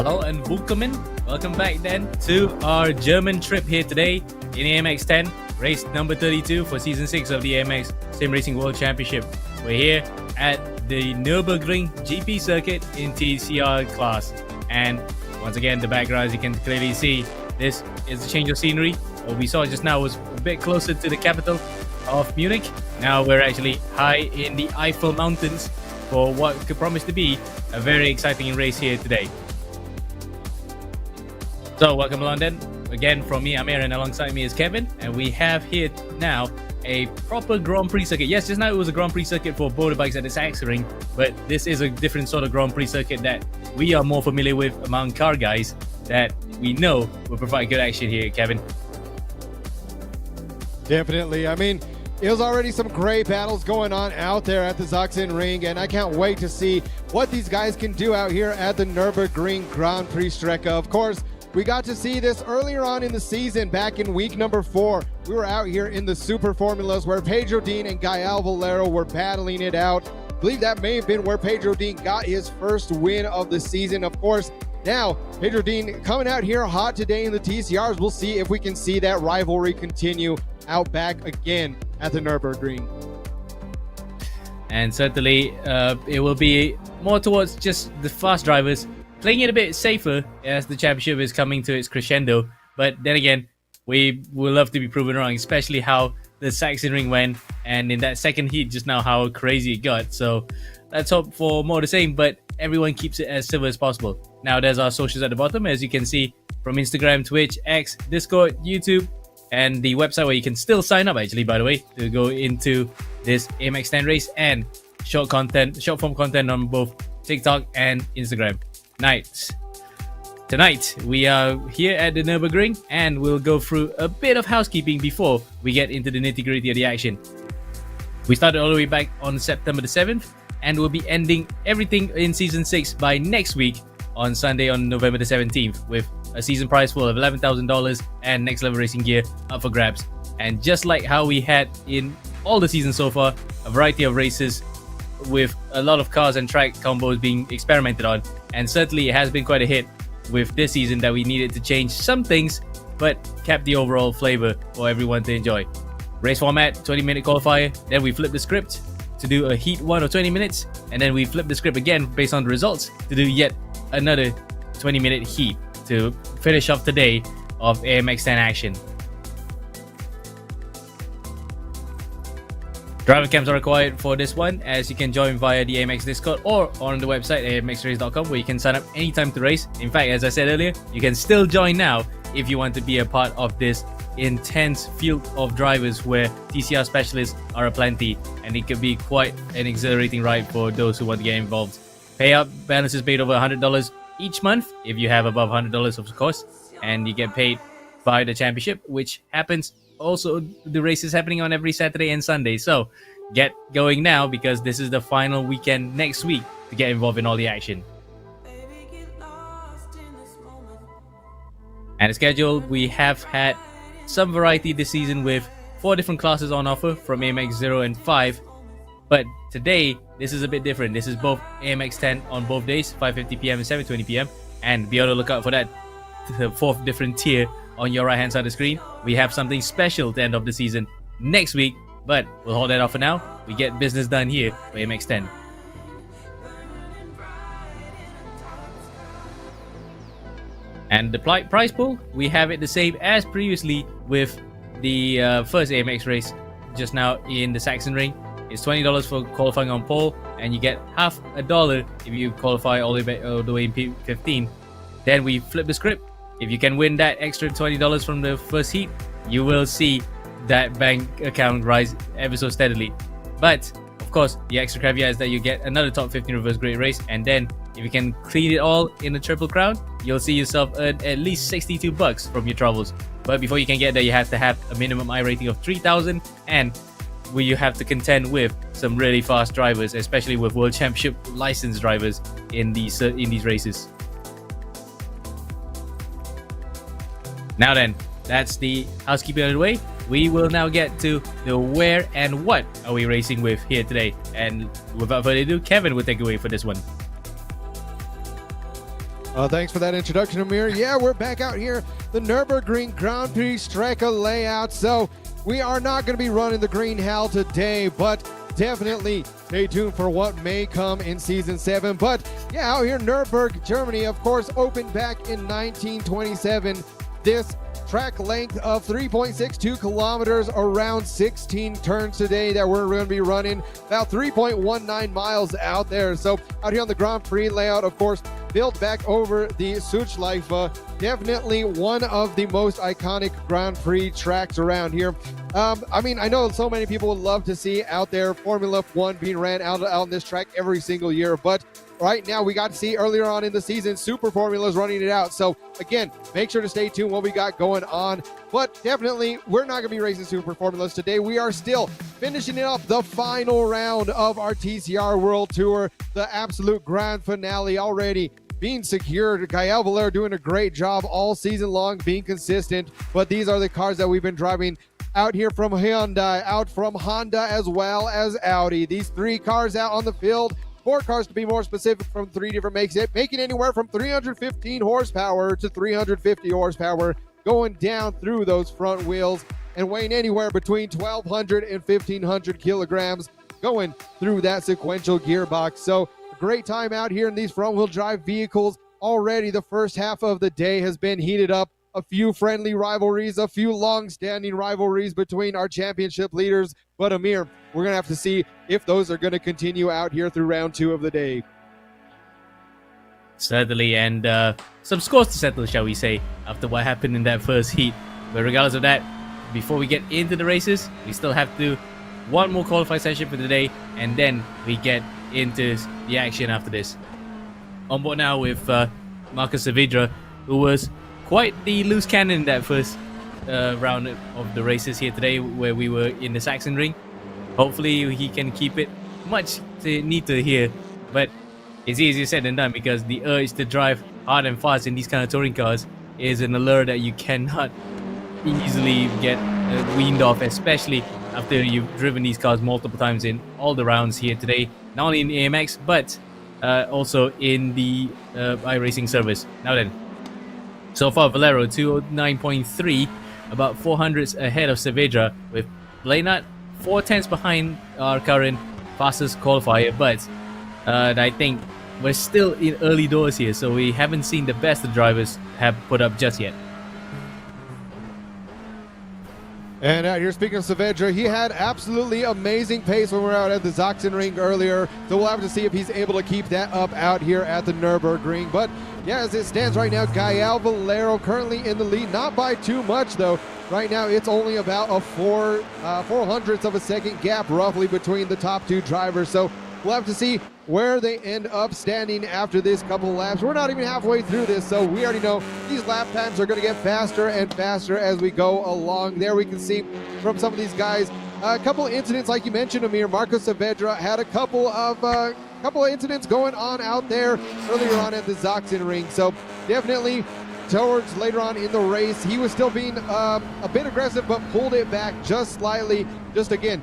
[SPEAKER 1] Hello and welcome back then to our German trip here today in AMX10, race number 32 for season 6 of the AMX Sim Racing World Championship. We're here at the Nürburgring GP circuit in TCR Class, and once again the background, as you can clearly see, this is a change of scenery. What we saw just now was a bit closer to the capital of Munich. Now we're actually high in the Eiffel Mountains for what could promise to be a very exciting race here today. So welcome along then. Again from me, Amir, and alongside me is Kevin, and we have here now a proper Grand Prix circuit. Yes, just now it was a Grand Prix circuit for motorbikes at the Sachsenring, but this is a different sort of Grand Prix circuit that we are more familiar with among car guys that we know will provide good action here, Kevin.
[SPEAKER 3] Definitely. I mean, it was already some great battles going on out there at the Sachsenring, and I can't wait to see what these guys can do out here at the Nürburgring Grand-Prix-Strecke. Of course, we got to see this earlier on in the season, back in week number 4. We were out here in the Super Formulas where Pedro Dean and Gael Valero were battling it out. I believe that may have been where Pedro Dean got his first win of the season. Of course, now Pedro Dean coming out here hot today in the TCRs. We'll see if we can see that rivalry continue out back again at the Nürburgring.
[SPEAKER 1] And certainly it will be more towards just the fast drivers playing it a bit safer as the championship is coming to its crescendo. But then again, we will love to be proven wrong, especially how the Sachsenring went, and in that second heat just now how crazy it got. So let's hope for more of the same, but everyone keeps it as civil as possible. Now there's our socials at the bottom, as you can see, from Instagram, Twitch, X, Discord, YouTube, and the website where you can still sign up, actually, by the way, to go into this AMX10 race and short form content on both TikTok and Instagram. Tonight we are here at the Nürburgring, and we'll go through a bit of housekeeping before we get into the nitty-gritty of the action. We started all the way back on September the 7th, and we'll be ending everything in season 6 by next week on Sunday on November the 17th with a season prize pool of $11,000 and next level racing gear up for grabs. And just like how we had in all the seasons so far, a variety of races with a lot of cars and track combos being experimented on, and certainly it has been quite a hit with this season that we needed to change some things but kept the overall flavor for everyone to enjoy. Race format, 20-minute qualifier, then we flip the script to do a heat 1 or 20 minutes, and then we flip the script again based on the results to do yet another 20-minute heat to finish off the day of AMX10 action. Driver cams are required for this one, as you can join via the AMX Discord or on the website amxrace.com, where you can sign up anytime to race. In fact, as I said earlier, you can still join now if you want to be a part of this intense field of drivers where TCR specialists are aplenty, and it could be quite an exhilarating ride for those who want to get involved. Payout balance is paid over $100 each month if you have above $100, of course, and you get paid by the championship, which happens also, the race is happening on every Saturday and Sunday. So get going now, because this is the final weekend next week to get involved in all the action. And the schedule, we have had some variety this season with 4 different classes on offer from AMX 0 and 5. But today, this is a bit different. This is both AMX 10 on both days, 5:50 PM and 7:20 PM. And be on the lookout for that 4th different tier on your right hand side of the screen. We have something special to end of the season next week, but we'll hold that off for now. We get business done here for AMX10. And the prize pool, we have it the same as previously with the first AMX race just now in the Sachsenring. It's $20 for qualifying on pole, and you get $50 if you qualify all the way in P15. Then we flip the script. If you can win that extra $20 from the first heat, you will see that bank account rise ever so steadily. But of course, the extra caveat is that you get another top 15 reverse grade race, and then if you can clean it all in the Triple Crown, you'll see yourself earn at least $62 from your travels. But before you can get there, you have to have a minimum I rating of 3,000, and you have to contend with some really fast drivers, especially with World Championship licensed drivers in these races. Now then, that's the housekeeping out of the way. We will now get to the where and what are we racing with here today. And without further ado, Kevin will take away for this one.
[SPEAKER 3] Thanks for that introduction, Amir. Yeah, we're back out here, the Nürburgring Grand-Prix-Strecke layout. So we are not going to be running the Green Hell today, but definitely stay tuned for what may come in Season 7. But yeah, out here in Nürburgring, Germany, of course, opened back in 1927. This track length of 3.62 kilometers, around 16 turns today that we're going to be running, about 3.19 miles out there. So out here on the Grand Prix layout, of course, built back over the Suchleife, definitely one of the most iconic Grand Prix tracks around here. I mean, I know so many people would love to see out there Formula 1 being ran out on this track every single year, but right now we got to see earlier on in the season Super Formulas running it out. So again, make sure to stay tuned what we got going on. But definitely, we're not going to be racing Super Formulas today. We are still finishing it up, the final round of our TCR World Tour, the absolute grand finale already being secured. Gael Valero doing a great job all season long, being consistent. But these are the cars that we've been driving out here from Hyundai, out from Honda, as well as Audi. These three cars out on the field, four cars to be more specific, from three different makes, making anywhere from 315 horsepower to 350 horsepower, going down through those front wheels and weighing anywhere between 1,200 and 1,500 kilograms, going through that sequential gearbox. So great time out here in these front-wheel drive vehicles. Already the first half of the day has been heated up. A few friendly rivalries, a few long-standing rivalries between our championship leaders. But Amir, we're going to have to see if those are going to continue out here through round 2 of the day.
[SPEAKER 1] Certainly, and some scores to settle, shall we say, after what happened in that first heat. But regardless of that, before we get into the races, we still have to do one more qualifying session for the day, and then we get into the action after this. On board now with Marcus Saavedra, who was quite the loose cannon in that first round of the races here today, where we were in the Sachsenring. Hopefully he can keep it. Much neater here, but it's easier said than done, because the urge to drive hard and fast in these kind of touring cars is an allure that you cannot easily get weaned off, especially after you've driven these cars multiple times in all the rounds here today, not only in AMX but also in the iRacing service. Now then, so far Valero 209.3, about 400s ahead of Saavedra, with Blainat 4/10 behind our current fastest qualifier. But I think we're still in early doors here, so we haven't seen the best the drivers have put up just yet.
[SPEAKER 3] And out here, speaking of Saavedra, he had absolutely amazing pace when we were out at the Sachsenring earlier. So we'll have to see if he's able to keep that up out here at the Nürburgring. But yeah, as it stands right now, Gael Valero currently in the lead, not by too much though. Right now, it's only about a 400th of a second gap roughly between the top two drivers. So we'll have to see where they end up standing after this couple laps. We're not even halfway through this, so we already know these lap times are going to get faster and faster as we go along. There we can see from some of these guys a couple of incidents, like you mentioned, Amir. Marcus Saavedra had a couple of incidents going on out there earlier on at the Sachsenring. So definitely towards later on in the race, he was still being a bit aggressive, but pulled it back just slightly. Just again,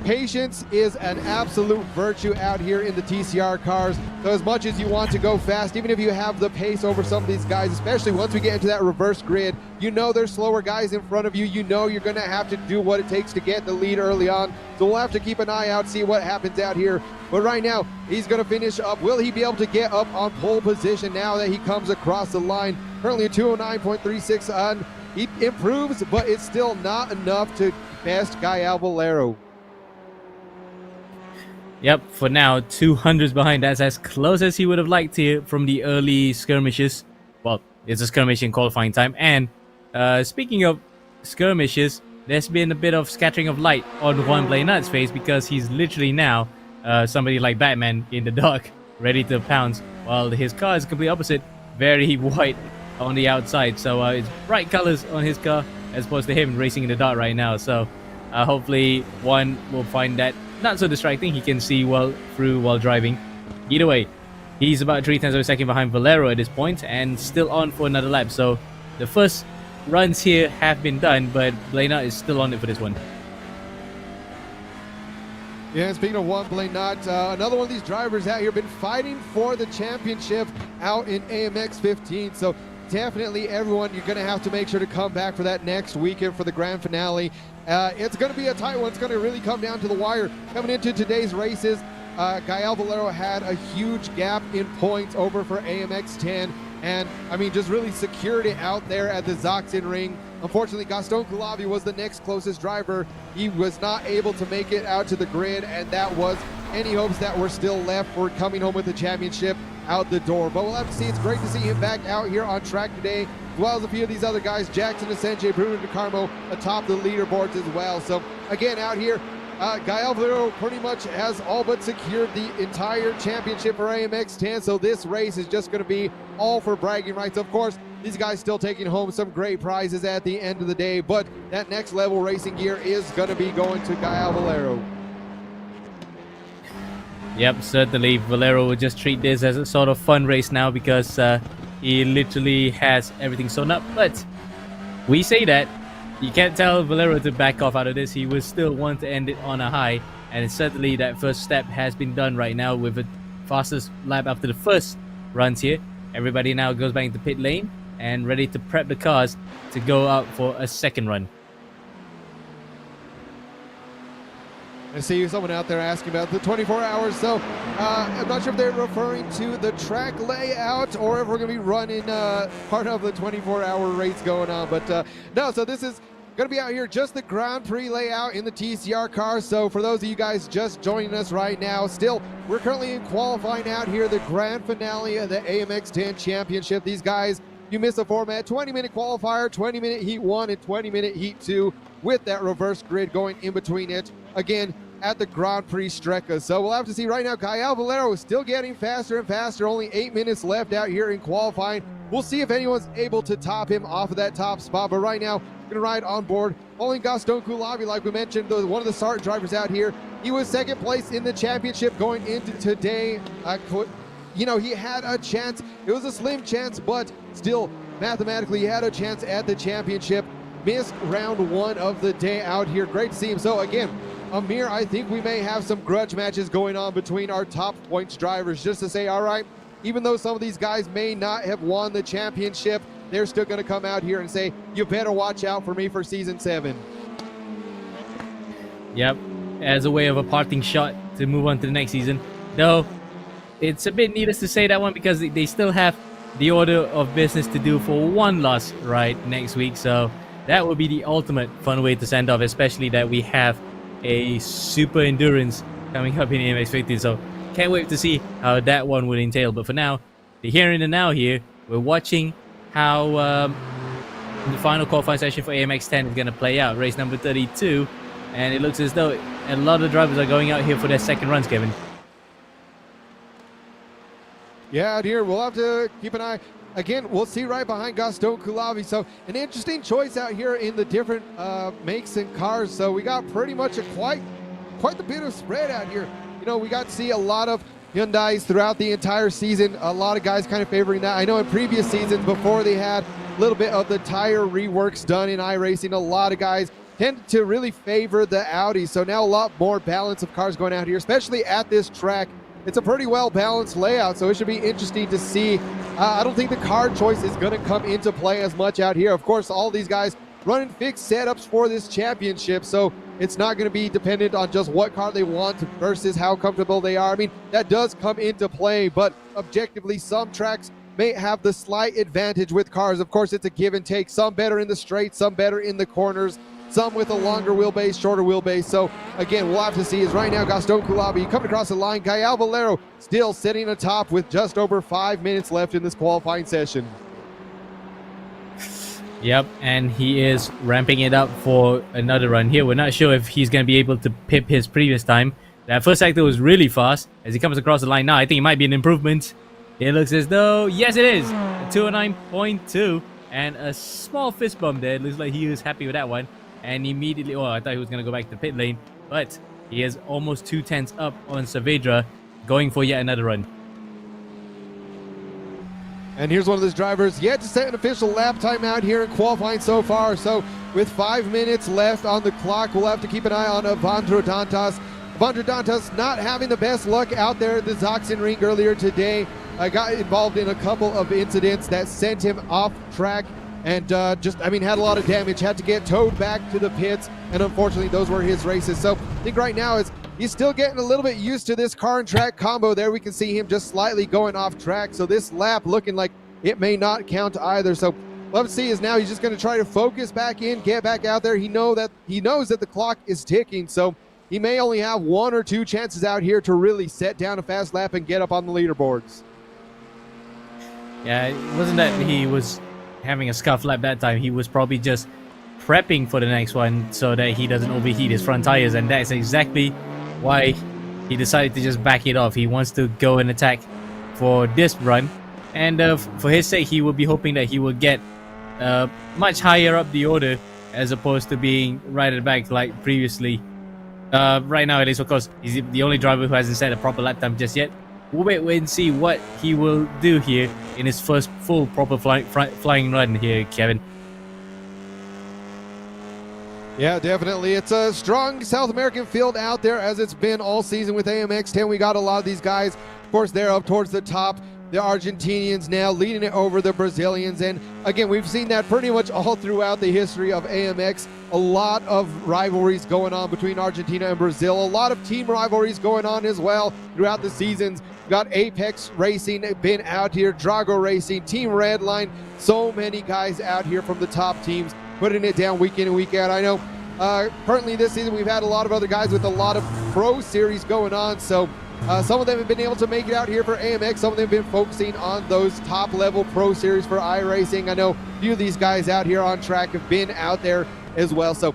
[SPEAKER 3] patience is an absolute virtue out here in the TCR cars. So as much as you want to go fast, even if you have the pace over some of these guys, especially once we get into that reverse grid, you know there's slower guys in front of you. You know you're going to have to do what it takes to get the lead early on. So we'll have to keep an eye out, see what happens out here. But right now, he's going to finish up. Will he be able to get up on pole position now that he comes across the line? Currently a 209.36 on. He improves, but it's still not enough to best Gael Valero.
[SPEAKER 1] Yep, for now, 200s behind. That's as close as he would have liked to from the early skirmishes. Well, it's a skirmish in qualifying time. And speaking of skirmishes, there's been a bit of scattering of light on Juan Blainat's face, because he's literally now somebody like Batman in the dark, ready to pounce, while his car is completely opposite, very white on the outside. So it's bright colors on his car as opposed to him racing in the dark right now. So hopefully Juan will find that not so distracting. He can see well through while driving. Either way, he's about 3/10 of a second behind Valero at this point and still on for another lap. So the first runs here have been done, but Blainat is still on it for this one.
[SPEAKER 3] Yeah, speaking of one blade knot, another one of these drivers out here been fighting for the championship out in AMX 15. So definitely everyone, you're going to have to make sure to come back for that next weekend for the grand finale. It's going to be a tight one. It's going to really come down to the wire. Coming into today's races, Gael Valero had a huge gap in points over for AMX10. And, I mean, just really secured it out there at the Sachsenring. Unfortunately, Gaston Kulavi was the next closest driver. He was not able to make it out to the grid, and that was any hopes that were still left for coming home with the championship out the door. But we'll have to see. It's great to see him back out here on track today, as well as a few of these other guys, Jackson Asensio, Bruno De Carmo, atop the leaderboards as well. So, again, out here, Gael Valero pretty much has all but secured the entire championship for AMX 10, so this race is just going to be all for bragging rights. Of course, these guys still taking home some great prizes at the end of the day, but that next level racing gear is going to be going to Gael Valero.
[SPEAKER 1] Yep, certainly Valero will just treat this as a sort of fun race now because he literally has everything sewn up. But we say that, you can't tell Valero to back off out of this. He will still want to end it on a high, and certainly that first step has been done right now with the fastest lap after the first runs here. Everybody now goes back into pit lane and ready to prep the cars to go out for a second run.
[SPEAKER 3] I see someone out there asking about the 24 hours, so I'm not sure if they're referring to the track layout or if we're going to be running part of the 24-hour race going on. But no, so this is going to be out here just the Grand Prix layout in the TCR car. So for those of you guys just joining us right now, still, we're currently in qualifying out here, the grand finale of the AMX 10 Championship. These guys, you miss the format, 20-minute qualifier, 20-minute heat 1, and 20-minute heat 2 with that reverse grid going in between it. Again, at the Grand-Prix-Strecke. So we'll have to see right now. Gael Valero is still getting faster and faster. Only 8 minutes left out here in qualifying. We'll see if anyone's able to top him off of that top spot. But right now, we're going to ride on board. Following Gaston Kulavi, like we mentioned, one of the start drivers out here. He was second place in the championship going into today. You know, he had a chance. It was a slim chance, but still, mathematically, he had a chance at the championship. Missed round 1 of the day out here. Great to see him. So again, Amir, I think we may have some grudge matches going on between our top points drivers, just to say, all right, even though some of these guys may not have won the championship, they're still going to come out here and say, you better watch out for me for season 7.
[SPEAKER 1] Yep, as a way of a parting shot to move on to the next season. Though, it's a bit needless to say that one because they still have the order of business to do for one last ride next week. So that would be the ultimate fun way to send off, especially that we have a super endurance coming up in AMX 15, so can't wait to see how that one will entail. But for now, the here and the now here, we're watching how the final qualifying session for AMX 10 is going to play out, race number 32, and it looks as though a lot of drivers are going out here for their second runs, Kevin.
[SPEAKER 3] Yeah, out here, we'll have to keep an eye. Again, we'll see right behind Gaston Kulavi. So an interesting choice out here in the different makes and cars. So we got pretty much a quite the bit of spread out here. You know, we got to see a lot of Hyundais throughout the entire season. A lot of guys kind of favoring that. I know in previous seasons before they had a little bit of the tire reworks done in iRacing, a lot of guys tended to really favor the Audi. So now a lot more balance of cars going out here, especially at this track. It's a pretty well-balanced layout, so it should be interesting to see. I don't think the car choice is going to come into play as much out here. Of course, all these guys running fixed setups for this championship, so it's not going to be dependent on just what car they want versus how comfortable they are. I mean, that does come into play, but objectively, some tracks may have the slight advantage with cars. Of course, it's a give and take. Some better in the straight, some better in the corners, some with a longer wheelbase, shorter wheelbase. So again, we'll have to see. Is right now Gaston Kulabi coming across the line. Gael Valero still sitting atop with just over 5 minutes left in this qualifying session.
[SPEAKER 1] Yep, and he is ramping it up for another run here. We're not sure if he's going to be able to pip his previous time. That first sector was really fast. As he comes across the line now, I think it might be an improvement. It looks as though, yes it is, a 209.2, and a small fist bump there. It looks like he was happy with that one. And immediately, oh, I thought he was going to go back to the pit lane, but he is almost 2/10 up on Saavedra, going for yet another run.
[SPEAKER 3] And here's one of those drivers yet to set an official lap time out here in qualifying so far. So with 5 minutes left on the clock, we'll have to keep an eye on Evandro Dantas. Evandro Dantas not having the best luck out there at the Sachsenring earlier today. Got involved in a couple of incidents that sent him off track and had a lot of damage, had to get towed back to the pits, and unfortunately those were his races. So I think right now he's still getting a little bit used to this car and track combo there. We can see him just slightly going off track, so this lap looking like it may not count either. So let's see is now he's just going to try to focus back in, get back out there. He knows that the clock is ticking, so he may only have 1 or 2 chances out here to really set down a fast lap and get up on the leaderboards.
[SPEAKER 1] Yeah, it wasn't that he was having a scuff lap that time. He was probably just prepping for the next one so that he doesn't overheat his front tires, and that's exactly why he decided to just back it off. He wants to go and attack for this run, and for his sake, he will be hoping that he will get much higher up the order as opposed to being right at the back like previously. Right now, it is, of course, he's the only driver who hasn't set a proper lap time just yet. We'll wait and see what he will do here in his first full proper flying run here, Kevin.
[SPEAKER 3] Yeah, definitely. It's a strong South American field out there, as it's been all season with AMX10. We got a lot of these guys. Of course, they're up towards the top. The Argentinians now leading it over the Brazilians. And again, we've seen that pretty much all throughout the history of AMX. A lot of rivalries going on between Argentina and Brazil. A lot of team rivalries going on as well throughout the seasons. We've got Apex Racing been out here, Drago Racing, Team Redline. So many guys out here from the top teams putting it down week in and week out. I know currently this season we've had a lot of other guys with a lot of pro series going on. So some of them have been able to make it out here for AMX. Some of them have been focusing on those top-level pro series for iRacing. I know a few of these guys out here on track have been out there as well. So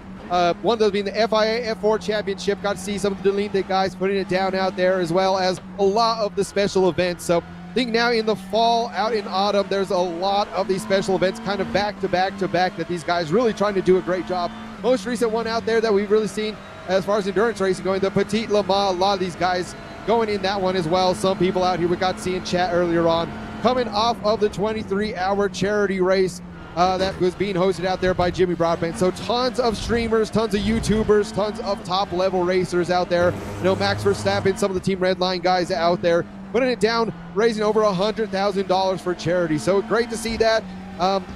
[SPEAKER 3] one of those being the FIA F4 Championship. Got to see some of the Delinte guys putting it down out there, as well as a lot of the special events. So I think now in the fall, out in autumn, there's a lot of these special events kind of back to back to back that these guys really trying to do a great job. Most recent one out there that we've really seen as far as endurance racing going, the Petite Le Mans, a lot of these guys going in that one as well. Some people out here we got to see in chat earlier on, coming off of the 23-hour charity race that was being hosted out there by Jimmy Broadbent. So tons of streamers, tons of YouTubers, tons of top-level racers out there. You know, Max Verstappen, some of the Team Redline guys out there, putting it down, raising over $100,000 for charity. So great to see that.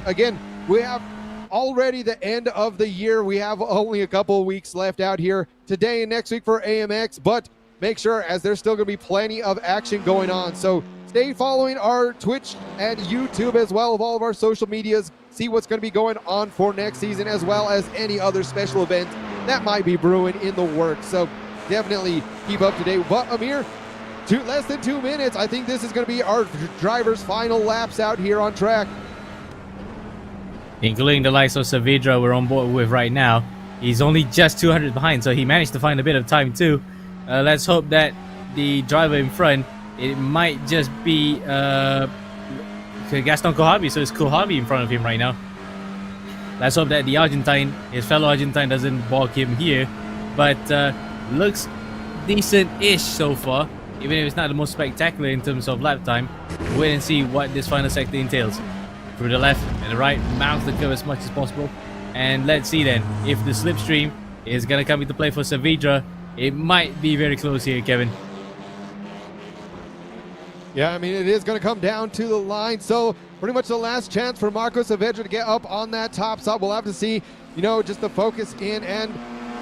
[SPEAKER 3] Again, we have already the end of the year. We have only a couple of weeks left out here today and next week for AMX, but make sure, as there's still going to be plenty of action going on. So stay following our Twitch and YouTube as well of all of our social medias. See what's going to be going on for next season, as well as any other special events that might be brewing in the works. So definitely keep up to date. But Amir, less than 2 minutes. I think this is going to be our driver's final laps out here on track.
[SPEAKER 1] Including the likes of Saavedra we're on board with right now. He's only just 200 behind, so he managed to find a bit of time too. Let's hope that the driver in front, it might just be Gaston Kohavi, so it's Kohavi in front of him right now. Let's hope that the Argentine, his fellow Argentine, doesn't balk him here, but looks decent-ish so far, even if it's not the most spectacular in terms of lap time. We'll wait and see what this final sector entails. Through the left and the right, mounts the curve as much as possible, and let's see then if the slipstream is going to come into play for Saavedra. It might be very close here, Kevin.
[SPEAKER 3] Yeah, I mean, it is going to come down to the line. So pretty much the last chance for Marco Saavedra to get up on that top spot. We'll have to see, you know, just the focus in. And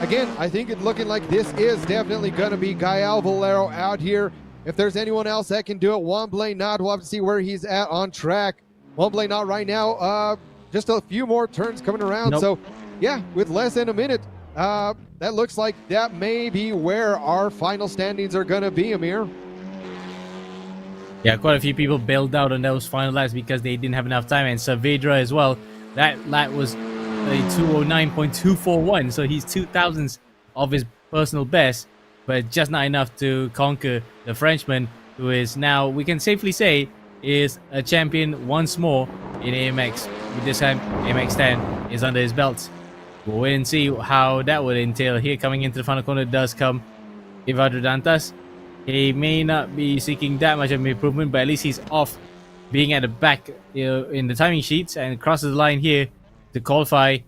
[SPEAKER 3] again, I think it's looking like this is definitely going to be Gael Valero out here. If there's anyone else that can do it, Juan Blanard, we'll have to see where he's at on track. Juan Blanard right now, just a few more turns coming around.
[SPEAKER 1] Nope.
[SPEAKER 3] So yeah, with less than a minute, that looks like that may be where our final standings are going to be, Amir.
[SPEAKER 1] Yeah, quite a few people bailed out on those final laps because they didn't have enough time, and Saavedra as well. That lap was a 209.241, so he's 2,000ths of his personal best, but just not enough to conquer the Frenchman, who is now, we can safely say, is a champion once more in AMX. With this time, AMX10 is under his belt. We'll wait and see how that would entail. Here, coming into the final corner, does come Evandro Dantas. He may not be seeking that much of an improvement, but at least he's off being at the back in the timing sheets and crosses the line here to qualify.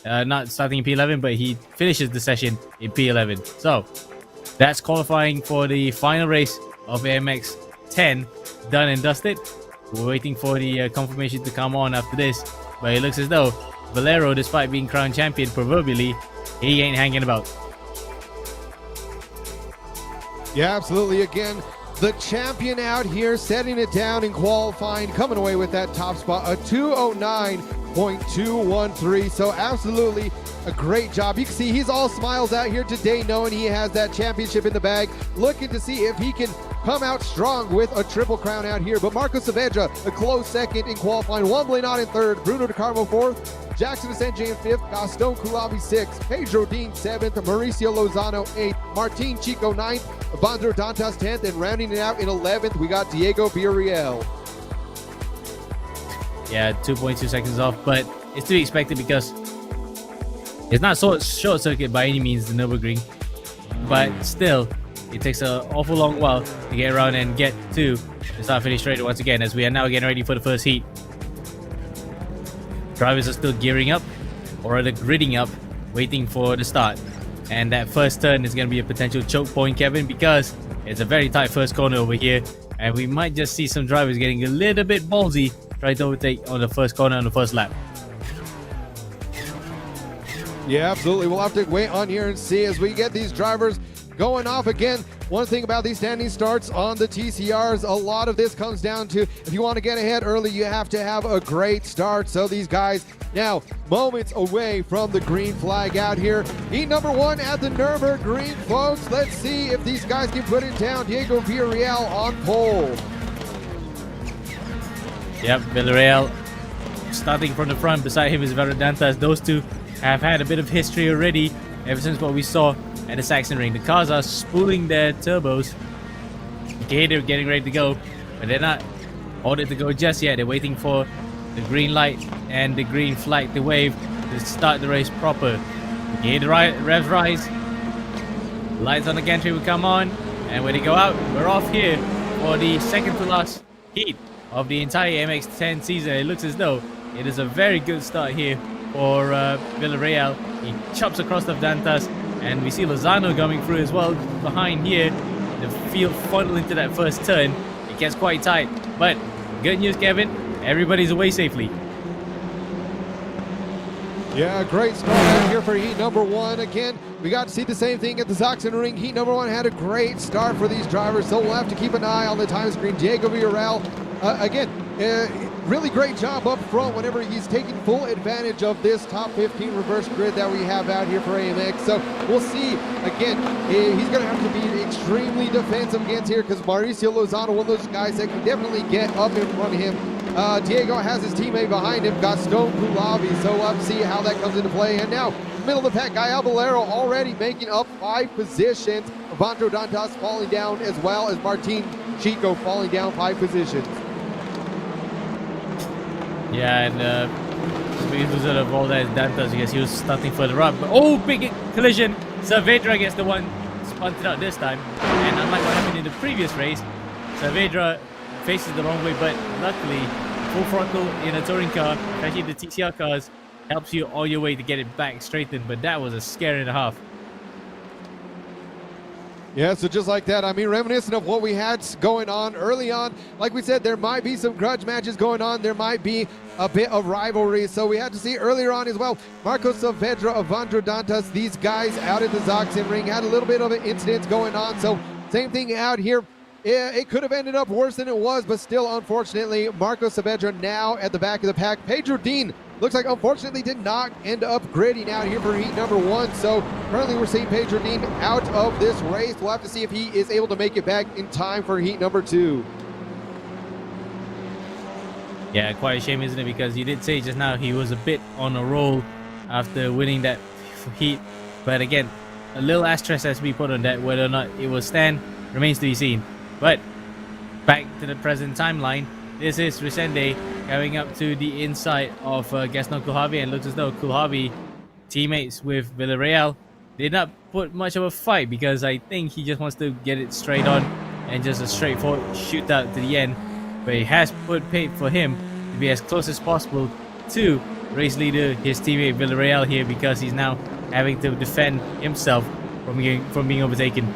[SPEAKER 1] Not starting in P11, but he finishes the session in P11. So, that's qualifying for the final race of AMX 10 done and dusted. We're waiting for the confirmation to come on after this, but it looks as though Valero, despite being crowned champion proverbially, he ain't hanging about.
[SPEAKER 3] Yeah, absolutely. Again, the champion out here setting it down in qualifying, coming away with that top spot, a 209.213. So absolutely a great job. You can see he's all smiles out here today, knowing he has that championship in the bag, looking to see if he can come out strong with a triple crown out here. But Marco Saavedra, a close second in qualifying, Juan Blenat in third, Bruno De Carmo fourth, Jackson Ascension in fifth, Gaston Kulabi sixth, Pedro Dean seventh, Mauricio Lozano eighth, Martin Chico ninth, Evandro Dantas 10th, and rounding it out in 11th, we got Diego Villarreal.
[SPEAKER 1] Yeah, 2.2 seconds off, but it's to be expected because it's not so short circuit by any means, the Nürburgring, but still, it takes an awful long while to get around and get to the start-finish straight once again, as we are now getting ready for the first heat. Drivers are still gearing up, or rather gridding up, waiting for the start. And that first turn is going to be a potential choke point, Kevin, because it's a very tight first corner over here, and we might just see some drivers getting a little bit ballsy trying to overtake on the first corner on the first lap.
[SPEAKER 3] Yeah, absolutely. We'll have to wait on here and see as we get these drivers going off again. One thing about these standing starts on the TCRs, a lot of this comes down to if you want to get ahead early, you have to have a great start. So these guys now moments away from the green flag out here. Heat number one at the Nürburgring, folks. Let's see if these guys can put it down. Diego Villarreal on pole.
[SPEAKER 1] Yep, Villarreal starting from the front. Beside him is Evandro Dantas. Those two have had a bit of history already ever since what we saw at the Sachsenring. The cars are spooling their turbos. Okay, they're getting ready to go, but they're not ordered to go just yet. They're waiting for the green light and the green flag to wave to start the race proper. Okay, the revs rise. Lights on the gantry will come on, and when they go out, we're off here for the second to last heat of the entire AMX10 season. It looks as though it is a very good start here for Villarreal. He chops across the Dantas, and we see Lozano coming through as well behind here. The field funnel into that first turn. It gets quite tight, but good news, Kevin, everybody's away safely.
[SPEAKER 3] Yeah, great start out here for heat number one. Again, we got to see the same thing at the Sachsenring. Heat number one had a great start for these drivers, so we'll have to keep an eye on the time screen. Diego Villarreal, again, really great job up front whenever he's taking full advantage of this top 15 reverse grid that we have out here for AMX. So we'll see. Again, he's going to have to be extremely defensive against here because Mauricio Lozano, one of those guys that can definitely get up in front of him. Diego has his teammate behind him, Gaston Kulabi, so we'll have to see how that comes into play. And now, middle of the pack, Gael Valero already making up 5 positions. Evandro Dantas falling down, as well as Martin Chico falling down 5 positions.
[SPEAKER 1] Yeah, and the biggest loser of all that is Dantas because he was starting further up. But, oh, big collision! Saavedra gets the one spun out this time. And unlike what happened in the previous race, Saavedra faces the wrong way, but luckily, full frontal in a touring car, especially the TCR cars, helps you all your way to get it back straightened. But that was a scare and a half.
[SPEAKER 3] Yeah, so just like that, I mean, reminiscent of what we had going on early on. Like we said, there might be some grudge matches going on. There might be a bit of rivalry. So we had to see earlier on as well. Marco Saavedra, Evandro Dantas, these guys out at the Sachsenring had a little bit of an incident going on. So same thing out here. Yeah, it could have ended up worse than it was, but still, unfortunately, Marco Saavedra now at the back of the pack. Pedro Dean looks like, unfortunately, did not end up gridding out here for heat number one. So currently, we're seeing Pedro Dean out of this race. We'll have to see if he is able to make it back in time for heat number two.
[SPEAKER 1] Yeah, quite a shame, isn't it? Because you did say just now he was a bit on a roll after winning that heat. But again, a little asterisk has to be put on that. Whether or not it will stand remains to be seen. But back to the present timeline, this is Resende coming up to the inside of Gaston Kulhavi, and looks as though Kulhavi, teammates with Villarreal, did not put much of a fight because I think he just wants to get it straight on and just a straightforward shootout to the end. But it has put paid for him to be as close as possible to race leader, his teammate Villarreal here, because he's now having to defend himself from being overtaken.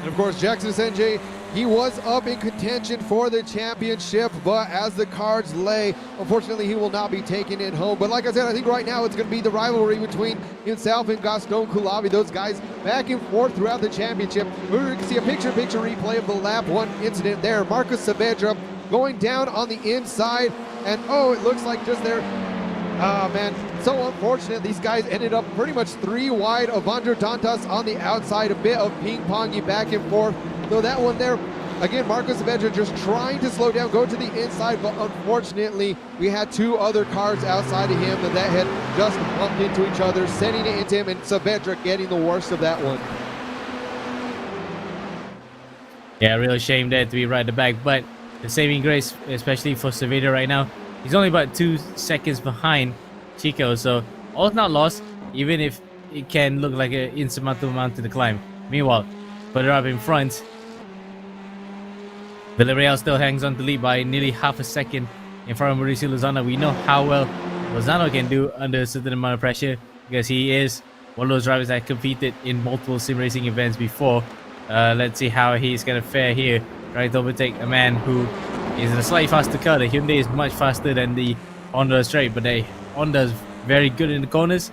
[SPEAKER 3] And of course, Jackson Senjay, he was up in contention for the championship, but as the cards lay, unfortunately, he will not be taking it home. But like I said, I think right now it's going to be the rivalry between himself and Gaston Koulavi. Those guys back and forth throughout the championship. We're going to see a picture-in-picture replay of the lap 1 incident there. Marcus Saavedra going down on the inside, and oh, it looks like just there. Oh man, so unfortunate. These guys ended up pretty much 3 wide. Avandro Dantas on the outside, a bit of ping-pongy back and forth. So that one there, again, Marcus Saavedra just trying to slow down, go to the inside, but unfortunately, we had 2 other cars outside of him that had just bumped into each other, sending it into him, and Saavedra getting the worst of that one.
[SPEAKER 1] Yeah, real shame there to be right at the back, but the saving grace, especially for Saavedra right now, he's only about 2 seconds behind Chico, so all's not lost, even if it can look like an insurmountable mountain to climb. Meanwhile, further up in front, Villarreal still hangs on to lead by nearly half a second in front of Mauricio Lozano. We know how well Lozano can do under a certain amount of pressure because he is one of those drivers that competed in multiple sim racing events before. Let's see how he's going to fare here, trying to overtake a man who is in a slightly faster car. The Hyundai is much faster than the Honda straight, but the Honda is very good in the corners.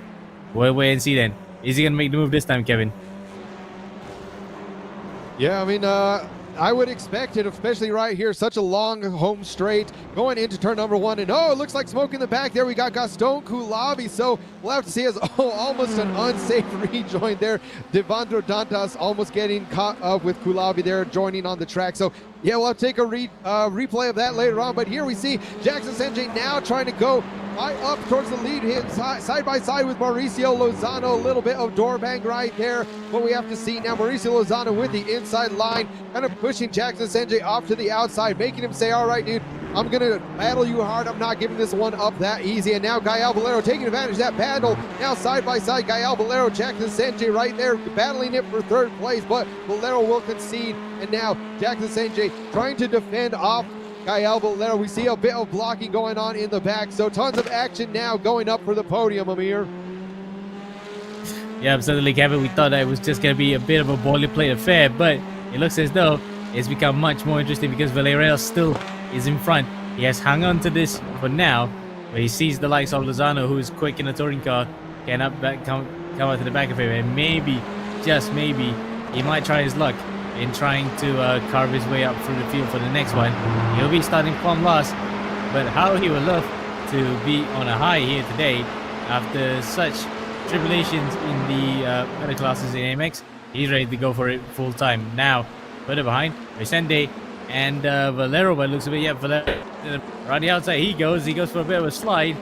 [SPEAKER 1] We'll wait and see then. Is he going to make the move this time, Kevin?
[SPEAKER 3] Yeah, I mean, I would expect it, especially right here. Such a long home straight going into turn number 1. And oh, it looks like smoke in the back there. We got Gaston Koulavi. So we'll have to see as almost an unsafe rejoin there. Devandro Dantas almost getting caught up with Koulavi there, joining on the track. So yeah, we'll have to take a replay of that later on. But here we see Jackson Senjay now trying to go high up towards the lead, hit side by side with Mauricio Lozano. A little bit of door bang right there. But we have to see now Mauricio Lozano with the inside line, kind of pushing Jackson Senjay off to the outside, making him say, all right, dude, I'm going to battle you hard. I'm not giving this one up that easy. And now Gael Valero taking advantage of that battle. Now side by side, Gael Valero, Jackson Senjay right there, battling it for 3rd place, but Valero will concede. And now Jackson Senjay trying to defend off Gael Valero. We see a bit of blocking going on in the back. So tons of action now going up for the podium, Amir.
[SPEAKER 1] Yeah, absolutely, Kevin. We thought that it was just going to be a bit of a boilerplate affair, but it looks as though it's become much more interesting because Villarreal still is in front. He has hung on to this for now, but he sees the likes of Lozano, who is quick in a touring car, can come out to the back of him, and maybe, just maybe, he might try his luck in trying to carve his way up through the field for the next one. He'll be starting from last, but how he would love to be on a high here today after such tribulations in the other classes in AMX. He's ready to go for it full time. Now, further behind, Resende and Valero, by the looks of it. Yeah, Valero around the outside he goes for a bit of a slide,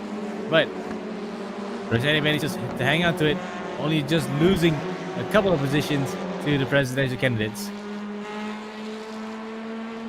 [SPEAKER 1] but Resende manages to hang on to it, only just losing a couple of positions to the presidential candidates.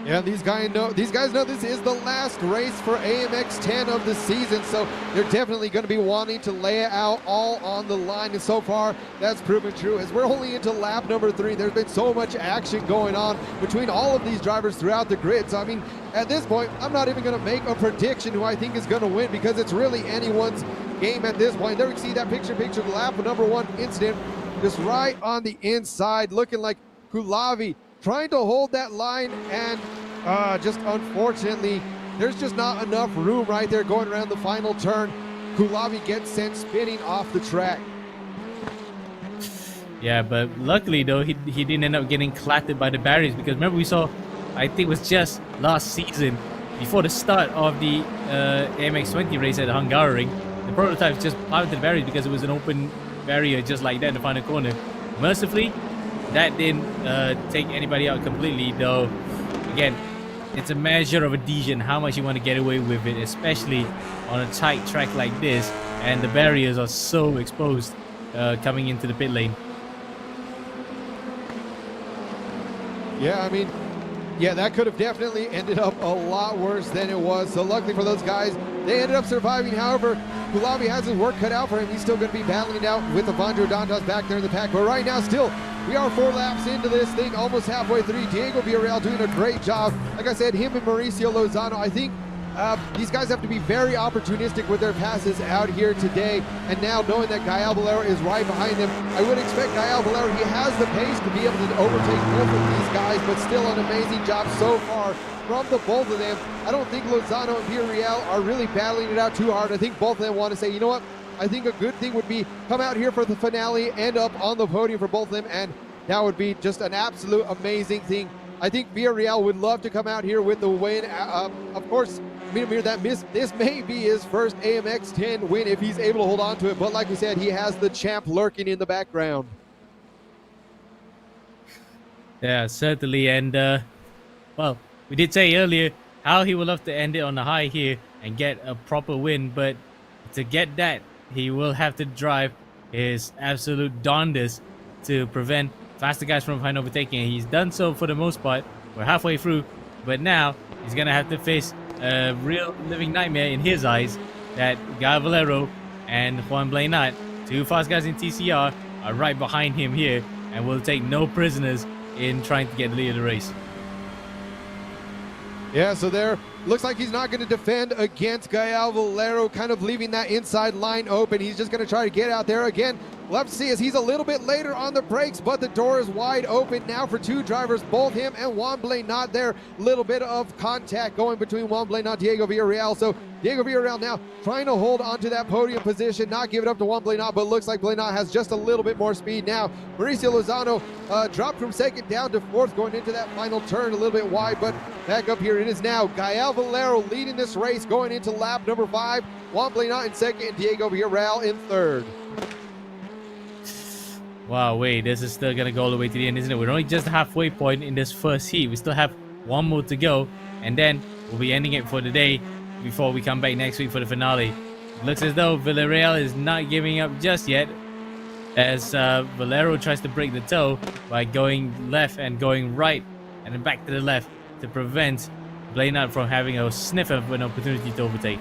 [SPEAKER 3] Yeah, these guys know this is the last race for AMX 10 of the season, so they're definitely going to be wanting to lay it out all on the line, and so far that's proven true. As we're only into lap number 3, there's been so much action going on between all of these drivers throughout the grid. So I mean, at this point, I'm not even going to make a prediction who I think is going to win, because it's really anyone's game at this point. There we see that picture lap number 1 incident, just right on the inside, looking like Koulavi trying to hold that line, and just unfortunately, there's just not enough room right there going around the final turn. Koulavi gets sent spinning off the track.
[SPEAKER 1] Yeah, but luckily though, he didn't end up getting clattered by the barriers, because remember we saw, I think it was just last season, before the start of the AMX20 race at the Hungaroring, the prototypes just plowed into the barriers because it was an open barrier just like that in the final corner. Mercifully, that didn't take anybody out completely, though. Again, it's a measure of adhesion, how much you want to get away with it, especially on a tight track like this, and the barriers are so exposed coming into the pit lane.
[SPEAKER 3] Yeah, I mean, yeah, that could have definitely ended up a lot worse than it was. So luckily for those guys, they ended up surviving. However, Koulavi has his work cut out for him. He's still going to be battling it out with Avandro Dantas back there in the pack. But right now, still, we are 4 laps into this thing, almost halfway through. Diego Villarreal doing a great job. Like I said, him and Mauricio Lozano, I think these guys have to be very opportunistic with their passes out here today. And now knowing that Gael Valero is right behind him, I would expect Gael Valero, he has the pace to be able to overtake both of these guys, but still an amazing job so far from the both of them. I don't think Lozano and Villarreal are really battling it out too hard. I think both of them want to say, you know what, I think a good thing would be come out here for the finale, end up on the podium for both of them, and that would be just an absolute amazing thing. I think Villarreal would love to come out here with the win. Of course, this may be his first AMX 10 win if he's able to hold on to it, but like we said, he has the champ lurking in the background.
[SPEAKER 1] Yeah, certainly. And, well, we did say earlier how he would love to end it on a high here and get a proper win, but to get that, he will have to drive his absolute darndest to prevent faster guys from behind overtaking. He's done so for the most part. We're halfway through, but now he's going to have to face a real living nightmare in his eyes that Gael Valero and Juan Blainat, two fast guys in TCR, are right behind him here and will take no prisoners in trying to get the lead of the race.
[SPEAKER 3] Yeah, so there looks like he's not going to defend against Gael Valero, kind of leaving that inside line open. He's just going to try to get out there again. We'll have to see as he's a little bit later on the brakes, but the door is wide open now for two drivers, both him and Juan Blainat there. Little bit of contact going between Juan Blainat and Diego Villarreal. So Diego Villarreal now trying to hold onto that podium position, not give it up to Juan Blainat, but looks like Blainat has just a little bit more speed now. Mauricio Lozano dropped from second down to fourth going into that final turn, a little bit wide, but back up here it is now. Gael Valero leading this race going into lap number 5. Juan Blainat in second and Diego Villarreal in third.
[SPEAKER 1] Wow, wait, this is still going to go all the way to the end, isn't it? We're only just halfway point in this first heat. We still have one more to go, and then we'll be ending it for the day before we come back next week for the finale. It looks as though Villarreal is not giving up just yet, as Valero tries to break the toe by going left and going right and then back to the left to prevent Blainat from having a sniff of an opportunity to overtake.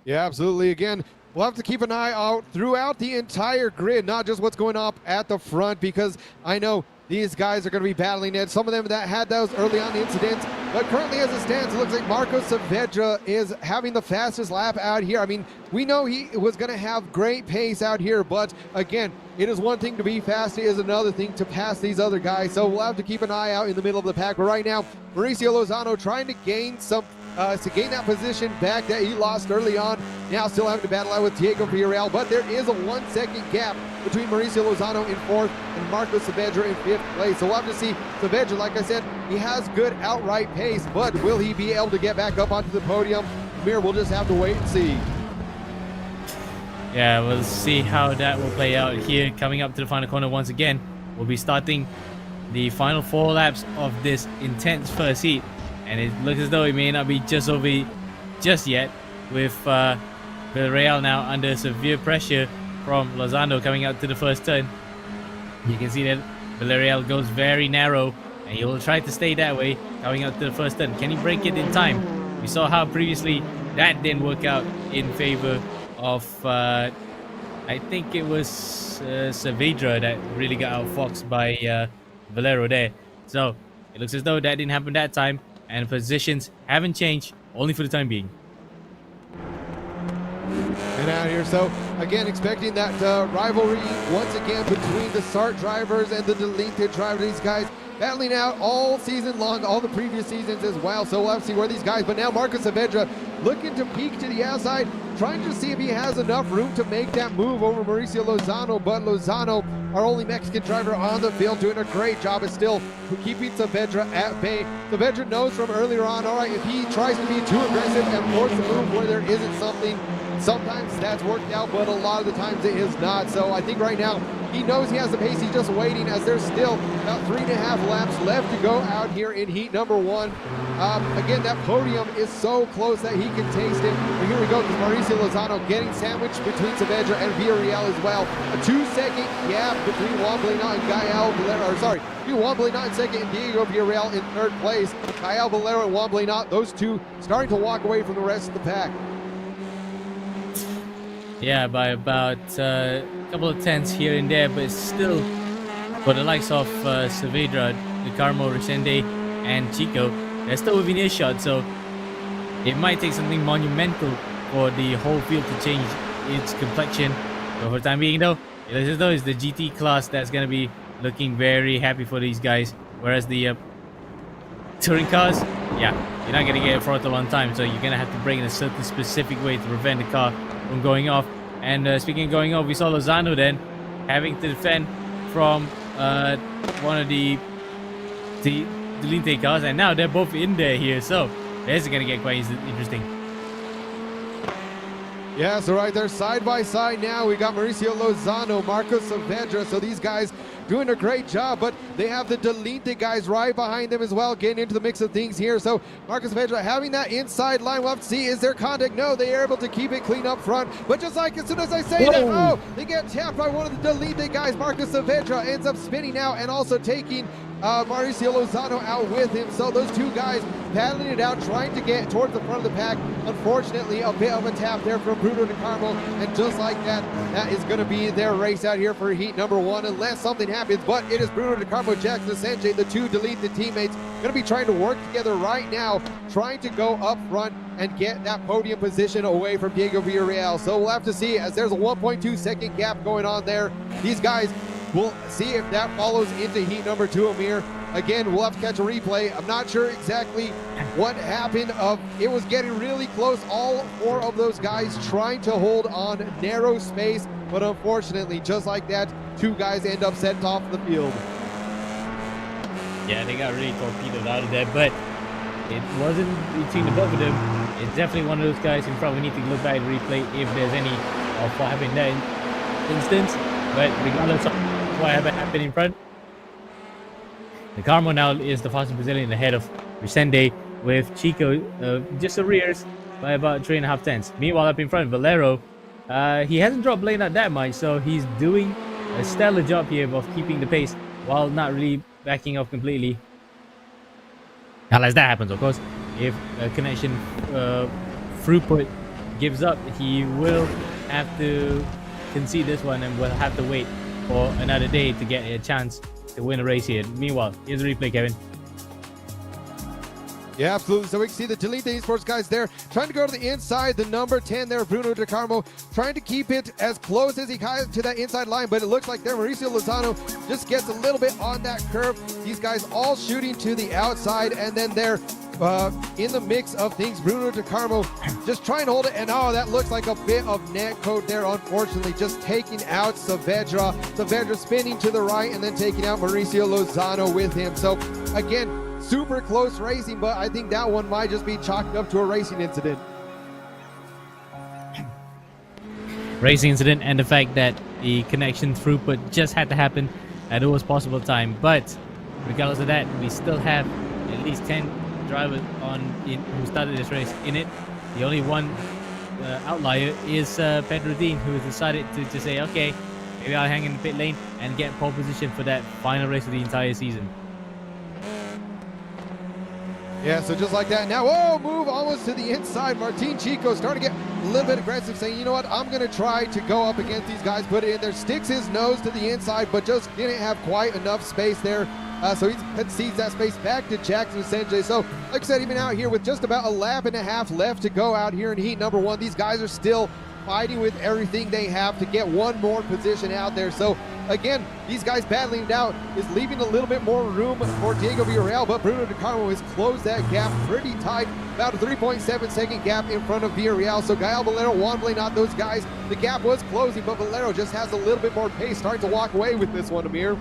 [SPEAKER 3] Yeah, absolutely. Again, we'll have to keep an eye out throughout the entire grid, not just what's going on at the front, because I know these guys are going to be battling it. Some of them that had those early on incidents, but currently as it stands, it looks like Marco Saavedra is having the fastest lap out here. I mean, we know he was going to have great pace out here, but again, it is one thing to be fast, it is another thing to pass these other guys. So we'll have to keep an eye out in the middle of the pack. But right now, Mauricio Lozano trying to gain that position back that he lost early on. Now still having to battle out with Diego Villarreal, but there is a 1 second gap between Mauricio Lozano in fourth and Marco Saavedra in fifth place. So we'll have to see. Saavedra, like I said, he has good outright pace, but will he be able to get back up onto the podium? Mir, we'll just have to wait and see.
[SPEAKER 1] Yeah, we'll see how that will play out here. Coming up to the final corner once again, we'll be starting the final 4 laps of this intense first heat. And it looks as though it may not be just over just yet, with Villarreal now under severe pressure from Lozano coming out to the first turn. You can see that Villarreal goes very narrow, and he will try to stay that way coming out to the first turn. Can he break it in time? We saw how previously that didn't work out in favor of, I think it was Saavedra that really got outfoxed by Valero there. So it looks as though that didn't happen that time, and positions haven't changed, only for the time being.
[SPEAKER 3] And out here, so again, expecting that rivalry once again between the SART drivers and the Delinquent drivers. These guys battling out all season long, all the previous seasons as well. So we'll have to see where these guys, but now Marco Saavedra looking to peek to the outside, trying to see if he has enough room to make that move over Mauricio Lozano. But Lozano, our only Mexican driver on the field, doing a great job of still keeping Saavedra at bay. Saavedra knows from earlier on, all right, if he tries to be too aggressive and force a move where there isn't something, sometimes that's worked out, but a lot of the times it is not. So I think right now he knows he has the pace. He's just waiting, as there's still about 3.5 laps left to go out here in heat number 1. Again, that podium is so close that he can taste it. But here we go, because Mauricio Lozano getting sandwiched between Saavedra and Villarreal as well. A 2-second gap between Juan Blainat and Gael Valero, between Juan Blainat in second and Diego Villarreal in third place. Gael Valero and Juan Blainat, those two starting to walk away from the rest of the pack.
[SPEAKER 1] Yeah, by about a couple of tenths here and there, but still for the likes of Saavedra, Carmo, Resende, and Chico. They're still within earshot, so it might take something monumental for the whole field to change its complexion. But for the time being, though, it's the GT class that's going to be looking very happy for these guys. Whereas the touring cars, yeah, you're not going to get a throttle on time, so you're going to have to brake in a certain specific way to prevent the car from going off. And speaking of going off, we saw Lozano then having to defend from one of the Delinte cars, and now they're both in there here, so this is going to get quite interesting.
[SPEAKER 3] Yeah, so right there, side by side now, we got Mauricio Lozano, Marcos Saavedra. So these guys doing a great job, but they have the Delinte guys right behind them as well, getting into the mix of things here. So Marcos Saavedra having that inside line. We'll have to see, is there contact? No, they are able to keep it clean up front. But just like as soon as I say that, oh, they get tapped by one of the Delinte guys. Marcos Saavedra ends up spinning out and also taking Mauricio Lozano out with him. So those two guys battling it out, trying to get towards the front of the pack. Unfortunately, a bit of a tap there from Bruno de Carmo, and just like that, that is going to be their race out here for heat number 1, unless something happens. But it is Bruno de Carmo, Jackson Sanjay, the two Delinte teammates, going to be trying to work together right now, trying to go up front and get that podium position away from Diego Villarreal. So we'll have to see, as there's a 1.2 second gap going on there. These guys, we'll see if that follows into heat number 2, Amir. Again, we'll have to catch a replay. I'm not sure exactly what happened. It was getting really close. All 4 of those guys trying to hold on narrow space, but unfortunately, just like that, 2 guys end up sent off the field.
[SPEAKER 1] Yeah, they got really torpedoed out of there, but it wasn't between the both of them. It's definitely one of those guys in front. We need to look back and replay if there's any of what happened in that instance. But regardless of what happened in front, the Carmo now is the fastest Brazilian ahead of Vicente, with Chico just a rears by about 3.5 tenths. Meanwhile, up in front, Valero, he hasn't dropped lane out that much, so he's doing a stellar job here of keeping the pace while not really backing off completely. Unless that happens, of course. If a connection throughput gives up, he will have to concede this one and will have to wait for another day to get a chance to win a race here. Meanwhile, here's a replay, Kevin.
[SPEAKER 3] Yeah, absolutely. So we can see the Delinte Esports guys there trying to go to the inside. The number 10 there, Bruno de Carmo, trying to keep it as close as he can to that inside line, but it looks like there Mauricio Lozano just gets a little bit on that curve. These guys all shooting to the outside, and then they're in the mix of things. Bruno de Carmo just trying to hold it, and oh, that looks like a bit of net code there, unfortunately, just taking out Saavedra. Saavedra spinning to the right and then taking out Mauricio Lozano with him. So again, super close racing, but I think that one might just be chalked up to a racing incident.
[SPEAKER 1] Racing incident, and the fact that the connection throughput just had to happen at the worst possible time. But regardless of that, we still have at least 10 drivers who started this race in it. The only one outlier is Pedro Dean, who has decided to say, okay, maybe I'll hang in the pit lane and get pole position for that final race of the entire season.
[SPEAKER 3] Yeah, so just like that. Now, oh, move almost to the inside. Martin Chico starting to get a little bit aggressive, saying, you know what, I'm going to try to go up against these guys, put it in there, sticks his nose to the inside, but just didn't have quite enough space there. So he concedes that space back to Jackson Sanjay. So, like I said, even out here with just about a lap and a half left to go out here in heat number 1, these guys are still fighting with everything they have to get one more position out there. So, again, these guys battling it out is leaving a little bit more room for Diego Villarreal, but Bruno de Carmo has closed that gap pretty tight, about a 3.7 second gap in front of Villarreal. So Gael Valero wobbling out those guys. The gap was closing, but Valero just has a little bit more pace, starting to walk away with this one, Amir.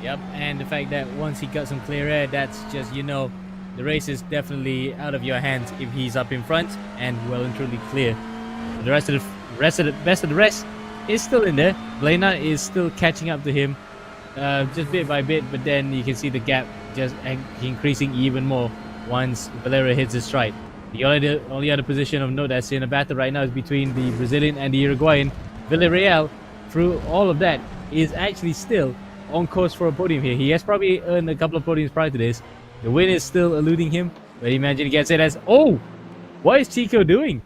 [SPEAKER 1] Yep, and the fact that once he got some clear air, that's just, you know, the race is definitely out of your hands if he's up in front and well and truly clear. The rest of the rest is still in there. Blena is still catching up to him, just bit by bit, but then you can see the gap just increasing even more once Valero hits his stride. The only other position of note that's in a battle right now is between the Brazilian and the Uruguayan. Villarreal, through all of that, is actually still on course for a podium here. He has probably earned a couple of podiums prior to this. The win is still eluding him, but imagine he gets it as, oh, what is Chico doing?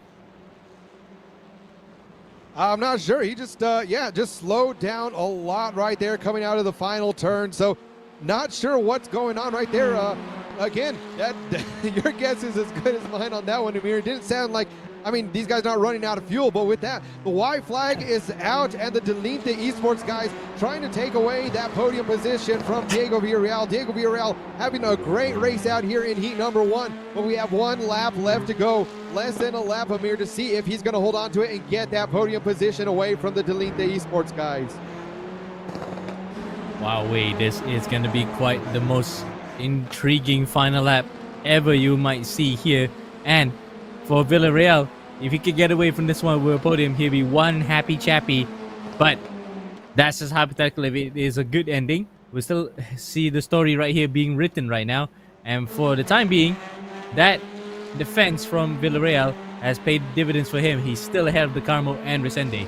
[SPEAKER 3] I'm not sure. He just, just slowed down a lot right there coming out of the final turn. So Not sure what's going on right there. Again, that your guess is as good as mine on that one, Amir. It didn't sound like, I mean, these guys not running out of fuel, but with that, the white flag is out, and the Delinte Esports guys trying to take away that podium position from Diego Villarreal. Diego Villarreal having a great race out here in heat number 1, but we have 1 lap left to go. Less than a lap, Amir, to see if he's going to hold on to it and get that podium position away from the Delinte Esports guys.
[SPEAKER 1] Wow, wait, this is going to be quite the most intriguing final lap ever you might see here. And for Villarreal, if he could get away from this one with a podium, he'll be one happy chappy. But that's just hypothetical. If it is a good ending, we still see the story right here being written right now. And for the time being, that defense from Villarreal has paid dividends for him. He's still ahead of the Carmo and Resende.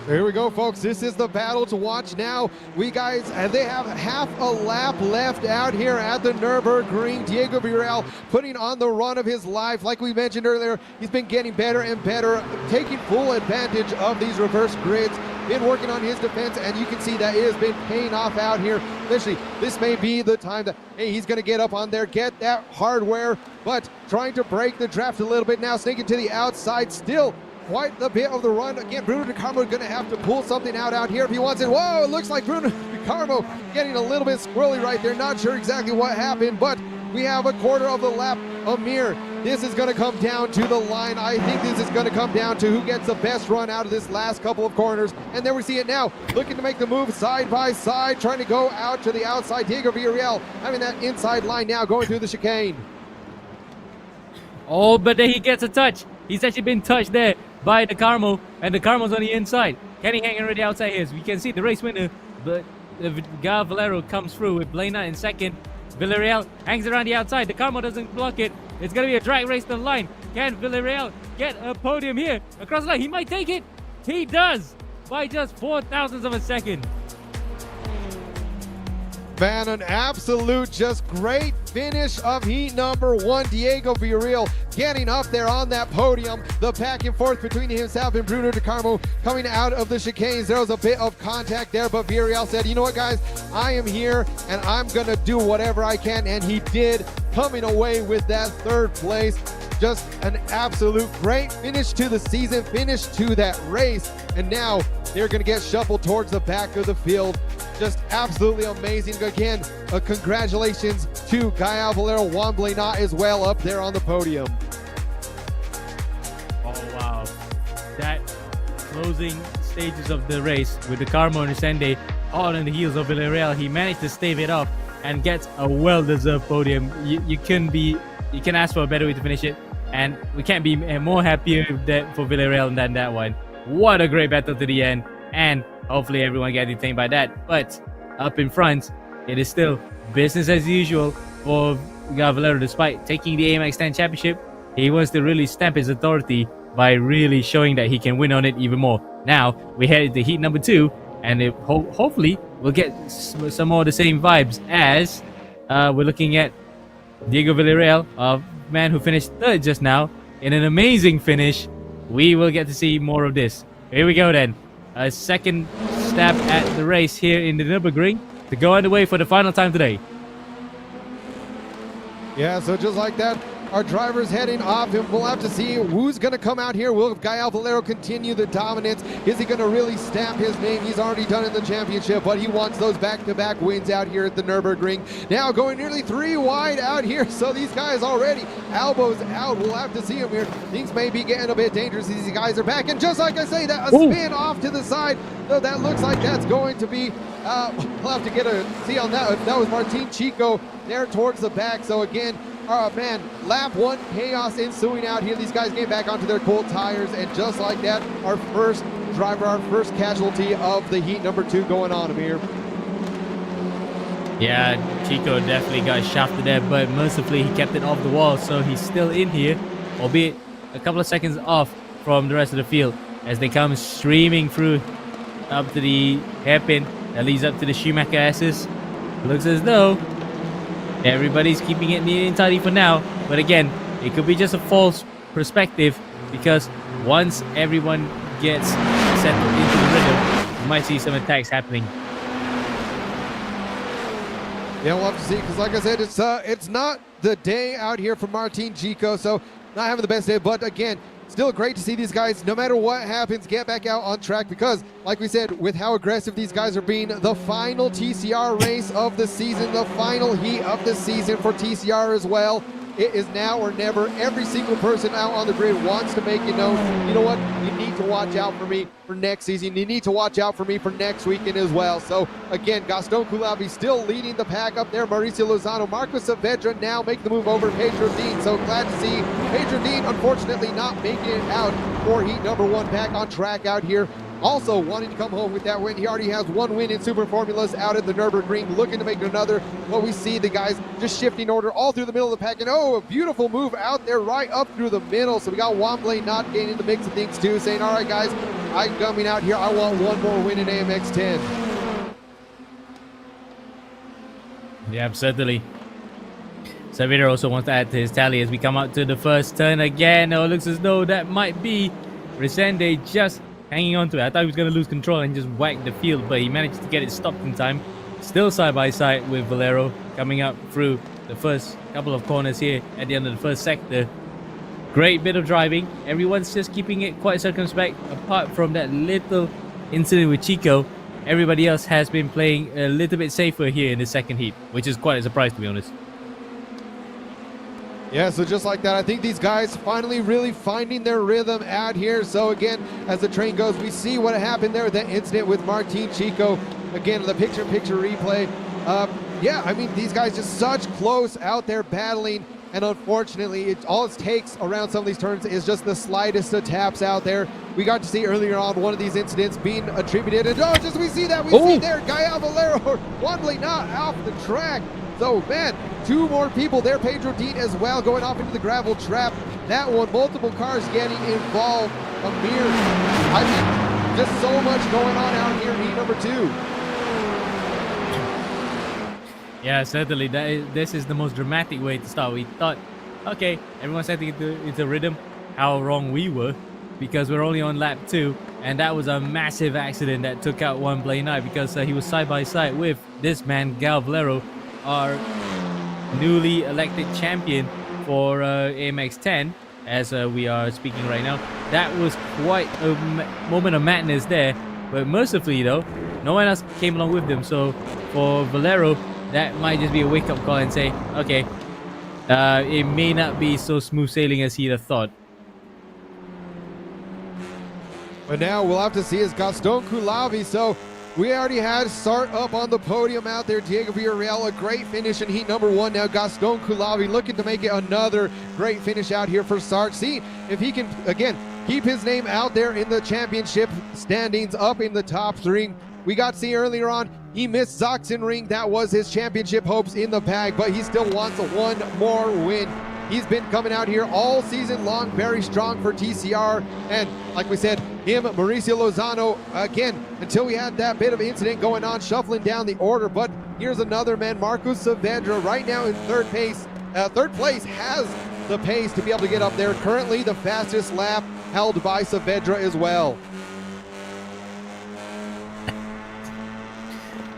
[SPEAKER 3] Here we go, folks. This is the battle to watch now. They have half a lap left out here at the Nürburgring. Diego Villarreal putting on the run of his life. Like we mentioned earlier, he's been getting better and better, taking full advantage of these reverse grids, been working on his defense, and you can see that it has been paying off out here. Especially, this may be the time that, hey, he's going to get up on there, get that hardware, but trying to break the draft a little bit now, sneaking to the outside, still quite a bit of the run. Again, Bruno Di Carmo going to have to pull something out here if he wants it. Whoa, it looks like Bruno Di Carmo getting a little bit squirrely right there. Not sure exactly what happened, but we have a quarter of the lap. Amir, this is going to come down to the line. I think this is going to come down to who gets the best run out of this last couple of corners. And there we see it now, looking to make the move side by side, trying to go out to the outside. Diego Villarreal having that inside line now, going through the chicane.
[SPEAKER 1] Oh, but then he gets a touch. He's actually been touched there by the Carmo, and the Carmo's on the inside. Can he hang around the outside here? So we can see the race winner, but Gal Valero comes through with Blena in second. Villarreal hangs around the outside. The Carmo doesn't block it. It's going to be a drag race to the line. Can Villarreal get a podium here? Across the line, he might take it. He does, by just 0.004 of a second.
[SPEAKER 3] Man, an absolute just great finish of heat number 1. Diego Villarreal getting up there on that podium. The back and forth between himself and Bruno Di Carmo coming out of the chicanes. There was a bit of contact there, but Villarreal said, you know what, guys, I am here and I'm going to do whatever I can. And he did, coming away with that 3rd place. Just an absolute great finish to the season, finish to that race. And now they're going to get shuffled towards the back of the field. Just absolutely amazing. Again, congratulations to Gael Valero, Juan Blena as well up there on the podium.
[SPEAKER 1] Oh, wow. That closing stages of the race with the Carmo and Resende all on the heels of Villarreal. He managed to stave it off and gets a well-deserved podium. You can ask for a better way to finish it, and we can't be more happier for Villarreal than that one. What a great battle to the end, and hopefully everyone gets entertained by that. But up in front, it is still business as usual for Gael Valero. Despite taking the AMX10 championship, he wants to really stamp his authority by really showing that he can win on it even more. Now we head to heat number 2, and hopefully we'll get some more of the same vibes as we're looking at Diego Villarreal, a man who finished 3rd just now in an amazing finish. We will get to see more of this. Here we go then. A second stab at the race here in the Nürburgring to go underway for the final time today.
[SPEAKER 3] Yeah, so just like that, our driver's heading off, and we'll have to see who's going to come out here. Will Gael Valero continue the dominance? Is he going to really stamp his name? He's already done in the championship, but he wants those back-to-back wins out here at the Nürburgring. Now going nearly 3 wide out here, so these guys already elbows out. We'll have to see him here. Things may be getting a bit dangerous. These guys are back, and just like I say, that a spin off to the side. So that looks like that's going to be, we'll have to get a see on that. That was Martin Chico there towards the back. So again, man, lap 1 chaos ensuing out here. These guys came back onto their cold tires, and just like that, our first driver, our first casualty of the heat number 2 going on here.
[SPEAKER 1] Yeah, Chico definitely got shafted there, but mercifully he kept it off the wall, so he's still in here, albeit a couple of seconds off from the rest of the field as they come streaming through up to the hairpin that leads up to the Schumacher S's. Looks as though everybody's keeping it neat and tidy for now, but again, it could be just a false perspective, because once everyone gets settled into the rhythm, you might see some attacks happening.
[SPEAKER 3] Yeah, we'll have to see, because like I said, it's not the day out here for Martin Chico, so not having the best day, but again, still great to see these guys, no matter what happens, get back out on track, because like we said, with how aggressive these guys are being, the final TCR race of the season, the final heat of the season for TCR as well. It is now or never. Every single person out on the grid wants to make it known, you know what, you need to watch out for me for next season. You need to watch out for me for next weekend as well. So again, Gaston Coulavi still leading the pack up there. Mauricio Lozano, Marcos Saavedra now make the move over Pedro Dean. So glad to see Pedro Dean unfortunately not making it out for heat number 1, back on track out here. Also wanting to come home with that win. He already has 1 win in Super Formulas out at the Nürburgring, looking to make another. But we see the guys just shifting order all through the middle of the pack. And oh, a beautiful move out there right up through the middle. So we got Wambley not getting in the mix of things too, saying, all right, guys, I'm coming out here. I want 1 more win in AMX 10.
[SPEAKER 1] Yeah, certainly. Saavedra also wants to add to his tally as we come out to the first turn again. Oh, it looks as though that might be Resende just hanging on to it. I thought he was going to lose control and just whack the field, but he managed to get it stopped in time. Still side by side with Valero coming up through the first couple of corners here at the end of the first sector. Great bit of driving. Everyone's just keeping it quite circumspect. Apart from that little incident with Chico, everybody else has been playing a little bit safer here in the second heat, which is quite a surprise to be honest.
[SPEAKER 3] Yeah, so just like that, I think these guys finally really finding their rhythm out here. So again, as the train goes, we see what happened there with that incident with Martin Chico. Again, the picture-in-picture replay. Yeah, I mean, these guys just such close out there battling. And unfortunately, all it takes around some of these turns is just the slightest of taps out there. We got to see earlier on one of these incidents being attributed. And oh, just we see that. We see there, Gael Valero, Wambley not off the track. So, man, 2 more people there. Pedro Dean as well going off into the gravel trap. That one, multiple cars getting involved. Amir, I mean, just so much going on out here in heat number 2.
[SPEAKER 1] Yeah, certainly. This is the most dramatic way to start. We thought, okay, everyone's setting into rhythm. How wrong we were, because we're only on lap 2. And that was a massive accident that took out Wambley Knight, because he was side by side with this man, Gael Valero, our newly elected champion for AMX 10 as we are speaking right now. That was quite a moment of madness there, but mercifully though, no one else came along with them. So for Valero, that might just be a wake-up call and say, okay, it may not be so smooth sailing as he'd have thought.
[SPEAKER 3] But now we'll have to see is Gaston Coulavi. So we already had start up on the podium out there. Diego Villarreal, a great finish in heat number 1. Now Gaston Coulavi looking to make it another great finish out here for Sarge. See if he can, again, keep his name out there in the championship standings up in the top 3. We got to see earlier on, he missed Sachsenring. That was his championship hopes in the bag, but he still wants 1 more win. He's been coming out here all season long, very strong for TCR. And like we said, him, Mauricio Lozano, again, until we had that bit of incident going on, shuffling down the order. But here's another man, Marcos Saavedra, right now in third place, has the pace to be able to get up there. Currently the fastest lap held by Saavedra as well.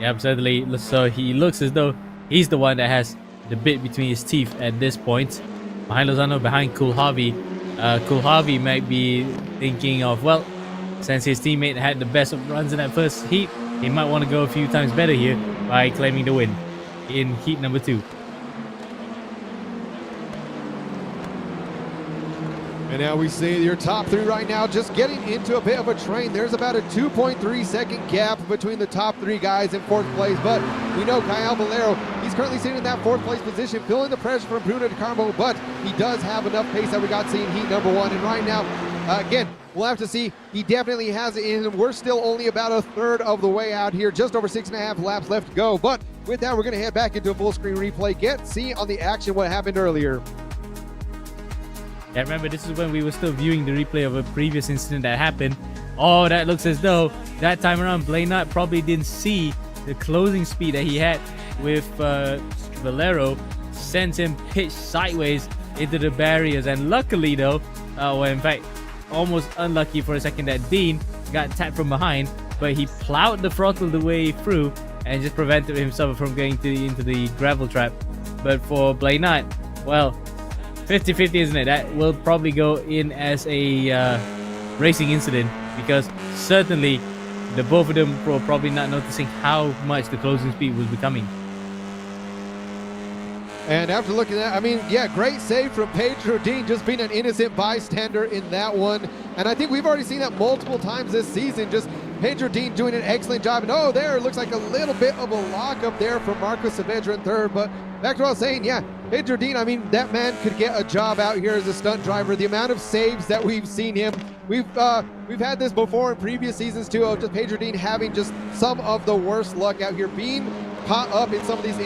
[SPEAKER 1] Yeah, certainly. So he looks as though he's the one that has the bit between his teeth at this point. Behind Lozano, behind Coulavi. Coulavi might be thinking of, well, since his teammate had the best of runs in that first heat, he might want to go a few times better here by claiming the win in heat number 2.
[SPEAKER 3] And now we see your top 3 right now just getting into a bit of a train. There's about a 2.3 second gap between the top 3 guys in 4th place, but we know Gael Valero, he's currently sitting in that 4th place position, feeling the pressure from Bruno de Carmo, but he does have enough pace that we got to see in heat number 1. And right now, again, we'll have to see. He definitely has it in him. We're still only about a third of the way out here, just over 6.5 laps left to go. But with that, we're going to head back into a full screen replay, see on the action what happened earlier.
[SPEAKER 1] Yeah, remember, this is when we were still viewing the replay of a previous incident that happened. Oh, that looks as though that time around, Blaine Knight probably didn't see the closing speed that he had with Valero, sent him pitched sideways into the barriers. And luckily, though, well, in fact, almost unlucky for a second that Dean got tapped from behind, but he plowed the throttle the way through and just prevented himself from going into the gravel trap. But for Blainat, well, 50-50, isn't it? That will probably go in as a racing incident, because certainly the both of them were probably not noticing how much the closing speed was becoming.
[SPEAKER 3] And after looking at, I mean, yeah, great save from Pedro Dean, just being an innocent bystander in that one. And I think we've already seen that multiple times this season, just Pedro Dean doing an excellent job. And oh, there, it looks like a little bit of a lock up there from Marcos Saavedra in third. But back to what I was saying, yeah, Pedro Dean, I mean, that man could get a job out here as a stunt driver. The amount of saves that we've seen him, we've had this before in previous seasons too, of just Pedro Dean having just some of the worst luck out here, being caught up in some of these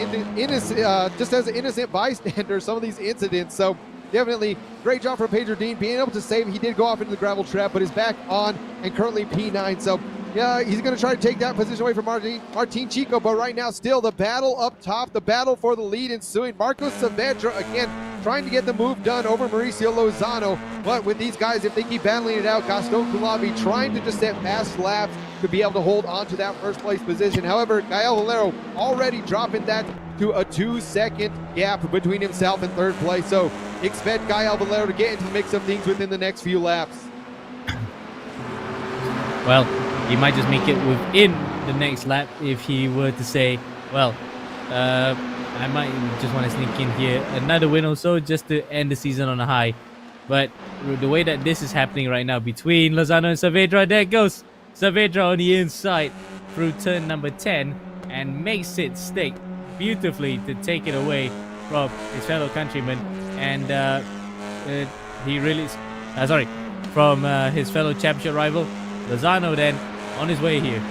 [SPEAKER 3] just as an innocent bystander, some of these incidents. So definitely great job from Pedro Dean being able to save. He did go off into the gravel trap, but is back on and currently P9. So yeah, he's going to try to take that position away from Martin Chico, but right now still the battle up top, the battle for the lead ensuing. Marcos Saavedra again trying to get the move done over Mauricio Lozano, but with these guys, if they keep battling it out, Gaston Kulabi trying to just set fast laps to be able to hold on to that first place position. However, Gael Valero already dropping that to a 2-second gap between himself and third place, so expect Gael Valero to get into the mix of things within the next few laps.
[SPEAKER 1] Well, he might just make it within the next lap if he were to say, well, I might just want to sneak in here another win or so just to end the season on a high. But the way that this is happening right now between Lozano and Saavedra, there goes Saavedra on the inside through turn number 10 and makes it stick beautifully to take it away from his fellow countryman. And he really, from his fellow championship rival. Lozano then on his way here.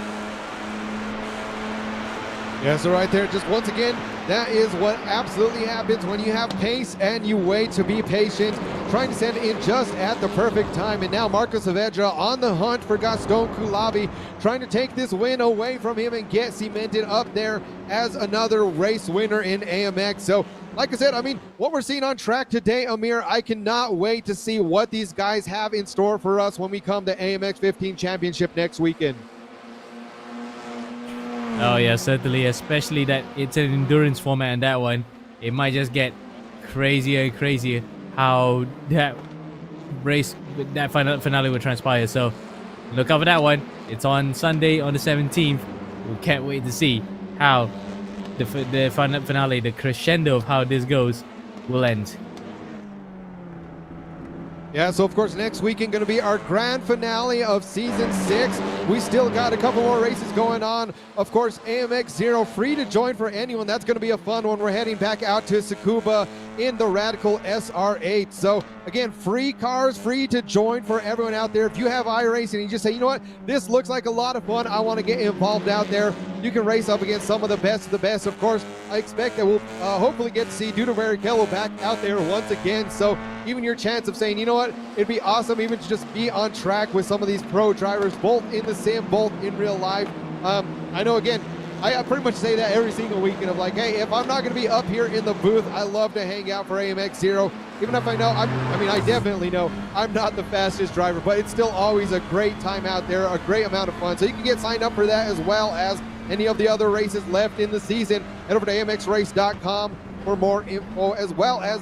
[SPEAKER 3] Yeah, so right there, just once again, that is what absolutely happens when you have pace and you wait to be patient, trying to send it in just at the perfect time. And now Marcos Saavedra on the hunt for Gaston Kulabi, trying to take this win away from him and get cemented up there as another race winner in AMX. So like I said, I mean, what we're seeing on track today, Amir, I cannot wait to see what these guys have in store for us when we come to AMX 15 Championship next weekend.
[SPEAKER 1] Oh yeah, certainly, especially that it's an endurance format, and that one, it might just get crazier and crazier how that race, that finale will transpire. So look out for that one. It's on Sunday on the 17th. We can't wait to see how the finale, the crescendo of how this goes, will end.
[SPEAKER 3] Yeah, so of course next weekend going to be our grand finale of season 6. We still got a couple more races going on. Of course, AMX 0 free to join for anyone. That's going to be a fun one. We're heading back out to Tsukuba in the Radical SR8. So again, free cars, free to join for everyone out there. If you have iRacing and you just say, you know what, this looks like a lot of fun, I want to get involved out there, you can race up against some of the best of the best. Of course, I expect that we'll hopefully get to see Duda Barrichello back out there once again. So even your chance of saying, you know what, it'd be awesome even to just be on track with some of these pro drivers, both in the sim, both in real life. I know, again, I pretty much say that every single weekend of like, hey, if I'm not going to be up here in the booth, I love to hang out for AMX 0. Even if I know, I definitely know I'm not the fastest driver, but it's still always a great time out there, a great amount of fun. So you can get signed up for that as well as any of the other races left in the season. Head over to amxrace.com for more info, as well as,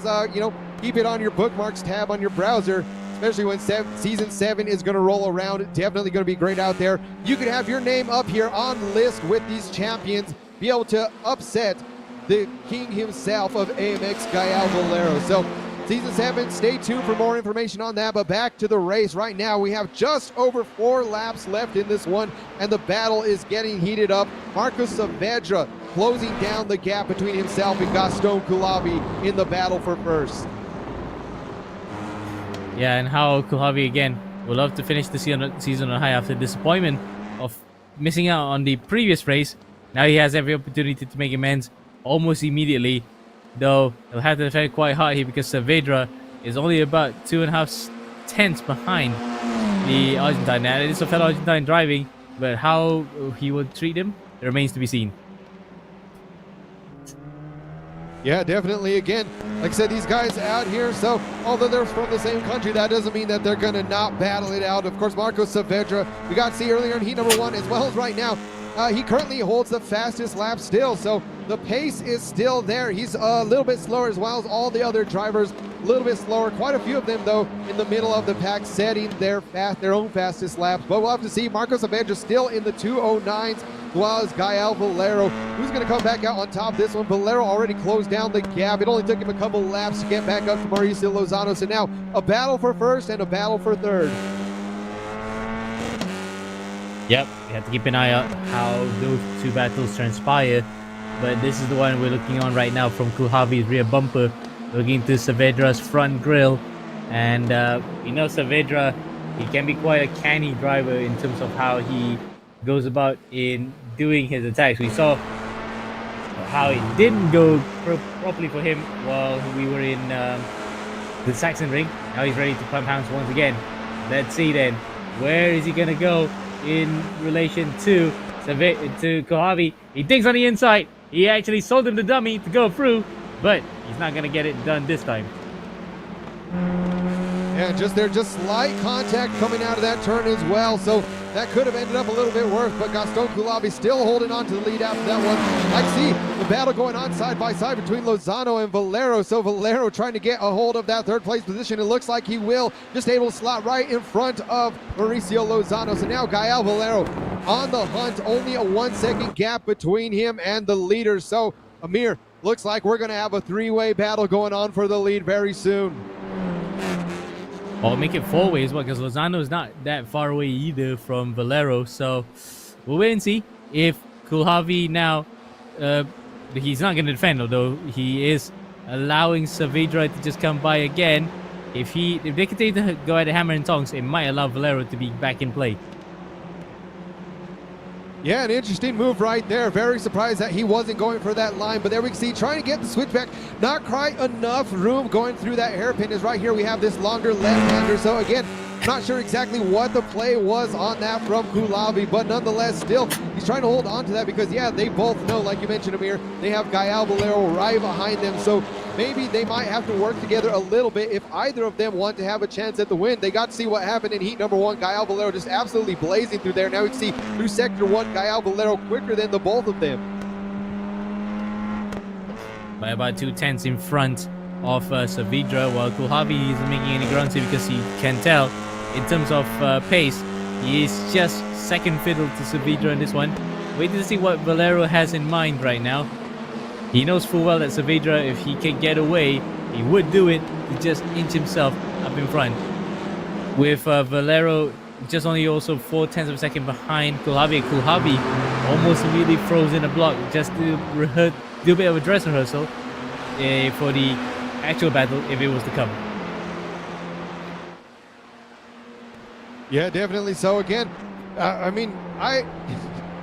[SPEAKER 3] keep it on your bookmarks tab on your browser, especially when season 7 is going to roll around. Definitely going to be great out there. You can have your name up here on the list with these champions, be able to upset the king himself of AMX, Gael Valero. So season 7, stay tuned for more information on that. But back to the race right now, we have just over 4 laps left in this one, and the battle is getting heated up. Marcos Saavedra closing down the gap between himself and Gaston Kulabi in the battle for first.
[SPEAKER 1] Yeah, and how Kulabi again would love to finish the season on high after disappointment of missing out on the previous race. Now he has every opportunity to make amends almost immediately, though he'll have to defend quite hard here because Saavedra is only about 2.5 tenths behind the Argentine. Now it is a fellow Argentine driving, but how he will treat him remains to be seen.
[SPEAKER 3] Yeah, definitely. Again, like I said, these guys out here, so although they're from the same country, that doesn't mean that they're going to not battle it out. Of course, Marcos Saavedra, we got to see earlier in heat number 1, as well as right now, he currently holds the fastest lap still, so the pace is still there. He's a little bit slower as well as all the other drivers, a little bit slower. Quite a few of them, though, in the middle of the pack, setting their own fastest laps. But we'll have to see. Marco Saavedra still in the 209s, as well as Gael Valero, who's going to come back out on top this one. Valero already closed down the gap. It only took him a couple laps to get back up to Mauricio Lozano. So now a battle for first and a battle for third.
[SPEAKER 1] Yep, we have to keep an eye out how those two battles transpire. But this is the one we're looking on right now from Kulhavi's rear bumper, looking to Saavedra's front grille. And we know Saavedra, he can be quite a canny driver in terms of how he goes about in doing his attacks. We saw how it didn't go properly for him while we were in the Sachsenring. Now he's ready to pump hounds once again. Let's see then, where is he going to go in relation to Kohavi? He digs on the inside. He actually sold him the dummy to go through, but he's not going to get it done this time.
[SPEAKER 3] Yeah, just slight contact coming out of that turn as well, so that could have ended up a little bit worse, but Gaston Koulabi still holding on to the lead after that one. I see the battle going on side by side between Lozano and Valero, so Valero trying to get a hold of that third place position. It looks like he will, just able to slot right in front of Mauricio Lozano. So now Gael Valero on the hunt, only a 1 second gap between him and the leader. So Amir, looks like we're going to have a three-way battle going on for the lead very soon.
[SPEAKER 1] Or make it four ways, because Lozano is not that far away either from Valero. So we'll wait and see if Kulhavi now, he's not going to defend, although he is allowing Saavedra to just come by again. If they continue to go at the hammer and tongs, it might allow Valero to be back in play.
[SPEAKER 3] Yeah, an interesting move right there. Very surprised that he wasn't going for that line, but there we can see trying to get the switchback. Not quite enough room going through that hairpin. Is right here we have this longer left-hander. So again, not sure exactly what the play was on that from Koulabi, but nonetheless, still, he's trying to hold on to that because, yeah, they both know, like you mentioned, Amir, they have Gael Valero right behind them. So maybe they might have to work together a little bit if either of them want to have a chance at the win. They got to see what happened in heat number one. Gael Valero just absolutely blazing through there. Now we can see through sector one, Gael Valero quicker than the both of them.
[SPEAKER 1] By about 2/10 in front of Saavedra, while Kulhavi isn't making any ground because he can tell in terms of pace, he is just second fiddle to Saavedra in this one. Waiting to see what Valero has in mind right now. He knows full well that Saavedra, if he can get away, he would do it to just inch himself up in front. With Valero just only also 0.4 of a second behind Kulhavi. Kulhavi almost immediately throws in a block just to do a bit of a dress rehearsal for the actual battle if it was to come.
[SPEAKER 3] Yeah, definitely so. Again, I mean, I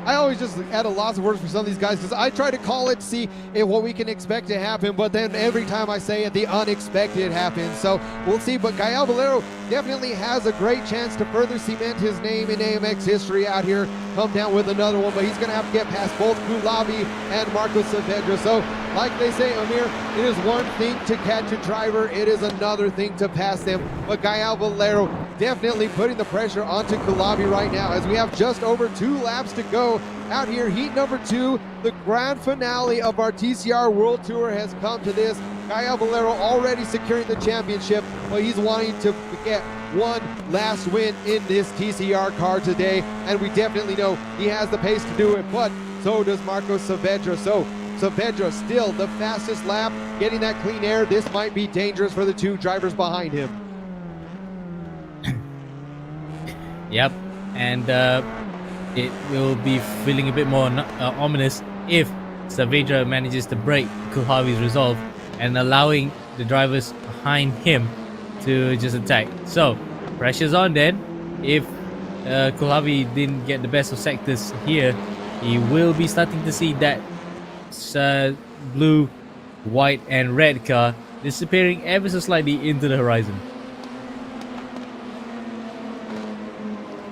[SPEAKER 3] always just at a loss of words for some of these guys because I try to call it, see if what we can expect to happen, but then every time I say it, the unexpected happens. So we'll see. But Gael Valero definitely has a great chance to further cement his name in AMX history out here. Come down with another one, but he's going to have to get past both Koulabi and Marco Saavedra. So, like they say, Amir, it is one thing to catch a driver, it is another thing to pass them. But Gael Valero definitely putting the pressure onto Koulabi right now as we have just over 2 laps to go out here. Heat number 2, the grand finale of our TCR World Tour has come to this. Gael Valero already securing the championship, but he's wanting to get one last win in this TCR car today, and we definitely know he has the pace to do it, but so does Marco Saavedra. So Saavedra still the fastest lap, getting that clean air. This might be dangerous for the 2 drivers behind him.
[SPEAKER 1] Yep, and it will be feeling a bit more ominous if Saavedra manages to break Kulhavi's resolve and allowing the drivers behind him to just attack. So pressure's on then. If Kulhavi didn't get the best of sectors here, he will be starting to see that blue, white and red car disappearing ever so slightly into the horizon.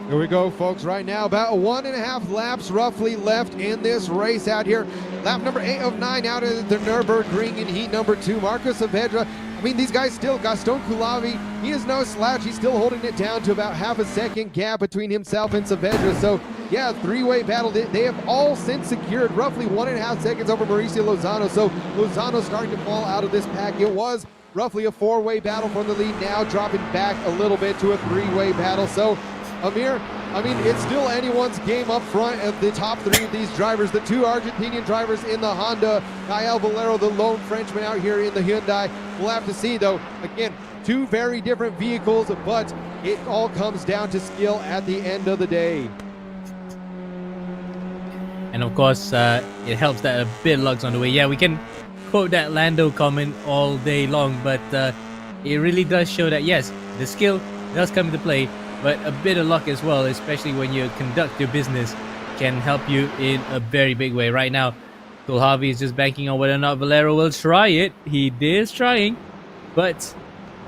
[SPEAKER 3] Here we go, folks. Right now, about 1.5 laps roughly left in this race out here. Lap number 8 of 9 out of the Nürburgring in heat number 2. Marco Saavedra, I mean, these guys still, Gaston Koulabi, he is no slouch. He's still holding it down to about half a second gap between himself and Saavedra. So yeah, three-way battle. They have all since secured roughly 1.5 seconds over Mauricio Lozano. So Lozano starting to fall out of this pack. It was roughly a four-way battle from the lead, now dropping back a little bit to a three-way battle. So Amir, I mean, it's still anyone's game up front of the top three of these drivers. The two Argentinian drivers in the Honda, Gael Valero, the lone Frenchman out here in the Hyundai. We'll have to see, though. Again, two very different vehicles, but it all comes down to skill at the end of the day.
[SPEAKER 1] And of course, it helps that a bit of luck's on the way. Yeah, we can quote that Lando comment all day long, but it really does show that, yes, the skill does come into play, but a bit of luck as well, especially when you conduct your business, can help you in a very big way. Right now, Cool Harvey is just banking on whether or not Valero will try it. He is trying, but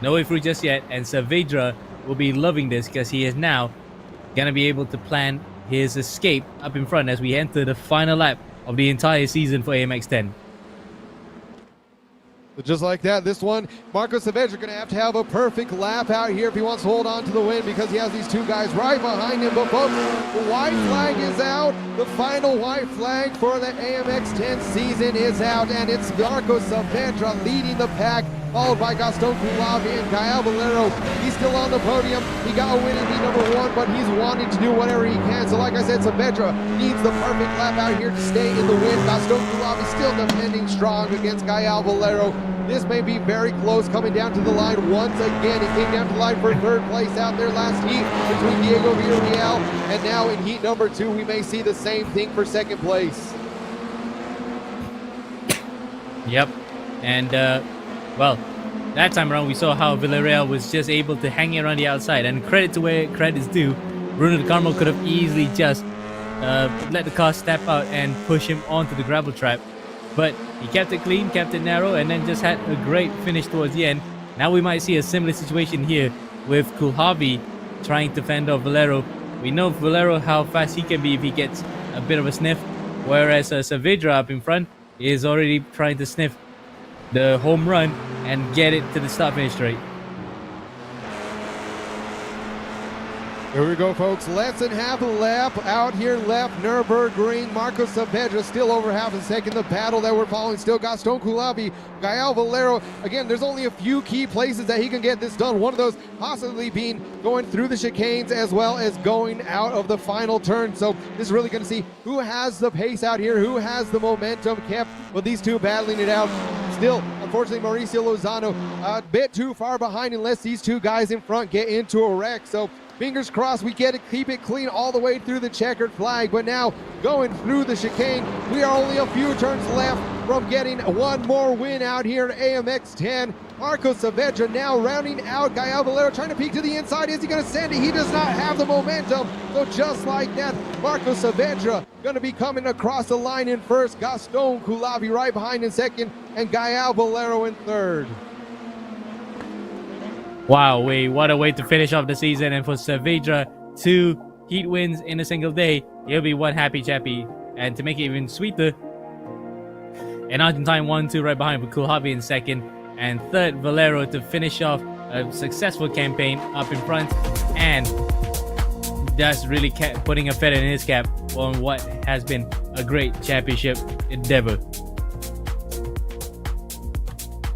[SPEAKER 1] no way through just yet. And Saavedra will be loving this because he is now going to be able to plan his escape up in front as we enter the final lap of the entire season for AMX 10.
[SPEAKER 3] But just like that, this one, Marco Saavedra going to have a perfect lap out here if he wants to hold on to the win, because he has these two guys right behind him. But folks, the white flag is out. The final white flag for the AMX 10 season is out, and it's Marco Saavedra leading the pack, followed by Gaston Coulavi and Gael Valero. He's still on the podium. He got a win in heat number 1, but he's wanting to do whatever he can. So like I said, Saavedra needs the perfect lap out here to stay in the win. Gaston Coulavi still defending strong against Gael Valero. This may be very close, coming down to the line once again. It came down to the line for third place out there last heat between Diego Villarreal, and now in heat number 2, we may see the same thing for second place.
[SPEAKER 1] Yep, and well, that time around we saw how Villarreal was just able to hang it around the outside, and credit to where credit's due. Bruno De Carmo could have easily just let the car step out and push him onto the gravel trap, but he kept it clean, kept it narrow, and then just had a great finish towards the end. Now we might see a similar situation here with Coulthard trying to fend off Valero. We know Valero how fast he can be if he gets a bit of a sniff, whereas Saavedra up in front is already trying to sniff the home run and get it to the start finish straight.
[SPEAKER 3] Here we go, folks. Less than half a lap out here left. Nürburgring. Marco Saavedra still over half a second. The battle that we're following still Gaston Coulavi, Gael Valero. Again, there's only a few key places that he can get this done. One of those possibly being going through the chicanes as well as going out of the final turn. So this is really going to see who has the pace out here, who has the momentum kept with these two battling it out. Still, unfortunately, Mauricio Lozano a bit too far behind unless these two guys in front get into a wreck. So fingers crossed we get it, keep it clean all the way through the checkered flag. But now going through the chicane, we are only a few turns left from getting one more win out here at AMX 10. Marco Saavedra now rounding out. Gael Valero trying to peek to the inside. Is he going to send it? He does not have the momentum. So just like that, Marco Saavedra going to be coming across the line in first. Gaston Coulavi right behind in second, and Gael Valero in third.
[SPEAKER 1] Wow, what a way to finish off the season. And for Saavedra, 2 heat wins in a single day. He'll be one happy chappy. And to make it even sweeter, an Argentine 1-2 right behind with Coulthard in second. And third, Valero to finish off a successful campaign up in front. And that's really putting a feather in his cap on what has been a great championship endeavor.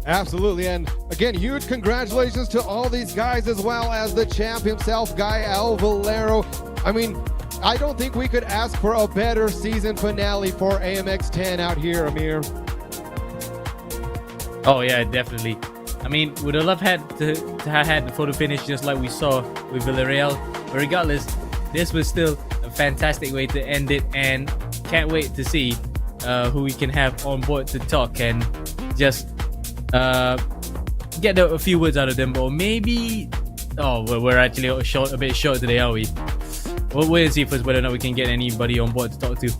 [SPEAKER 3] Absolutely, and again, huge congratulations to all these guys as well as the champ himself, Gael Valero. I mean, I don't think we could ask for a better season finale for AMX 10 out here, Amir.
[SPEAKER 1] Oh yeah, definitely. I mean, would have loved to have had the photo finish just like we saw with Villarreal, but regardless, this was still a fantastic way to end it, and can't wait to see who we can have on board to talk and just get a few words out of them. Or maybe we're actually a bit short today, are we? We'll wait and see first whether or not we can get anybody on board to talk to.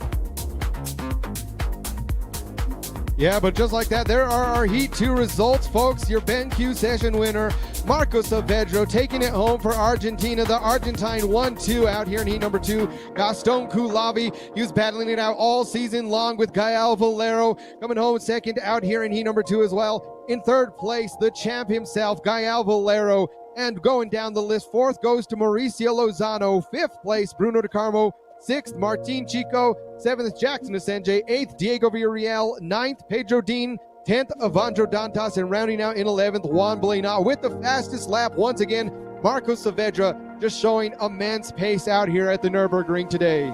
[SPEAKER 3] Yeah, but just like that, there are our Heat 2 results, folks. Your BenQ session winner, Marco Saavedra, taking it home for Argentina. The Argentine 1-2 out here in Heat number 2. Gaston Coulavi, he was battling it out all season long with Gael Valero, coming home second out here in Heat number 2 as well. In third place, the champ himself, Gael Valero. And going down the list, fourth goes to Mauricio Lozano. Fifth place, Bruno De Carmo. 6th, Martin Chico. 7th, Jackson Asenge. 8th, Diego Villarreal. 9th, Pedro Dean. 10th, Avandro Dantas. And rounding out in 11th, Juan Blena with the fastest lap once again. Marcos Saavedra just showing immense pace out here at the Nürburgring today.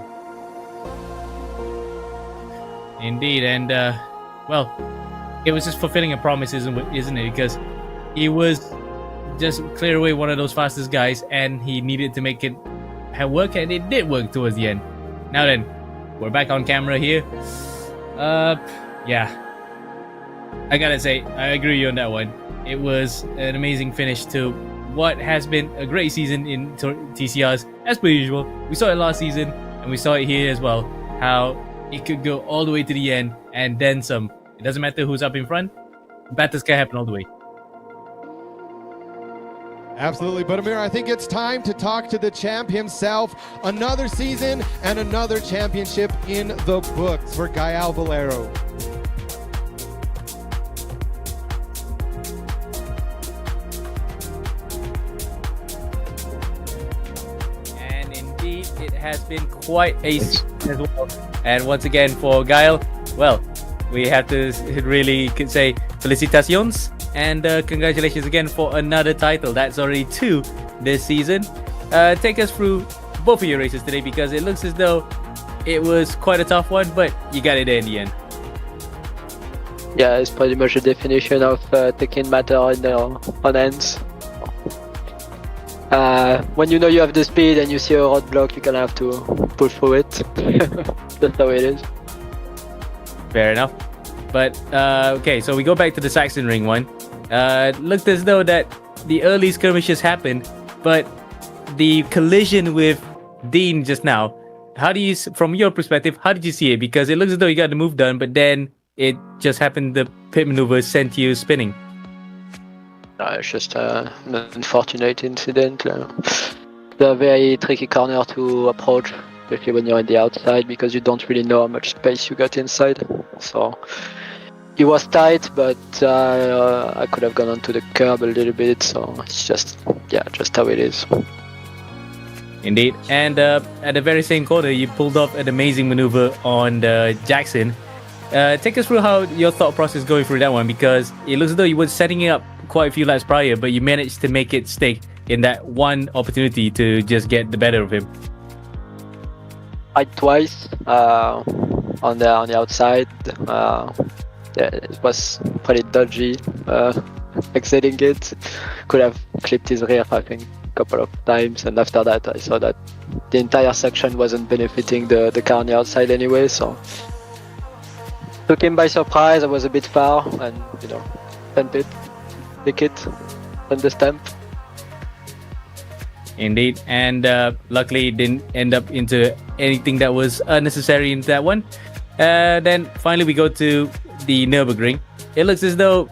[SPEAKER 1] Indeed, and well, it was just fulfilling a promise, isn't it? Because he was just clear away one of those fastest guys, and he needed to make it work, and it did work towards the end. Now then, we're back on camera here. Yeah, I gotta say, I agree with you on that one. It was an amazing finish to what has been a great season in TCRs, as per usual. We saw it last season, and we saw it here as well, how it could go all the way to the end and then some. It doesn't matter who's up in front. Battles can happen all the way.
[SPEAKER 3] Absolutely, but Amir, I think it's time to talk to the champ himself. Another season and another championship in the books for Gael Valero.
[SPEAKER 1] And indeed, it has been quite a season as well. And once again, for Gael, well, we have to really say felicitations and congratulations again for another title. That's already 2 this season. Take us through both of your races today, because it looks as though it was quite a tough one, but you got it there in the end.
[SPEAKER 8] Yeah, it's pretty much the definition of taking matter on hands. When you know you have the speed and you see a roadblock, you kind of have to push through it. That's how it is.
[SPEAKER 1] Fair enough. But okay, so we go back to the Sachsenring one. Looked as though that the early skirmishes happened, but the collision with Dean just now, how do you, from your perspective, how did you see it? Because it looks as though you got the move done, but then it just happened, the pit maneuver sent you spinning.
[SPEAKER 8] No, it's just an unfortunate incident. It's a very tricky corner to approach, especially when you're on the outside, because you don't really know how much space you got inside. So it was tight, but I could have gone onto the curb a little bit. So it's just, yeah, just how it is.
[SPEAKER 1] Indeed. And at the very same corner, you pulled off an amazing maneuver on Jackson. Take us through how your thought process going through that one, because it looks as though you were setting it up quite a few laps prior, but you managed to make it stick in that one opportunity to just get the better of him.
[SPEAKER 8] Twice on the outside. Yeah, it was pretty dodgy. Exiting it, could have clipped his rear, I think, a couple of times, and after that I saw that the entire section wasn't benefiting the car on the outside anyway, so took him by surprise. I was a bit far, and sent it, pick it, and the stamp.
[SPEAKER 1] Indeed, and luckily it didn't end up into anything that was unnecessary in that one. Then finally we go to the Nürburgring. It looks as though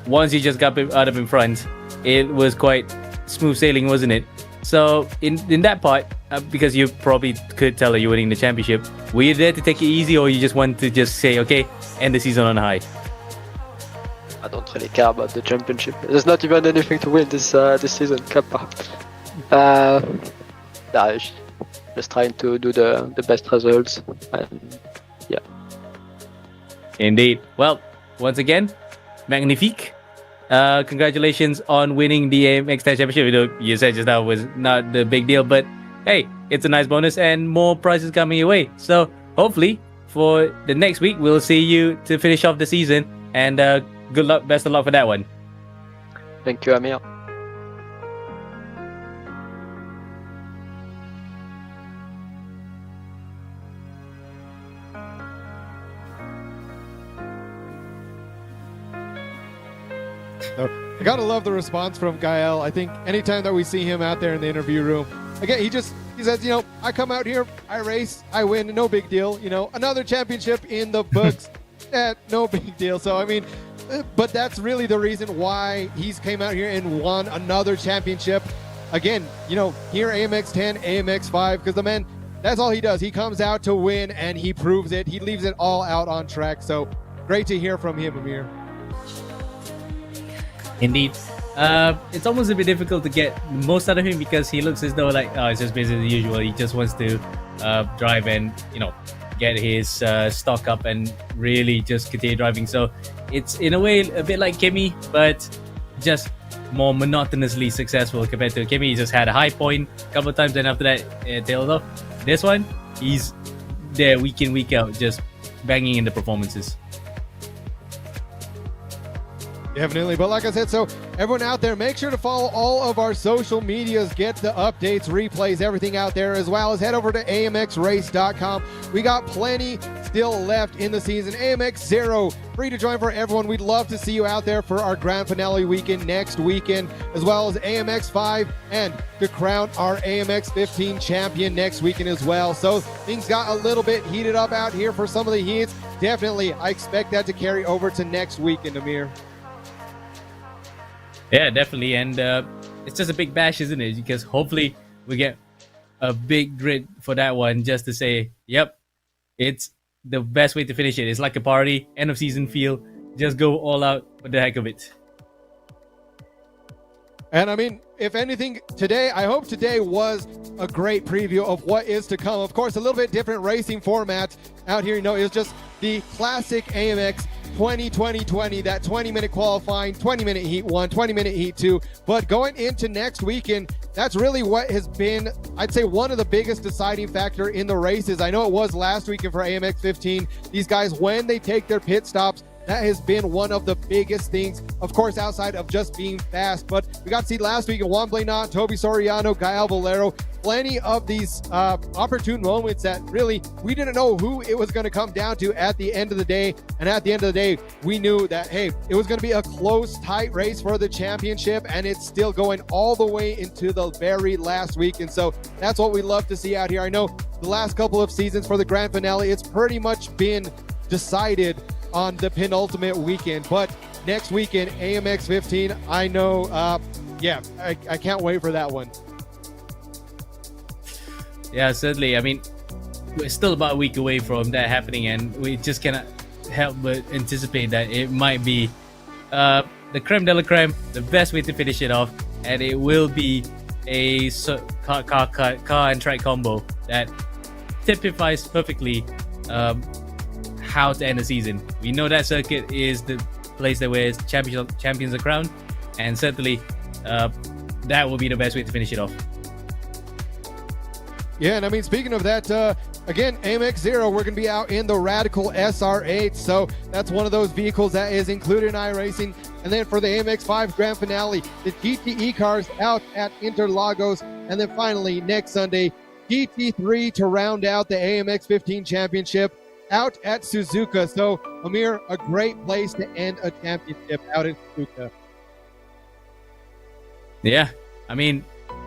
[SPEAKER 1] once you just got out of in front, it was quite smooth sailing, wasn't it? So in that part, because you probably could tell that you're winning the championship, were you there to take it easy, or you just want to just say, okay, end the season on a high?
[SPEAKER 8] I don't really care about the championship. There's not even anything to win this season. Just trying to do the best results, and yeah.
[SPEAKER 1] Indeed. Well, once again, magnifique. Congratulations on winning the AMX10 championship. You said just now was not the big deal, but hey, it's a nice bonus and more prizes coming your way. So hopefully for the next week, we'll see you to finish off the season, and good luck, best of luck for that one.
[SPEAKER 8] Thank you, Amir.
[SPEAKER 3] So, I gotta love the response from Gael. I think anytime that we see him out there in the interview room, again, he says, I come out here, I race, I win, no big deal. Another championship in the books, no big deal. So, I mean, but that's really the reason why he's came out here and won another championship. Again, here AMX10, AMX5, because the man, that's all he does. He comes out to win, and he proves it. He leaves it all out on track. So great to hear from him, Amir.
[SPEAKER 1] Indeed. it's almost a bit difficult to get the most out of him because he looks as though like, oh, it's just business as usual. He just wants to drive and, you know, get his stock up and really just continue driving. So it's in a way a bit like Kimi, but just more monotonously successful compared to Kimi. He just had a high point a couple of times and after that tailed off. This one, he's there week in, week out, just banging in the performances.
[SPEAKER 3] Definitely. But like I said, so everyone out there, make sure to follow all of our social medias, get the updates, replays, everything out there, as well as head over to amxrace.com. We got plenty still left in the season. AMX 0, free to join for everyone. We'd love to see you out there for our grand finale weekend next weekend, as well as AMX 5 and to crown our AMX 15 champion next weekend as well. So things got a little bit heated up out here for some of the heats. Definitely, I expect that to carry over to next weekend, Amir.
[SPEAKER 1] Yeah, definitely. And it's just a big bash, isn't it? Because hopefully we get a big grid for that one just to say, yep, it's the best way to finish it. It's like a party, end of season feel. Just go all out for the heck of it.
[SPEAKER 3] And I mean, if anything, today, I hope today was a great preview of what is to come. Of course, a little bit different racing format out here. You know, it's just the classic AMX 2020, that 20-minute qualifying, 20-minute heat 1, 20-minute heat 2. But going into next weekend, that's really what has been, I'd say, one of the biggest deciding factor in the races. I know it was last weekend for AMX 15. These guys, when they take their pit stops, that has been one of the biggest things, of course, outside of just being fast. But we got to see last week Juan Blenat, Toby Soriano, Gael Valero, plenty of these opportune moments that really we didn't know who it was going to come down to at the end of the day. And at the end of the day, we knew that, hey, it was going to be a close, tight race for the championship, and it's still going all the way into the very last week. And so that's what we love to see out here. I know the last couple of seasons for the grand finale, it's pretty much been decided on the penultimate weekend, but next weekend, AMX 15, I know, I can't wait for that one.
[SPEAKER 1] Yeah, certainly. I mean, we're still about a week away from that happening, and we just cannot help but anticipate that it might be the creme de la creme, the best way to finish it off, and it will be a car and track combo that typifies perfectly how to end the season. We know that circuit is the place that where champions are crowned, and certainly that will be the best way to finish it off.
[SPEAKER 3] Yeah, and I mean, speaking of that, again, AMX 0, we're going to be out in the Radical SR8, so that's one of those vehicles that is included in iRacing. And then for the AMX 5 Grand Finale, the GTE cars out at Interlagos, and then finally, next Sunday, GT3 to round out the AMX 15 Championship out at Suzuka. So, Amir, a great place to end a championship out in Suzuka.
[SPEAKER 1] Yeah, I mean,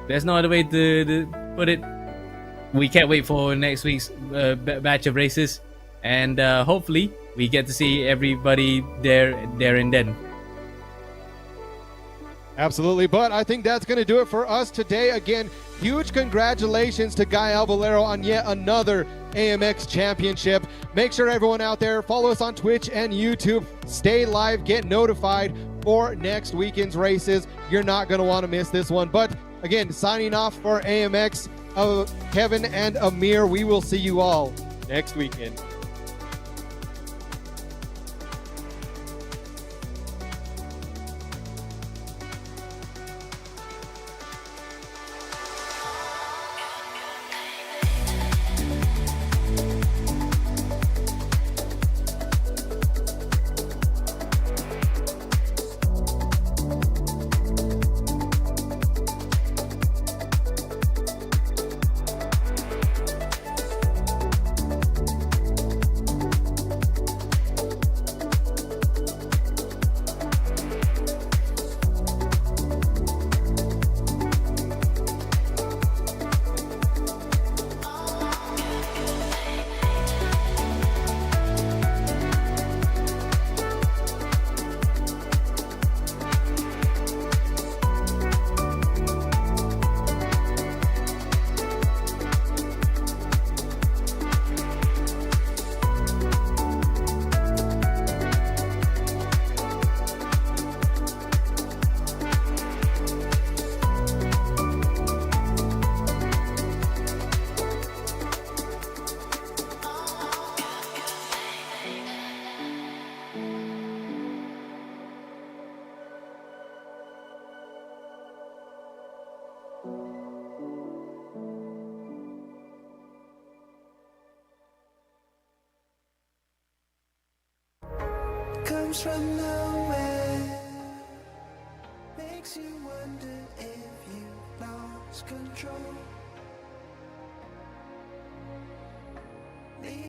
[SPEAKER 1] there's no other way to put it. We can't wait for next week's batch of races, and hopefully we get to see everybody there and then.
[SPEAKER 3] Absolutely, but I think that's going to do it for us today. Again, huge congratulations to Gael Valero on yet another AMX championship. Make sure everyone out there follow us on Twitch and YouTube. Stay live, get notified for next weekend's races. You're not going to want to miss this one. But again, signing off for AMX, Kevin and Amir. We will see you all next weekend.
[SPEAKER 9] comes from nowhere, makes you wonder if you lost control.